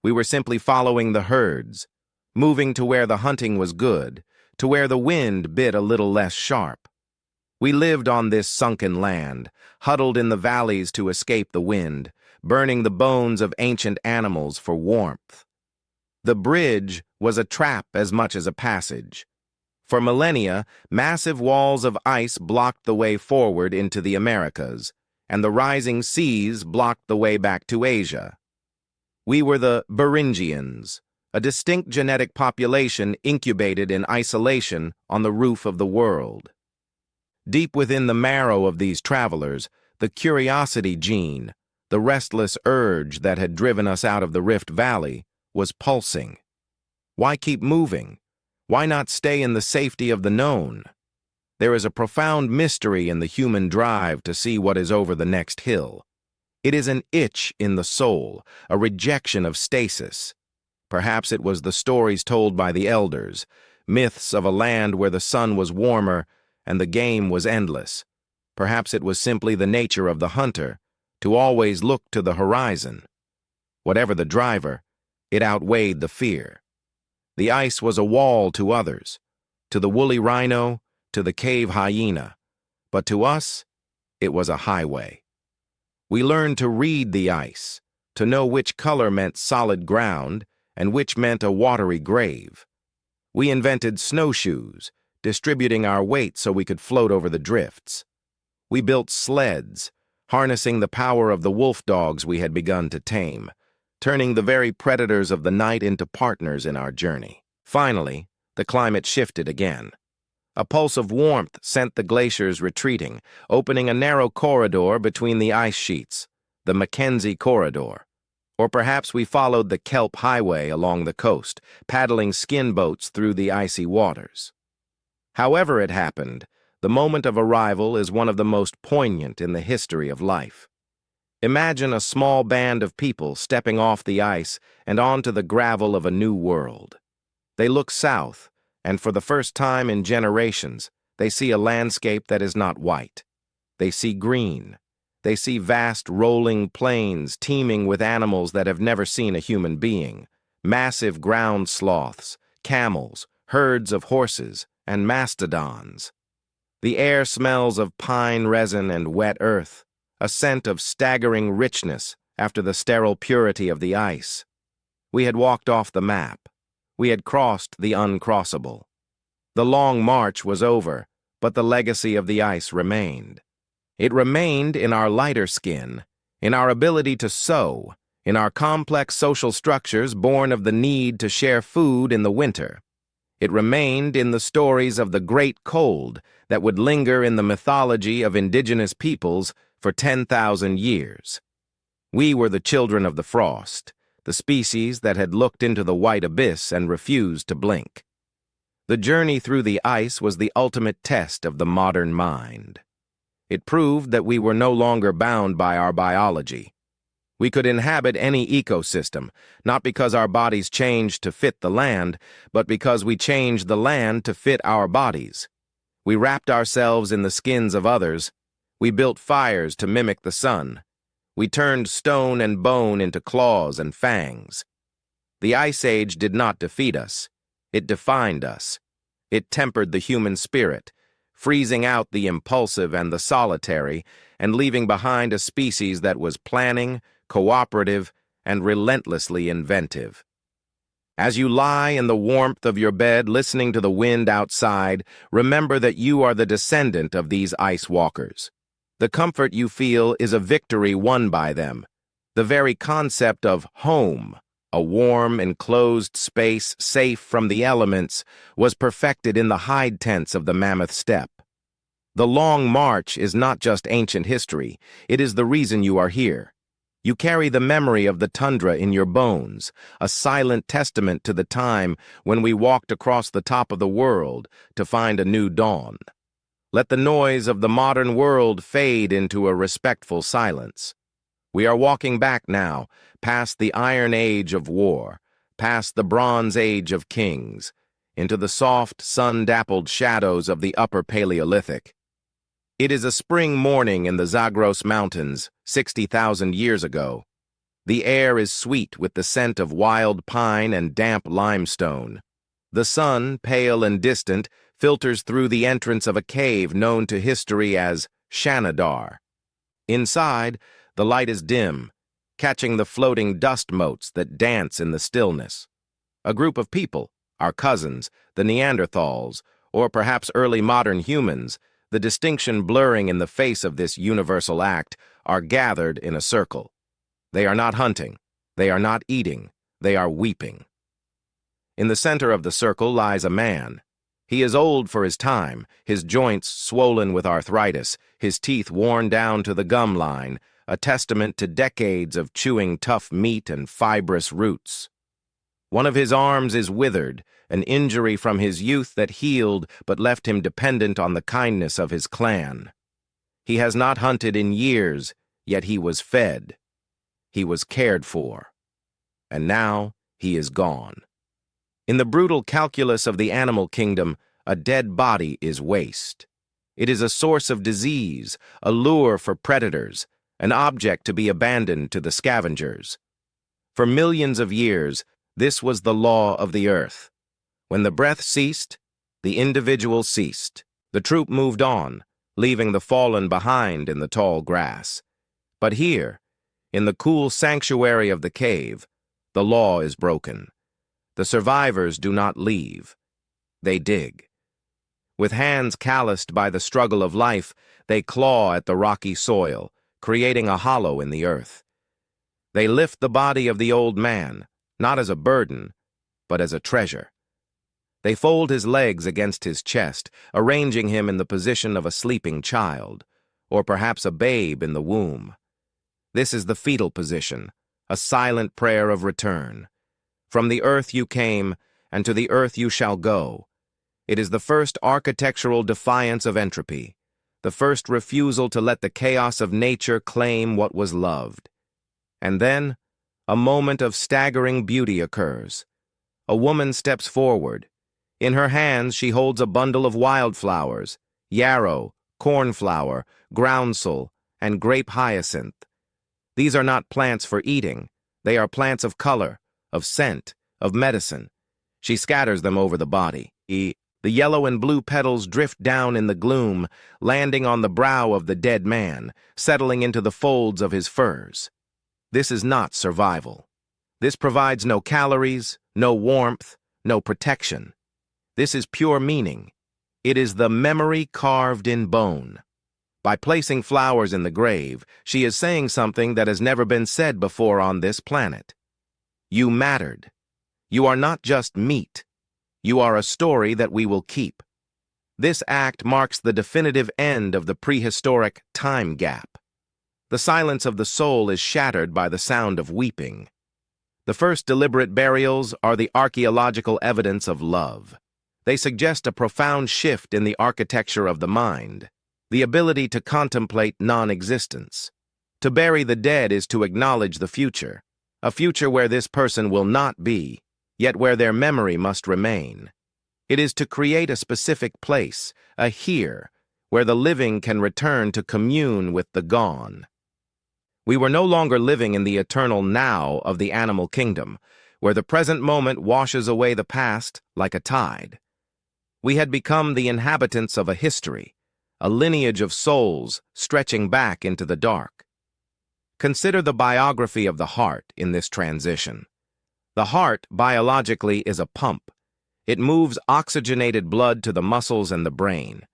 We were simply following the herds, moving to where the hunting was good, to where the wind bit a little less sharp. We lived on this sunken land, huddled in the valleys to escape the wind, burning the bones of ancient animals for warmth. The bridge was a trap as much as a passage. For millennia, massive walls of ice blocked the way forward into the Americas, and the rising seas blocked the way back to Asia. We were the Beringians, a distinct genetic population incubated in isolation on the roof of the world. Deep within the marrow of these travelers, the curiosity gene, the restless urge that had driven us out of the Rift Valley, was pulsing. Why keep moving? Why not stay in the safety of the known? There is a profound mystery in the human drive to see what is over the next hill. It is an itch in the soul, a rejection of stasis. Perhaps it was the stories told by the elders, myths of a land where the sun was warmer and the game was endless. Perhaps it was simply the nature of the hunter, to always look to the horizon. Whatever the driver, it outweighed the fear. The ice was a wall to others, to the woolly rhino, to the cave hyena, but to us, it was a highway. We learned to read the ice, to know which color meant solid ground and which meant a watery grave. We invented snowshoes, distributing our weight so we could float over the drifts. We built sleds, harnessing the power of the wolf dogs we had begun to tame, turning the very predators of the night into partners in our journey. Finally, the climate shifted again. A pulse of warmth sent the glaciers retreating, opening a narrow corridor between the ice sheets, the Mackenzie Corridor. Or perhaps we followed the kelp highway along the coast, paddling skin boats through the icy waters. However it happened, the moment of arrival is one of the most poignant in the history of life. Imagine a small band of people stepping off the ice and onto the gravel of a new world. They look south, and for the first time in generations, they see a landscape that is not white. They see green. They see vast rolling plains teeming with animals that have never seen a human being, massive ground sloths, camels, herds of horses, and mastodons. The air smells of pine resin and wet earth, a scent of staggering richness after the sterile purity of the ice. We had walked off the map. We had crossed the uncrossable. The long march was over, but the legacy of the ice remained. It remained in our lighter skin, in our ability to sew, in our complex social structures born of the need to share food in the winter. It remained in the stories of the Great Cold that would linger in the mythology of indigenous peoples for 10,000 years. We were the children of the frost, the species that had looked into the white abyss and refused to blink. The journey through the ice was the ultimate test of the modern mind. It proved that we were no longer bound by our biology. We could inhabit any ecosystem, not because our bodies changed to fit the land, but because we changed the land to fit our bodies. We wrapped ourselves in the skins of others. We built fires to mimic the sun. We turned stone and bone into claws and fangs. The Ice Age did not defeat us. It defined us. It tempered the human spirit, freezing out the impulsive and the solitary, and leaving behind a species that was planning, cooperative, and relentlessly inventive. As you lie in the warmth of your bed listening to the wind outside, remember that you are the descendant of these ice walkers. The comfort you feel is a victory won by them. The very concept of home, a warm, enclosed space safe from the elements, was perfected in the hide tents of the Mammoth Steppe. The Long March is not just ancient history, it is the reason you are here. You carry the memory of the tundra in your bones, a silent testament to the time when we walked across the top of the world to find a new dawn. Let the noise of the modern world fade into a respectful silence. We are walking back now, past the Iron Age of war, past the Bronze Age of kings, into the soft, sun-dappled shadows of the Upper Paleolithic. It is a spring morning in the Zagros Mountains, 60,000 years ago. The air is sweet with the scent of wild pine and damp limestone. The sun, pale and distant, filters through the entrance of a cave known to history as Shanidar. Inside, the light is dim, catching the floating dust motes that dance in the stillness. A group of people, our cousins, the Neanderthals, or perhaps early modern humans, the distinction blurring in the face of this universal act, are gathered in a circle. They are not hunting. They are not eating. They are weeping. In the center of the circle lies a man. He is old for his time, his joints swollen with arthritis, his teeth worn down to the gum line, a testament to decades of chewing tough meat and fibrous roots. One of his arms is withered, an injury from his youth that healed but left him dependent on the kindness of his clan. He has not hunted in years, yet he was fed. He was cared for. And now he is gone. In the brutal calculus of the animal kingdom, a dead body is waste. It is a source of disease, a lure for predators, an object to be abandoned to the scavengers. For millions of years, this was the law of the earth. When the breath ceased, the individual ceased. The troop moved on, leaving the fallen behind in the tall grass. But here, in the cool sanctuary of the cave, the law is broken. The survivors do not leave. They dig. With hands calloused by the struggle of life, they claw at the rocky soil, creating a hollow in the earth. They lift the body of the old man, not as a burden, but as a treasure. They fold his legs against his chest, arranging him in the position of a sleeping child, or perhaps a babe in the womb. This is the fetal position, a silent prayer of return. From the earth you came, and to the earth you shall go. It is the first architectural defiance of entropy, the first refusal to let the chaos of nature claim what was loved. And then, a moment of staggering beauty occurs. A woman steps forward. In her hands she holds a bundle of wildflowers, yarrow, cornflower, groundsel, and grape hyacinth. These are not plants for eating. They are plants of color, of scent, of medicine. She scatters them over the body. The yellow and blue petals drift down in the gloom, landing on the brow of the dead man, settling into the folds of his furs. This is not survival. This provides no calories, no warmth, no protection. This is pure meaning. It is the memory carved in bone. By placing flowers in the grave, she is saying something that has never been said before on this planet. You mattered. You are not just meat. You are a story that we will keep. This act marks the definitive end of the prehistoric time gap. The silence of the soul is shattered by the sound of weeping. The first deliberate burials are the archaeological evidence of love. They suggest a profound shift in the architecture of the mind, the ability to contemplate non-existence. To bury the dead is to acknowledge the future, a future where this person will not be, yet where their memory must remain. It is to create a specific place, a here, where the living can return to commune with the gone. We were no longer living in the eternal now of the animal kingdom, where the present moment washes away the past like a tide. We had become the inhabitants of a history, a lineage of souls stretching back into the dark. Consider the biography of the heart in this transition. The heart, biologically, is a pump. It moves oxygenated blood to the muscles and the brain.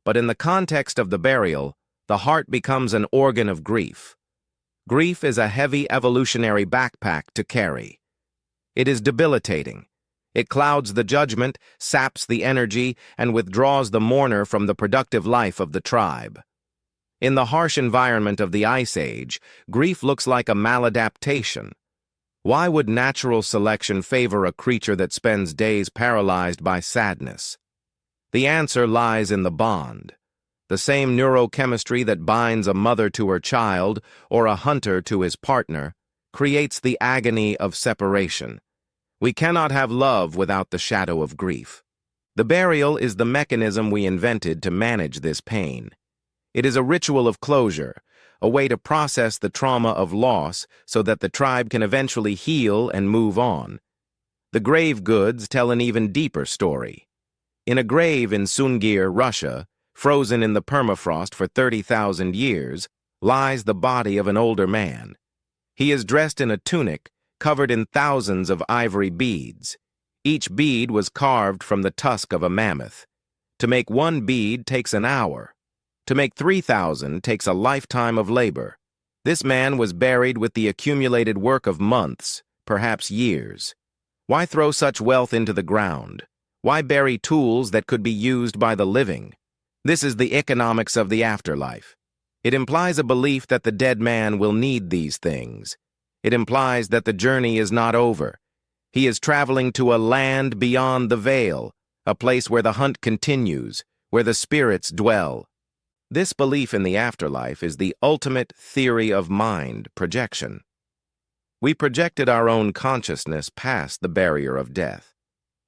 But in the context of the burial, the heart becomes an organ of grief. Grief is a heavy evolutionary backpack to carry. It is debilitating. It clouds the judgment, saps the energy, and withdraws the mourner from the productive life of the tribe. In the harsh environment of the Ice Age, grief looks like a maladaptation. Why would natural selection favor a creature that spends days paralyzed by sadness? The answer lies in the bond. The same neurochemistry that binds a mother to her child or a hunter to his partner creates the agony of separation. We cannot have love without the shadow of grief. The burial is the mechanism we invented to manage this pain. It is a ritual of closure, a way to process the trauma of loss so that the tribe can eventually heal and move on. The grave goods tell an even deeper story. In a grave in Sungir, Russia, frozen in the permafrost for 30,000 years, lies the body of an older man. He is dressed in a tunic covered in thousands of ivory beads. Each bead was carved from the tusk of a mammoth. To make one bead takes an hour. To make 3,000 takes a lifetime of labor. This man was buried with the accumulated work of months, perhaps years. Why throw such wealth into the ground? Why bury tools that could be used by the living? This is the economics of the afterlife. It implies a belief that the dead man will need these things. It implies that the journey is not over. He is traveling to a land beyond the veil, a place where the hunt continues, where the spirits dwell. This belief in the afterlife is the ultimate theory of mind projection. We projected our own consciousness past the barrier of death.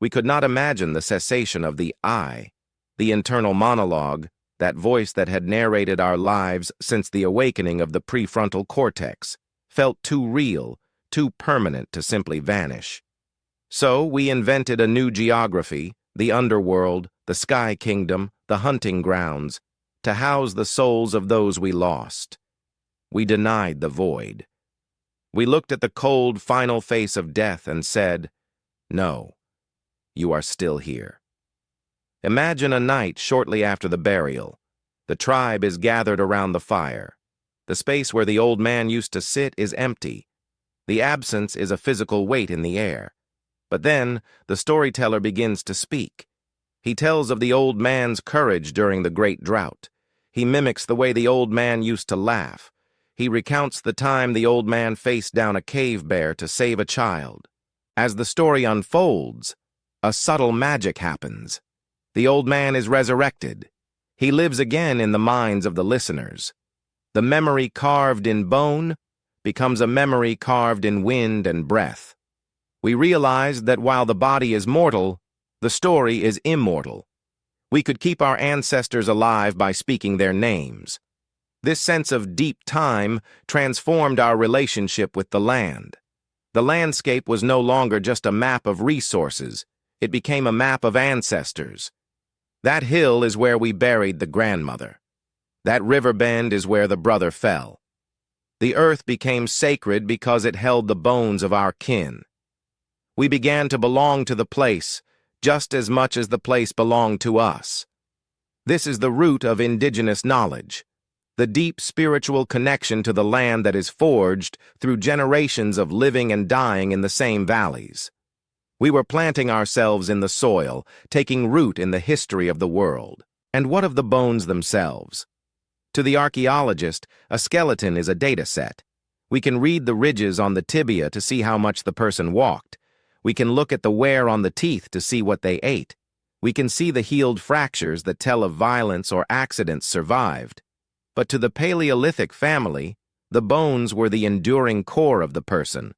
We could not imagine the cessation of the I, the internal monologue, that voice that had narrated our lives since the awakening of the prefrontal cortex, felt too real, too permanent to simply vanish. So we invented a new geography, the underworld, the sky kingdom, the hunting grounds, to house the souls of those we lost. We denied the void. We looked at the cold, final face of death and said, "No, you are still here." Imagine a night shortly after the burial. The tribe is gathered around the fire. The space where the old man used to sit is empty. The absence is a physical weight in the air. But then, the storyteller begins to speak. He tells of the old man's courage during the great drought. He mimics the way the old man used to laugh. He recounts the time the old man faced down a cave bear to save a child. As the story unfolds, a subtle magic happens. The old man is resurrected. He lives again in the minds of the listeners. The memory carved in bone becomes a memory carved in wind and breath. We realize that while the body is mortal, the story is immortal. We could keep our ancestors alive by speaking their names. This sense of deep time transformed our relationship with the land. The landscape was no longer just a map of resources. It became a map of ancestors. That hill is where we buried the grandmother. That river bend is where the brother fell. The earth became sacred because it held the bones of our kin. We began to belong to the place just as much as the place belonged to us. This is the root of indigenous knowledge, the deep spiritual connection to the land that is forged through generations of living and dying in the same valleys. We were planting ourselves in the soil, taking root in the history of the world. And what of the bones themselves? To the archaeologist, a skeleton is a data set. We can read the ridges on the tibia to see how much the person walked. We can look at the wear on the teeth to see what they ate. We can see the healed fractures that tell of violence or accidents survived. But to the Paleolithic family, the bones were the enduring core of the person.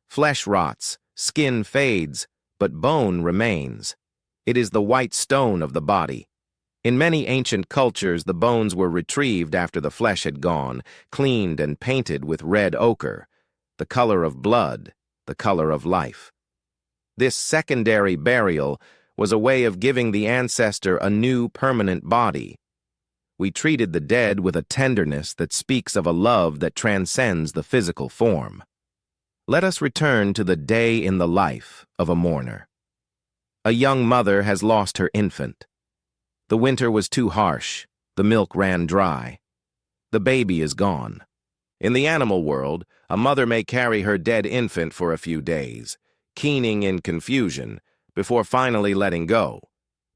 Flesh rots, skin fades, but bone remains. It is the white stone of the body. In many ancient cultures, the bones were retrieved after the flesh had gone, cleaned and painted with red ochre, the color of blood, the color of life. This secondary burial was a way of giving the ancestor a new permanent body. We treated the dead with a tenderness that speaks of a love that transcends the physical form. Let us return to the day in the life of a mourner. A young mother has lost her infant. The winter was too harsh. The milk ran dry. The baby is gone. In the animal world, a mother may carry her dead infant for a few days, keening in confusion, before finally letting go.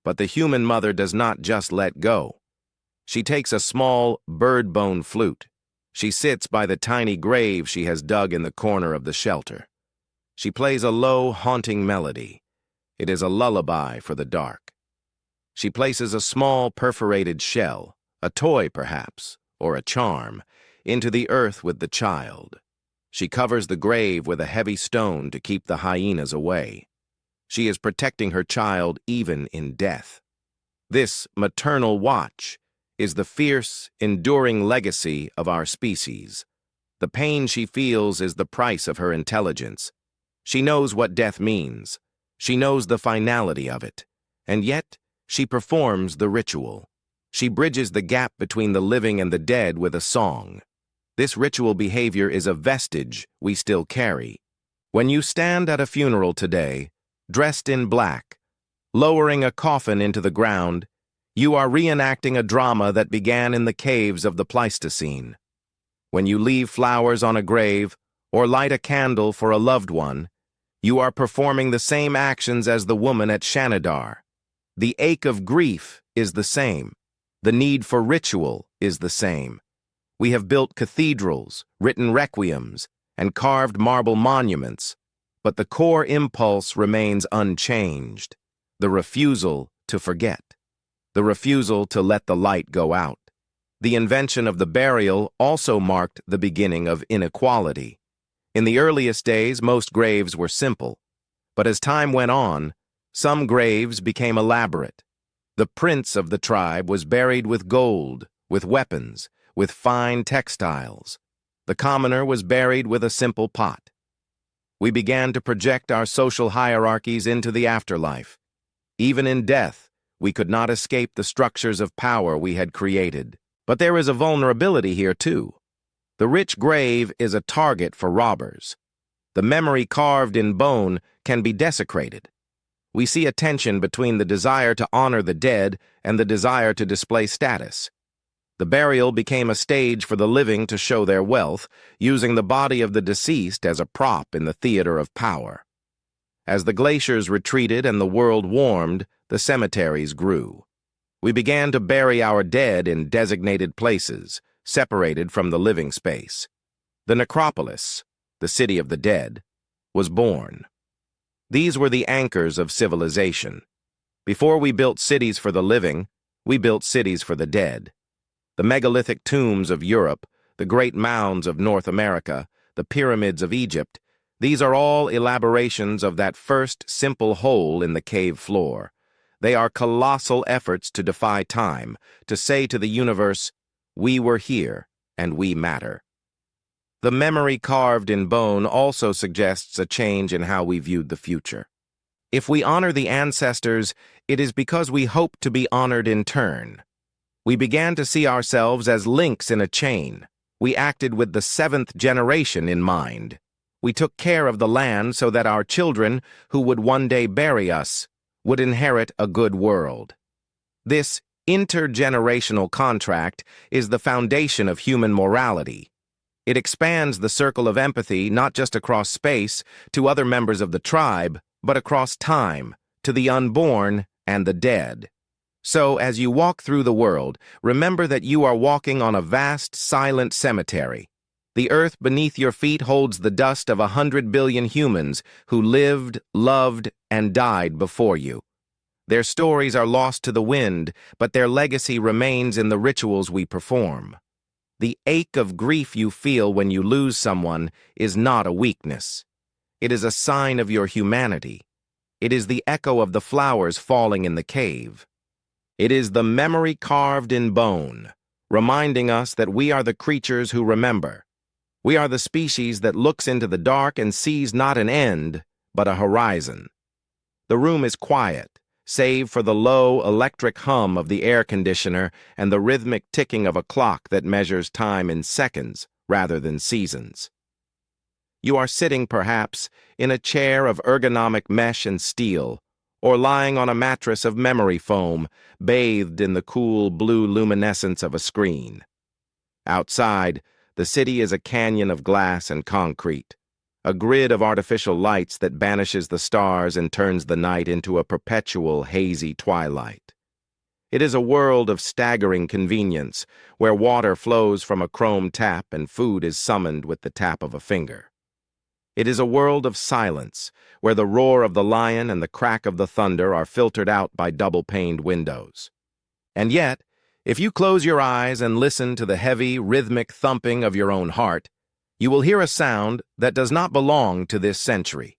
But the human mother does not just let go. She takes a small bird bone flute. She sits by the tiny grave she has dug in the corner of the shelter. She plays a low, haunting melody. It is a lullaby for the dark. She places a small perforated shell, a toy perhaps, or a charm, into the earth with the child. She covers the grave with a heavy stone to keep the hyenas away. She is protecting her child even in death. This maternal watch is the fierce, enduring legacy of our species. The pain she feels is the price of her intelligence. She knows what death means. She knows the finality of it. And yet, she performs the ritual. She bridges the gap between the living and the dead with a song. This ritual behavior is a vestige we still carry. When you stand at a funeral today, dressed in black, lowering a coffin into the ground, you are reenacting a drama that began in the caves of the Pleistocene. When you leave flowers on a grave or light a candle for a loved one, you are performing the same actions as the woman at Shanidar. The ache of grief is the same. The need for ritual is the same. We have built cathedrals, written requiems, and carved marble monuments, but the core impulse remains unchanged: the refusal to forget. The refusal to let the light go out. The invention of the burial also marked the beginning of inequality. In the earliest days, most graves were simple, but as time went on, some graves became elaborate. The prince of the tribe was buried with gold, with weapons, with fine textiles. The commoner was buried with a simple pot. We began to project our social hierarchies into the afterlife. Even in death, we could not escape the structures of power we had created. But there is a vulnerability here, too. The rich grave is a target for robbers. The memory carved in bone can be desecrated. We see a tension between the desire to honor the dead and the desire to display status. The burial became a stage for the living to show their wealth, using the body of the deceased as a prop in the theater of power. As the glaciers retreated and the world warmed, the cemeteries grew. We began to bury our dead in designated places, separated from the living space. The necropolis, the city of the dead, was born. These were the anchors of civilization. Before we built cities for the living, we built cities for the dead. The megalithic tombs of Europe, the great mounds of North America, the pyramids of Egypt, these are all elaborations of that first simple hole in the cave floor. They are colossal efforts to defy time, to say to the universe, we were here and we matter. The memory carved in bone also suggests a change in how we viewed the future. If we honor the ancestors, it is because we hope to be honored in turn. We began to see ourselves as links in a chain. We acted with the seventh generation in mind. We took care of the land so that our children, who would one day bury us, would inherit a good world. This intergenerational contract is the foundation of human morality. It expands the circle of empathy not just across space to other members of the tribe, but across time, to the unborn and the dead. So, as you walk through the world, remember that you are walking on a vast, silent cemetery. The earth beneath your feet holds the dust of 100 billion humans who lived, loved, and died before you. Their stories are lost to the wind, but their legacy remains in the rituals we perform. The ache of grief you feel when you lose someone is not a weakness. It is a sign of your humanity. It is the echo of the flowers falling in the cave. It is the memory carved in bone, reminding us that we are the creatures who remember. We are the species that looks into the dark and sees not an end, but a horizon. The room is quiet, save for the low electric hum of the air conditioner and the rhythmic ticking of a clock that measures time in seconds rather than seasons. You are sitting, perhaps, in a chair of ergonomic mesh and steel, or lying on a mattress of memory foam, bathed in the cool blue luminescence of a screen. Outside, the city is a canyon of glass and concrete, a grid of artificial lights that banishes the stars and turns the night into a perpetual hazy twilight. It is a world of staggering convenience, where water flows from a chrome tap and food is summoned with the tap of a finger. It is a world of silence, where the roar of the lion and the crack of the thunder are filtered out by double-paned windows. And yet, if you close your eyes and listen to the heavy, rhythmic thumping of your own heart, you will hear a sound that does not belong to this century.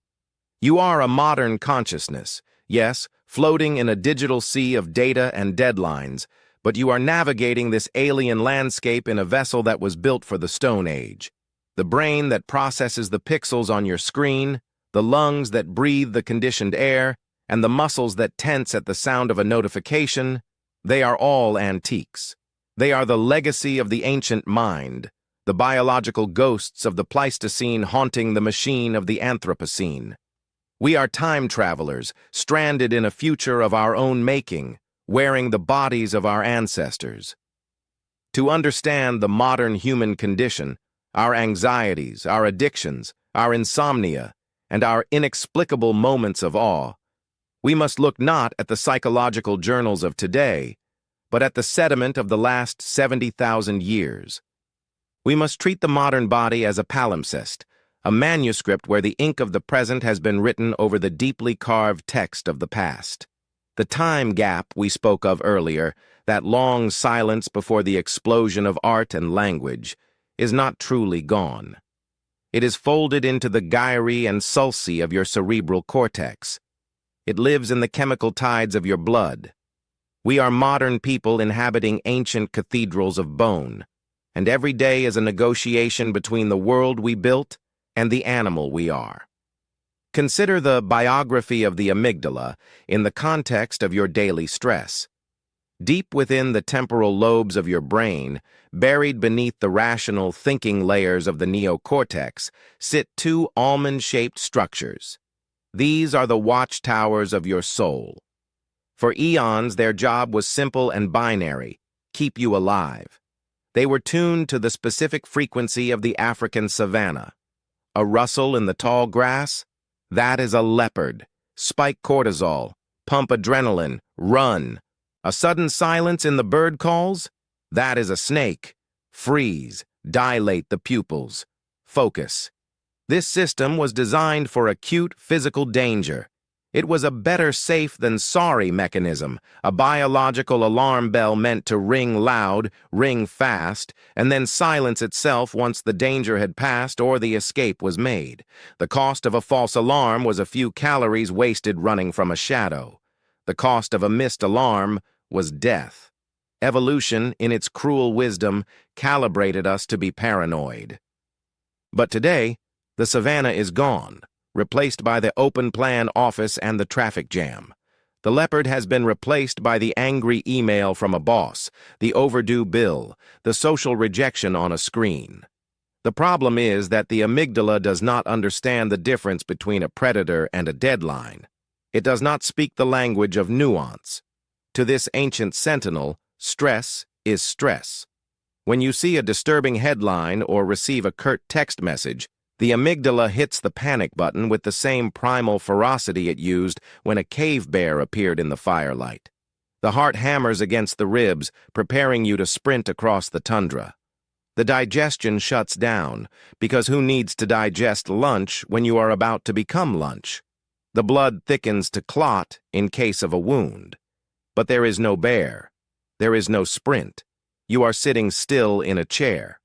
You are a modern consciousness, yes, floating in a digital sea of data and deadlines, but you are navigating this alien landscape in a vessel that was built for the Stone Age. The brain that processes the pixels on your screen, the lungs that breathe the conditioned air, and the muscles that tense at the sound of a notification, they are all antiques. They are the legacy of the ancient mind, the biological ghosts of the Pleistocene haunting the machine of the Anthropocene. We are time travelers, stranded in a future of our own making, wearing the bodies of our ancestors. To understand the modern human condition, our anxieties, our addictions, our insomnia, and our inexplicable moments of awe, we must look not at the psychological journals of today, but at the sediment of the last 70,000 years. We must treat the modern body as a palimpsest, a manuscript where the ink of the present has been written over the deeply carved text of the past. The time gap we spoke of earlier, that long silence before the explosion of art and language, is not truly gone. It is folded into the gyri and sulci of your cerebral cortex. It lives in the chemical tides of your blood. We are modern people inhabiting ancient cathedrals of bone, and every day is a negotiation between the world we built and the animal we are. Consider the biography of the amygdala in the context of your daily stress. Deep within the temporal lobes of your brain, buried beneath the rational thinking layers of the neocortex, sit two almond-shaped structures. These are the watchtowers of your soul. For eons, their job was simple and binary: keep you alive. They were tuned to the specific frequency of the African savanna. A rustle in the tall grass? That is a leopard. Spike cortisol. Pump adrenaline. Run. A sudden silence in the bird calls? That is a snake. Freeze. Dilate the pupils. Focus. This system was designed for acute physical danger. It was a better safe than sorry mechanism, a biological alarm bell meant to ring loud, ring fast, and then silence itself once the danger had passed or the escape was made. The cost of a false alarm was a few calories wasted running from a shadow. The cost of a missed alarm was death. Evolution, in its cruel wisdom, calibrated us to be paranoid. But today, the savannah is gone, replaced by the open-plan office and the traffic jam. The leopard has been replaced by the angry email from a boss, the overdue bill, the social rejection on a screen. The problem is that the amygdala does not understand the difference between a predator and a deadline. It does not speak the language of nuance. To this ancient sentinel, stress is stress. When you see a disturbing headline or receive a curt text message, the amygdala hits the panic button with the same primal ferocity it used when a cave bear appeared in the firelight. The heart hammers against the ribs, preparing you to sprint across the tundra. The digestion shuts down, because who needs to digest lunch when you are about to become lunch? The blood thickens to clot in case of a wound. But there is no bear. There is no sprint. You are sitting still in a chair.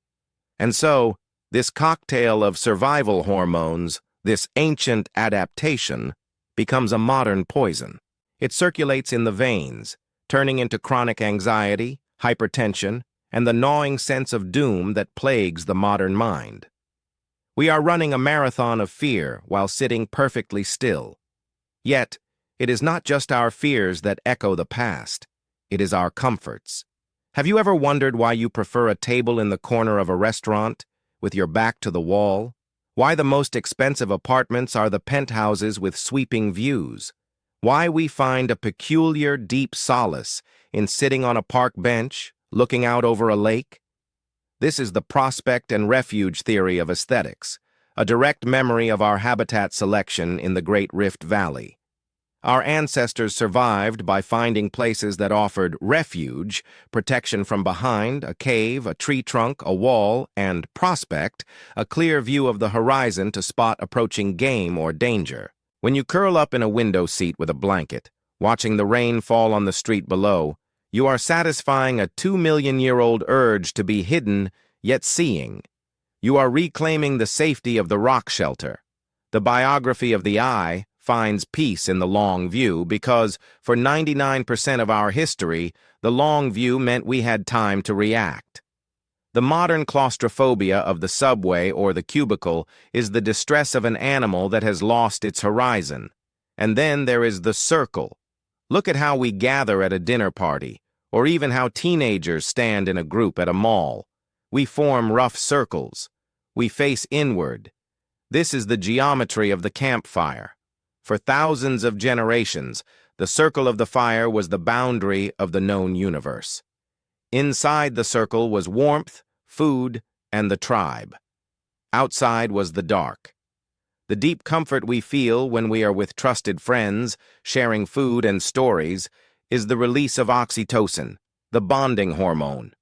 And so, this cocktail of survival hormones, this ancient adaptation, becomes a modern poison. It circulates in the veins, turning into chronic anxiety, hypertension, and the gnawing sense of doom that plagues the modern mind. We are running a marathon of fear while sitting perfectly still. Yet, it is not just our fears that echo the past. It is our comforts. Have you ever wondered why you prefer a table in the corner of a restaurant, with your back to the wall? Why the most expensive apartments are the penthouses with sweeping views? Why we find a peculiar, deep solace in sitting on a park bench, looking out over a lake? This is the prospect and refuge theory of aesthetics, a direct memory of our habitat selection in the Great Rift Valley. Our ancestors survived by finding places that offered refuge, protection from behind, a cave, a tree trunk, a wall, and prospect, a clear view of the horizon to spot approaching game or danger. When you curl up in a window seat with a blanket, watching the rain fall on the street below, you are satisfying a 2-million-year-old urge to be hidden, yet seeing. You are reclaiming the safety of the rock shelter. The biography of the eye finds peace in the long view because, for 99% of our history, the long view meant we had time to react. The modern claustrophobia of the subway or the cubicle is the distress of an animal that has lost its horizon. And then there is the circle. Look at how we gather at a dinner party, or even how teenagers stand in a group at a mall. We form rough circles. We face inward. This is the geometry of the campfire. For thousands of generations, the circle of the fire was the boundary of the known universe. Inside the circle was warmth, food, and the tribe. Outside was the dark. The deep comfort we feel when we are with trusted friends, sharing food and stories, is the release of oxytocin, the bonding hormone.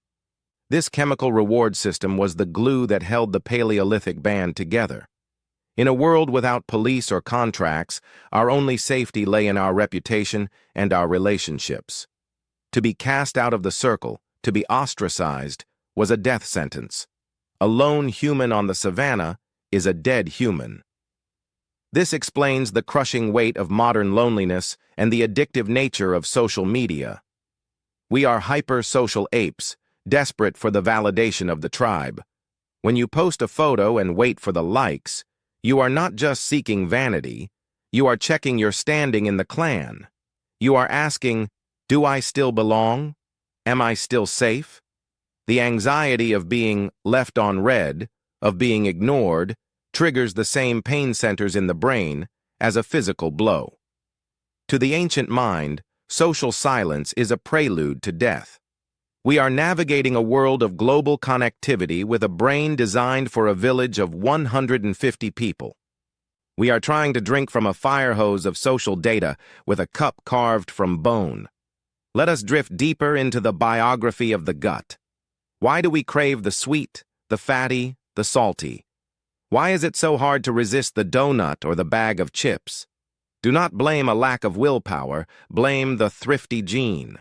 This chemical reward system was the glue that held the Paleolithic band together. In a world without police or contracts, our only safety lay in our reputation and our relationships. To be cast out of the circle, to be ostracized, was a death sentence. A lone human on the savannah is a dead human. This explains the crushing weight of modern loneliness and the addictive nature of social media. We are hyper-social apes, desperate for the validation of the tribe. When you post a photo and wait for the likes, you are not just seeking vanity, you are checking your standing in the clan. You are asking, do I still belong? Am I still safe? The anxiety of being left on red, of being ignored, triggers the same pain centers in the brain as a physical blow. To the ancient mind, social silence is a prelude to death. We are navigating a world of global connectivity with a brain designed for a village of 150 people. We are trying to drink from a fire hose of social data with a cup carved from bone. Let us drift deeper into the biography of the gut. Why do we crave the sweet, the fatty, the salty? Why is it so hard to resist the donut or the bag of chips? Do not blame a lack of willpower, blame the thrifty gene.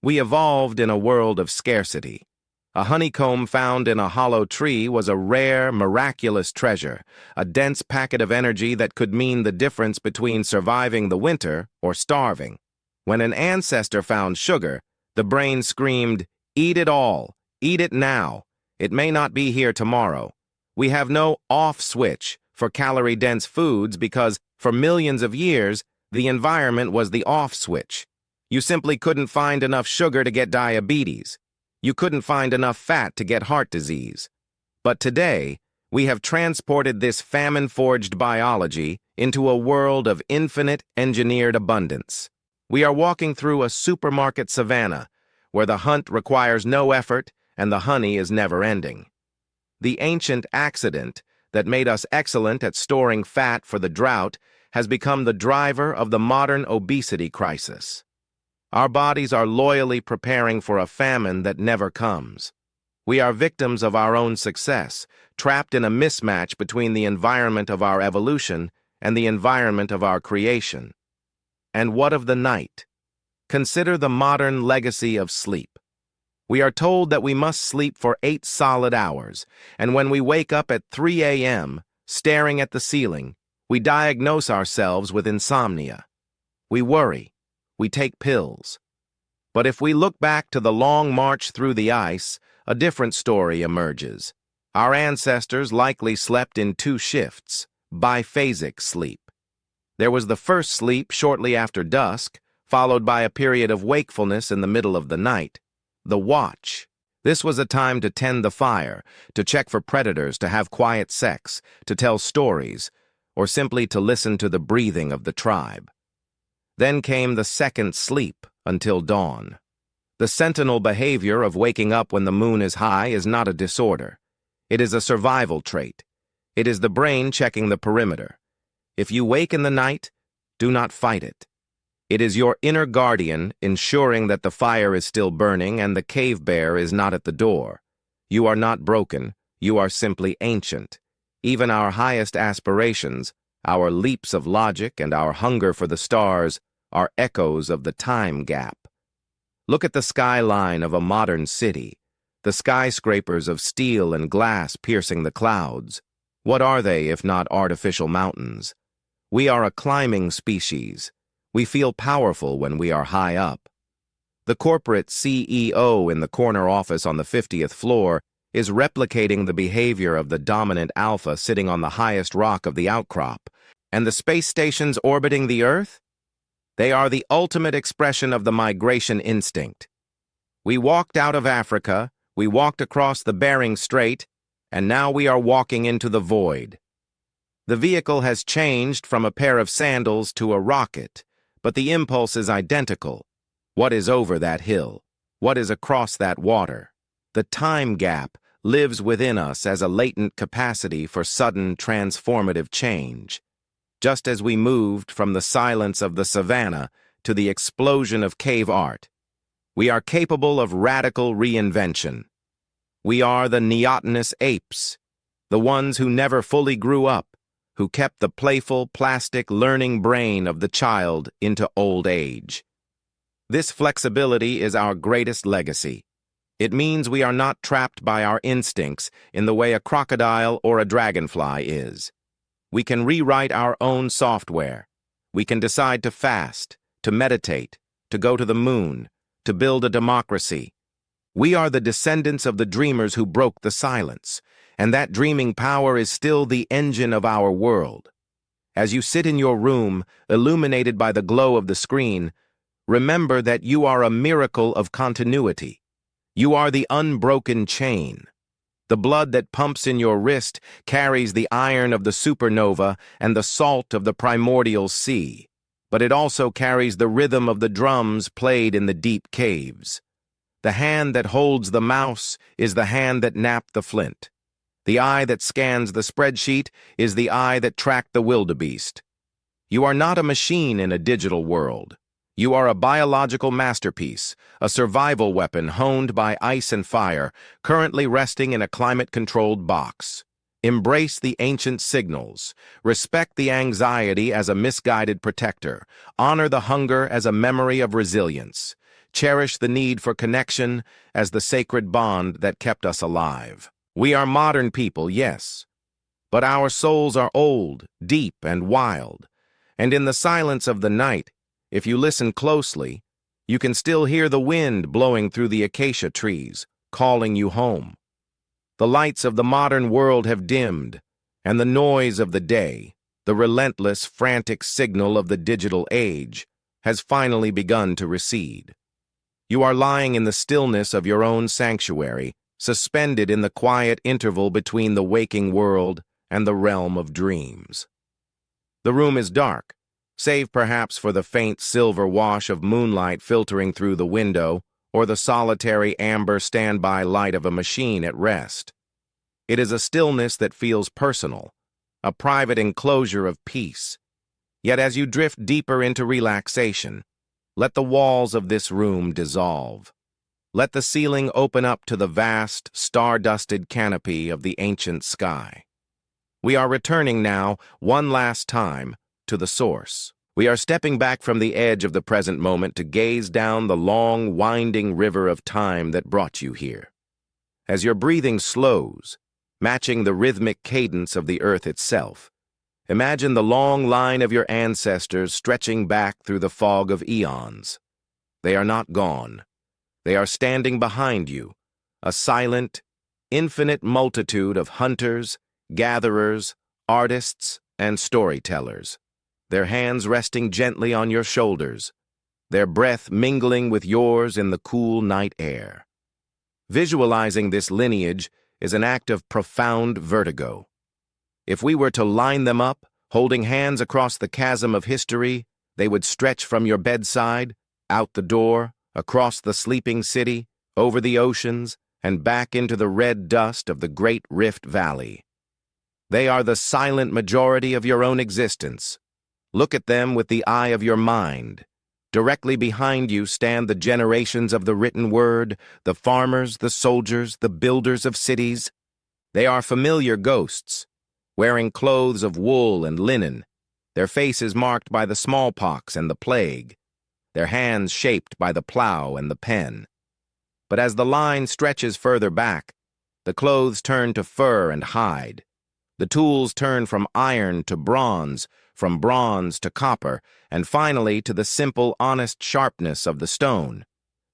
We evolved in a world of scarcity. A honeycomb found in a hollow tree was a rare, miraculous treasure, a dense packet of energy that could mean the difference between surviving the winter or starving. When an ancestor found sugar, the brain screamed, "Eat it all, eat it now. It may not be here tomorrow." We have no off switch for calorie-dense foods because, for millions of years, the environment was the off switch. You simply couldn't find enough sugar to get diabetes. You couldn't find enough fat to get heart disease. But today, we have transported this famine-forged biology into a world of infinite engineered abundance. We are walking through a supermarket savanna where the hunt requires no effort and the honey is never-ending. The ancient accident that made us excellent at storing fat for the drought has become the driver of the modern obesity crisis. Our bodies are loyally preparing for a famine that never comes. We are victims of our own success, trapped in a mismatch between the environment of our evolution and the environment of our creation. And what of the night? Consider the modern legacy of sleep. We are told that we must sleep for 8 solid hours, and when we wake up at 3 a.m., staring at the ceiling, we diagnose ourselves with insomnia. We worry. We take pills. But if we look back to the long march through the ice, a different story emerges. Our ancestors likely slept in 2 shifts, biphasic sleep. There was the first sleep shortly after dusk, followed by a period of wakefulness in the middle of the night, the watch. This was a time to tend the fire, to check for predators, to have quiet sex, to tell stories, or simply to listen to the breathing of the tribe. Then came the second sleep until dawn. The sentinel behavior of waking up when the moon is high is not a disorder. It is a survival trait. It is the brain checking the perimeter. If you wake in the night, do not fight it. It is your inner guardian ensuring that the fire is still burning and the cave bear is not at the door. You are not broken. You are simply ancient. Even our highest aspirations, our leaps of logic and our hunger for the stars, are echoes of the time gap. Look at the skyline of a modern city, the skyscrapers of steel and glass piercing the clouds. What are they if not artificial mountains? We are a climbing species. We feel powerful when we are high up. The corporate CEO in the corner office on the 50th floor is replicating the behavior of the dominant alpha sitting on the highest rock of the outcrop, and the space stations orbiting the Earth? They are the ultimate expression of the migration instinct. We walked out of Africa, we walked across the Bering Strait, and now we are walking into the void. The vehicle has changed from a pair of sandals to a rocket, but the impulse is identical. What is over that hill? What is across that water? The time gap lives within us as a latent capacity for sudden transformative change. Just as we moved from the silence of the savannah to the explosion of cave art, we are capable of radical reinvention. We are the neotenous apes, the ones who never fully grew up, who kept the playful, plastic, learning brain of the child into old age. This flexibility is our greatest legacy. It means we are not trapped by our instincts in the way a crocodile or a dragonfly is. We can rewrite our own software. We can decide to fast, to meditate, to go to the moon, to build a democracy. We are the descendants of the dreamers who broke the silence, and that dreaming power is still the engine of our world. As you sit in your room, illuminated by the glow of the screen, remember that you are a miracle of continuity. You are the unbroken chain. The blood that pumps in your wrist carries the iron of the supernova and the salt of the primordial sea, but it also carries the rhythm of the drums played in the deep caves. The hand that holds the mouse is the hand that knapped the flint. The eye that scans the spreadsheet is the eye that tracked the wildebeest. You are not a machine in a digital world. You are a biological masterpiece, a survival weapon honed by ice and fire, currently resting in a climate-controlled box. Embrace the ancient signals. Respect the anxiety as a misguided protector. Honor the hunger as a memory of resilience. Cherish the need for connection as the sacred bond that kept us alive. We are modern people, yes, but our souls are old, deep, and wild. And in the silence of the night, if you listen closely, you can still hear the wind blowing through the acacia trees, calling you home. The lights of the modern world have dimmed, and the noise of the day, the relentless, frantic signal of the digital age, has finally begun to recede. You are lying in the stillness of your own sanctuary, suspended in the quiet interval between the waking world and the realm of dreams. The room is dark, save perhaps for the faint silver wash of moonlight filtering through the window or the solitary amber standby light of a machine at rest. It is a stillness that feels personal, a private enclosure of peace. Yet as you drift deeper into relaxation, let the walls of this room dissolve. Let the ceiling open up to the vast, star-dusted canopy of the ancient sky. We are returning now, one last time, to the source. We are stepping back from the edge of the present moment to gaze down the long, winding river of time that brought you here. As your breathing slows, matching the rhythmic cadence of the earth itself, imagine the long line of your ancestors stretching back through the fog of eons. They are not gone. They are standing behind you, a silent, infinite multitude of hunters, gatherers, artists, and storytellers, their hands resting gently on your shoulders, their breath mingling with yours in the cool night air. Visualizing this lineage is an act of profound vertigo. If we were to line them up, holding hands across the chasm of history, they would stretch from your bedside, out the door, across the sleeping city, over the oceans, and back into the red dust of the Great Rift Valley. They are the silent majority of your own existence. Look at them with the eye of your mind. Directly behind you stand the generations of the written word, the farmers, the soldiers, the builders of cities. They are familiar ghosts, wearing clothes of wool and linen, their faces marked by the smallpox and the plague, their hands shaped by the plow and the pen. But as the line stretches further back, the clothes turn to fur and hide. The tools turn from iron to bronze, from bronze to copper, and finally to the simple, honest sharpness of the stone.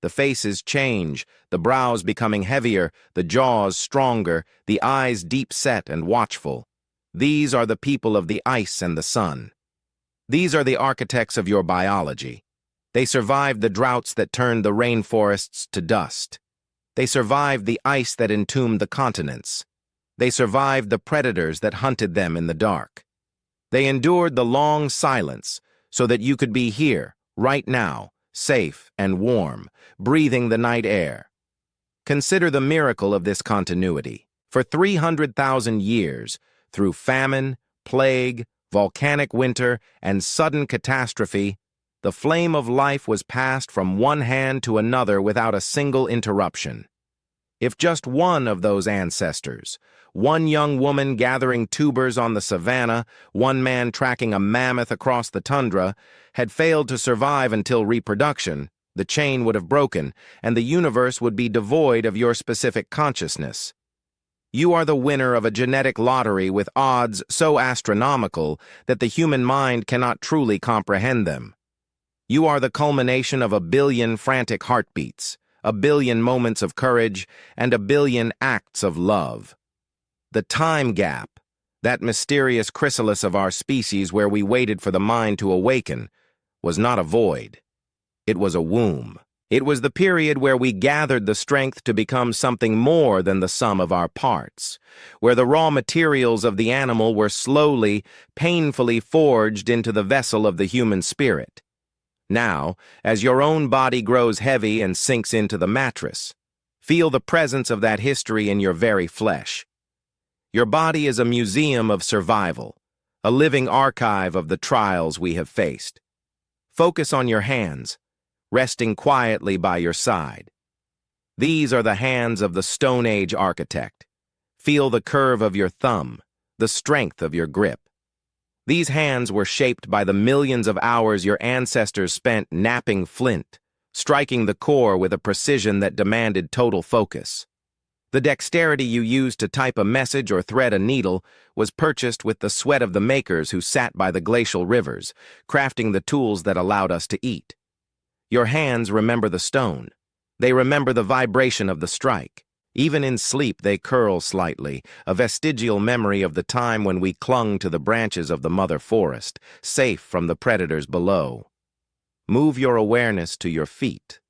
The faces change, the brows becoming heavier, the jaws stronger, the eyes deep-set and watchful. These are the people of the ice and the sun. These are the architects of your biology. They survived the droughts that turned the rainforests to dust. They survived the ice that entombed the continents. They survived the predators that hunted them in the dark. They endured the long silence so that you could be here, right now, safe and warm, breathing the night air. Consider the miracle of this continuity. For 300,000 years, through famine, plague, volcanic winter, and sudden catastrophe, the flame of life was passed from one hand to another without a single interruption. If just one of those ancestors, one young woman gathering tubers on the savannah, one man tracking a mammoth across the tundra, had failed to survive until reproduction, the chain would have broken, and the universe would be devoid of your specific consciousness. You are the winner of a genetic lottery with odds so astronomical that the human mind cannot truly comprehend them. You are the culmination of 1 billion frantic heartbeats, 1 billion moments of courage, and 1 billion acts of love. The time gap, that mysterious chrysalis of our species where we waited for the mind to awaken, was not a void. It was a womb. It was the period where we gathered the strength to become something more than the sum of our parts, where the raw materials of the animal were slowly, painfully forged into the vessel of the human spirit. Now, as your own body grows heavy and sinks into the mattress, feel the presence of that history in your very flesh. Your body is a museum of survival, a living archive of the trials we have faced. Focus on your hands, resting quietly by your side. These are the hands of the Stone Age architect. Feel the curve of your thumb, the strength of your grip. These hands were shaped by the millions of hours your ancestors spent knapping flint, striking the core with a precision that demanded total focus. The dexterity you used to type a message or thread a needle was purchased with the sweat of the makers who sat by the glacial rivers, crafting the tools that allowed us to eat. Your hands remember the stone. They remember the vibration of the strike. Even in sleep they curl slightly, a vestigial memory of the time when we clung to the branches of the mother forest, safe from the predators below. Move your awareness to your feet.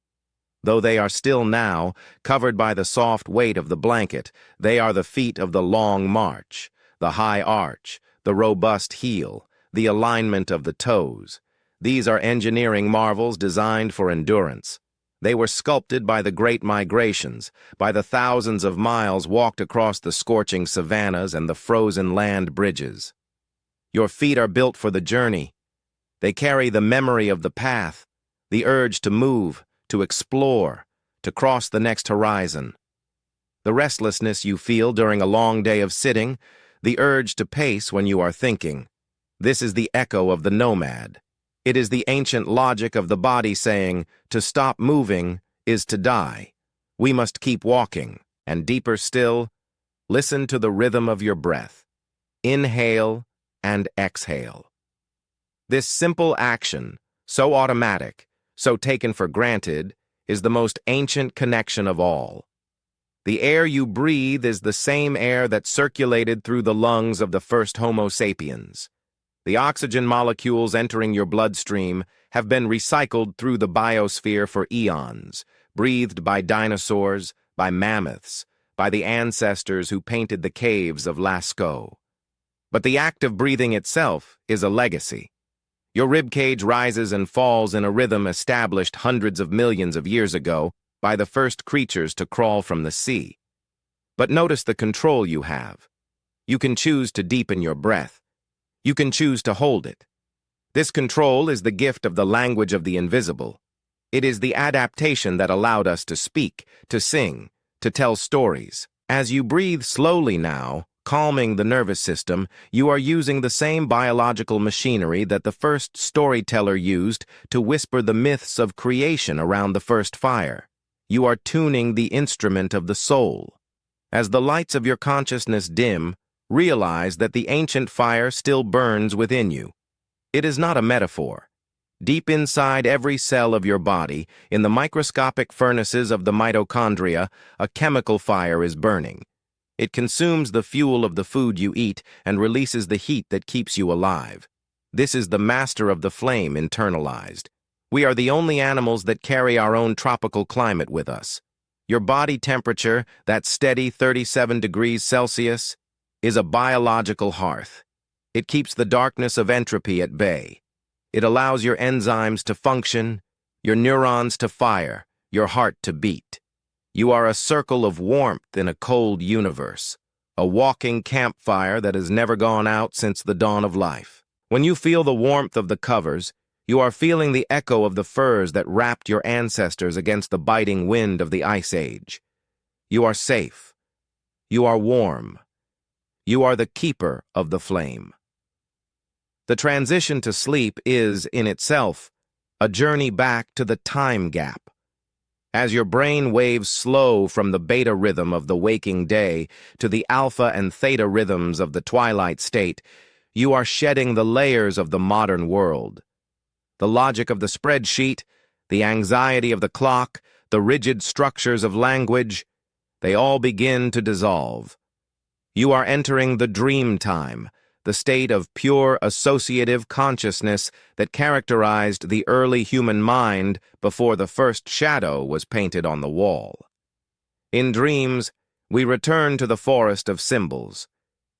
Though they are still now, covered by the soft weight of the blanket, they are the feet of the long march, the high arch, the robust heel, the alignment of the toes. These are engineering marvels designed for endurance. They were sculpted by the great migrations, by the thousands of miles walked across the scorching savannas and the frozen land bridges. Your feet are built for the journey. They carry the memory of the path, the urge to move, to explore, to cross the next horizon. The restlessness you feel during a long day of sitting, the urge to pace when you are thinking. This is the echo of the nomad. It is the ancient logic of the body saying, to stop moving is to die. We must keep walking, and deeper still, listen to the rhythm of your breath. Inhale and exhale. This simple action, so automatic, so taken for granted, is the most ancient connection of all. The air you breathe is the same air that circulated through the lungs of the first Homo sapiens. The oxygen molecules entering your bloodstream have been recycled through the biosphere for eons, breathed by dinosaurs, by mammoths, by the ancestors who painted the caves of Lascaux. But the act of breathing itself is a legacy. Your ribcage rises and falls in a rhythm established hundreds of millions of years ago by the first creatures to crawl from the sea. But notice the control you have. You can choose to deepen your breath. You can choose to hold it. This control is the gift of the language of the invisible. It is the adaptation that allowed us to speak, to sing, to tell stories. As you breathe slowly now, calming the nervous system, you are using the same biological machinery that the first storyteller used to whisper the myths of creation around the first fire. You are tuning the instrument of the soul. As the lights of your consciousness dim, realize that the ancient fire still burns within you. It is not a metaphor. Deep inside every cell of your body, in the microscopic furnaces of the mitochondria, a chemical fire is burning. It consumes the fuel of the food you eat and releases the heat that keeps you alive. This is the master of the flame internalized. We are the only animals that carry our own tropical climate with us. Your body temperature, that steady 37 degrees Celsius, is a biological hearth. It keeps the darkness of entropy at bay. It allows your enzymes to function, your neurons to fire, your heart to beat. You are a circle of warmth in a cold universe, a walking campfire that has never gone out since the dawn of life. When you feel the warmth of the covers, you are feeling the echo of the furs that wrapped your ancestors against the biting wind of the Ice Age. You are safe. You are warm. You are the keeper of the flame. The transition to sleep is, in itself, a journey back to the time gap. As your brain waves slow from the beta rhythm of the waking day to the alpha and theta rhythms of the twilight state, you are shedding the layers of the modern world. The logic of the spreadsheet, the anxiety of the clock, the rigid structures of language, they all begin to dissolve. You are entering the dream time, the state of pure associative consciousness that characterized the early human mind before the first shadow was painted on the wall. In dreams, we return to the forest of symbols.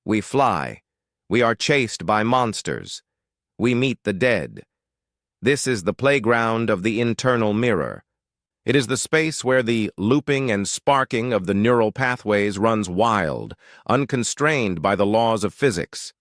We fly. We are chased by monsters. We meet the dead. This is the playground of the internal mirror. It is the space where the looping and sparking of the neural pathways runs wild, unconstrained by the laws of physics.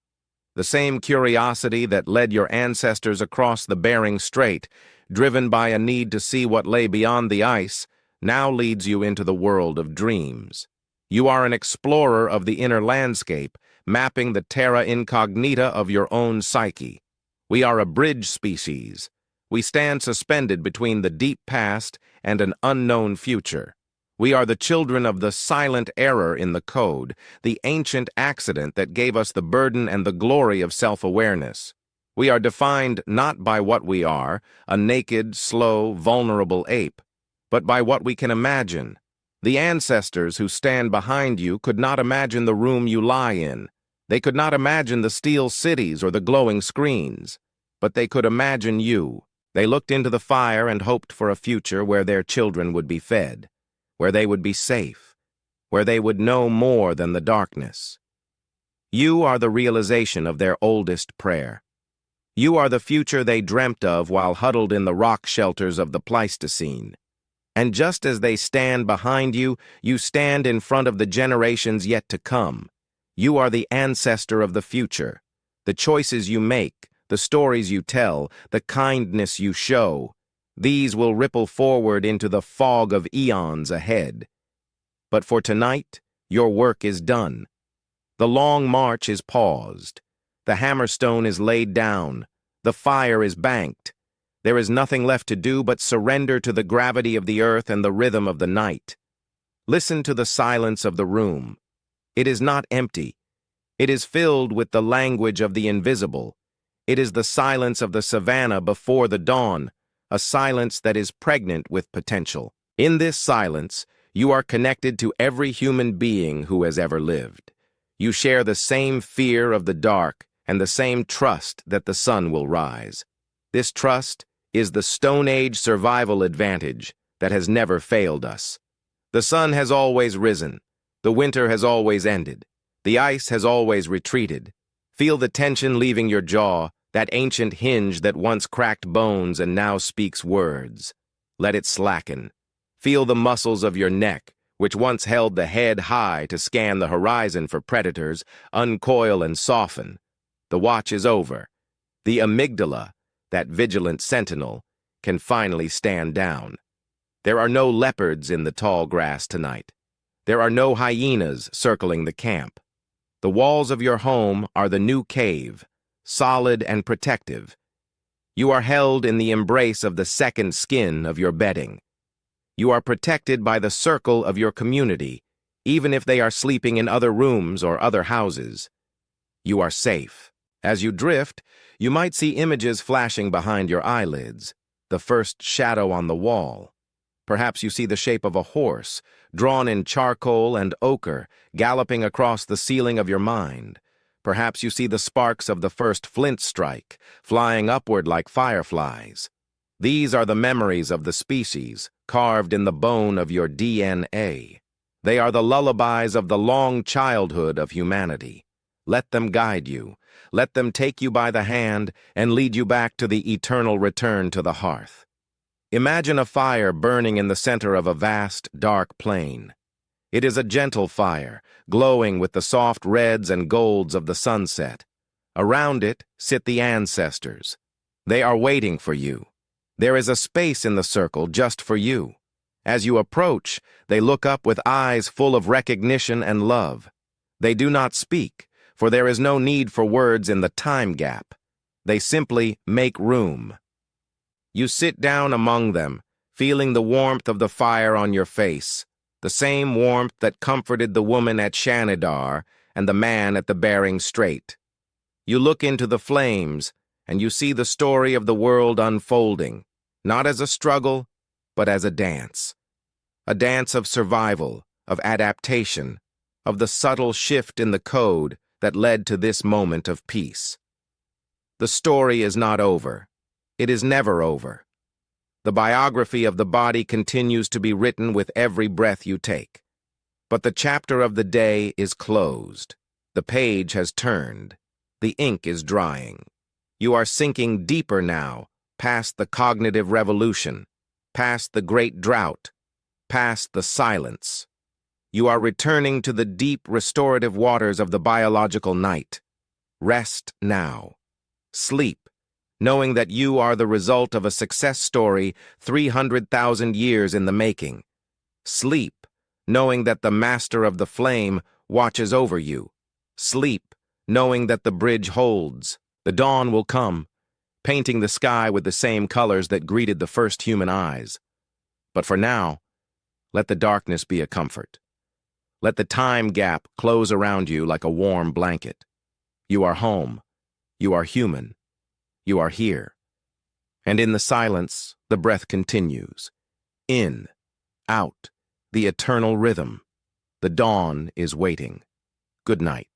The same curiosity that led your ancestors across the Bering Strait, driven by a need to see what lay beyond the ice, now leads you into the world of dreams. You are an explorer of the inner landscape, mapping the terra incognita of your own psyche. We are a bridge species. We stand suspended between the deep past and an unknown future. We are the children of the silent error in the code, the ancient accident that gave us the burden and the glory of self-awareness. We are defined not by what we are, a naked, slow, vulnerable ape, but by what we can imagine. The ancestors who stand behind you could not imagine the room you lie in. They could not imagine the steel cities or the glowing screens, but they could imagine you. They looked into the fire and hoped for a future where their children would be fed, where they would be safe, where they would know more than the darkness. You are the realization of their oldest prayer. You are the future they dreamt of while huddled in the rock shelters of the Pleistocene. And just as they stand behind you, you stand in front of the generations yet to come. You are the ancestor of the future. The choices you make, the stories you tell, the kindness you show, these will ripple forward into the fog of eons ahead. But for tonight, your work is done. The long march is paused. The hammerstone is laid down. The fire is banked. There is nothing left to do but surrender to the gravity of the earth and the rhythm of the night. Listen to the silence of the room. It is not empty. It is filled with the language of the invisible. It is the silence of the savannah before the dawn, a silence that is pregnant with potential. In this silence, you are connected to every human being who has ever lived. You share the same fear of the dark and the same trust that the sun will rise. This trust is the Stone Age survival advantage that has never failed us. The sun has always risen. The winter has always ended. The ice has always retreated. Feel the tension leaving your jaw, that ancient hinge that once cracked bones and now speaks words. Let it slacken. Feel the muscles of your neck, which once held the head high to scan the horizon for predators, uncoil and soften. The watch is over. The amygdala, that vigilant sentinel, can finally stand down. There are no leopards in the tall grass tonight. There are no hyenas circling the camp. The walls of your home are the new cave, solid and protective. You are held in the embrace of the second skin of your bedding. You are protected by the circle of your community, even if they are sleeping in other rooms or other houses. You are safe. As you drift, you might see images flashing behind your eyelids, the first shadow on the wall. Perhaps you see the shape of a horse, drawn in charcoal and ochre, galloping across the ceiling of your mind. Perhaps you see the sparks of the first flint strike, flying upward like fireflies. These are the memories of the species, carved in the bone of your DNA. They are the lullabies of the long childhood of humanity. Let them guide you. Let them take you by the hand and lead you back to the eternal return to the hearth. Imagine a fire burning in the center of a vast, dark plain. It is a gentle fire, glowing with the soft reds and golds of the sunset. Around it sit the ancestors. They are waiting for you. There is a space in the circle just for you. As you approach, they look up with eyes full of recognition and love. They do not speak, for there is no need for words in the time gap. They simply make room. You sit down among them, feeling the warmth of the fire on your face, the same warmth that comforted the woman at Shanidar and the man at the Bering Strait. You look into the flames, and you see the story of the world unfolding, not as a struggle, but as a dance. A dance of survival, of adaptation, of the subtle shift in the code that led to this moment of peace. The story is not over. It is never over. The biography of the body continues to be written with every breath you take. But the chapter of the day is closed. The page has turned. The ink is drying. You are sinking deeper now, past the cognitive revolution. past the great drought, past the silence. You are returning to the deep restorative waters of the biological night. Rest now. Sleep, knowing that you are the result of a success story 300,000 years in the making. Sleep, knowing that the master of the flame watches over you. Sleep, knowing that the bridge holds. The dawn will come, painting the sky with the same colors that greeted the first human eyes. But for now, let the darkness be a comfort. Let the time gap close around you like a warm blanket. You are home. You are human. You are here. And in the silence, the breath continues. In, out, the eternal rhythm. The dawn is waiting. Good night.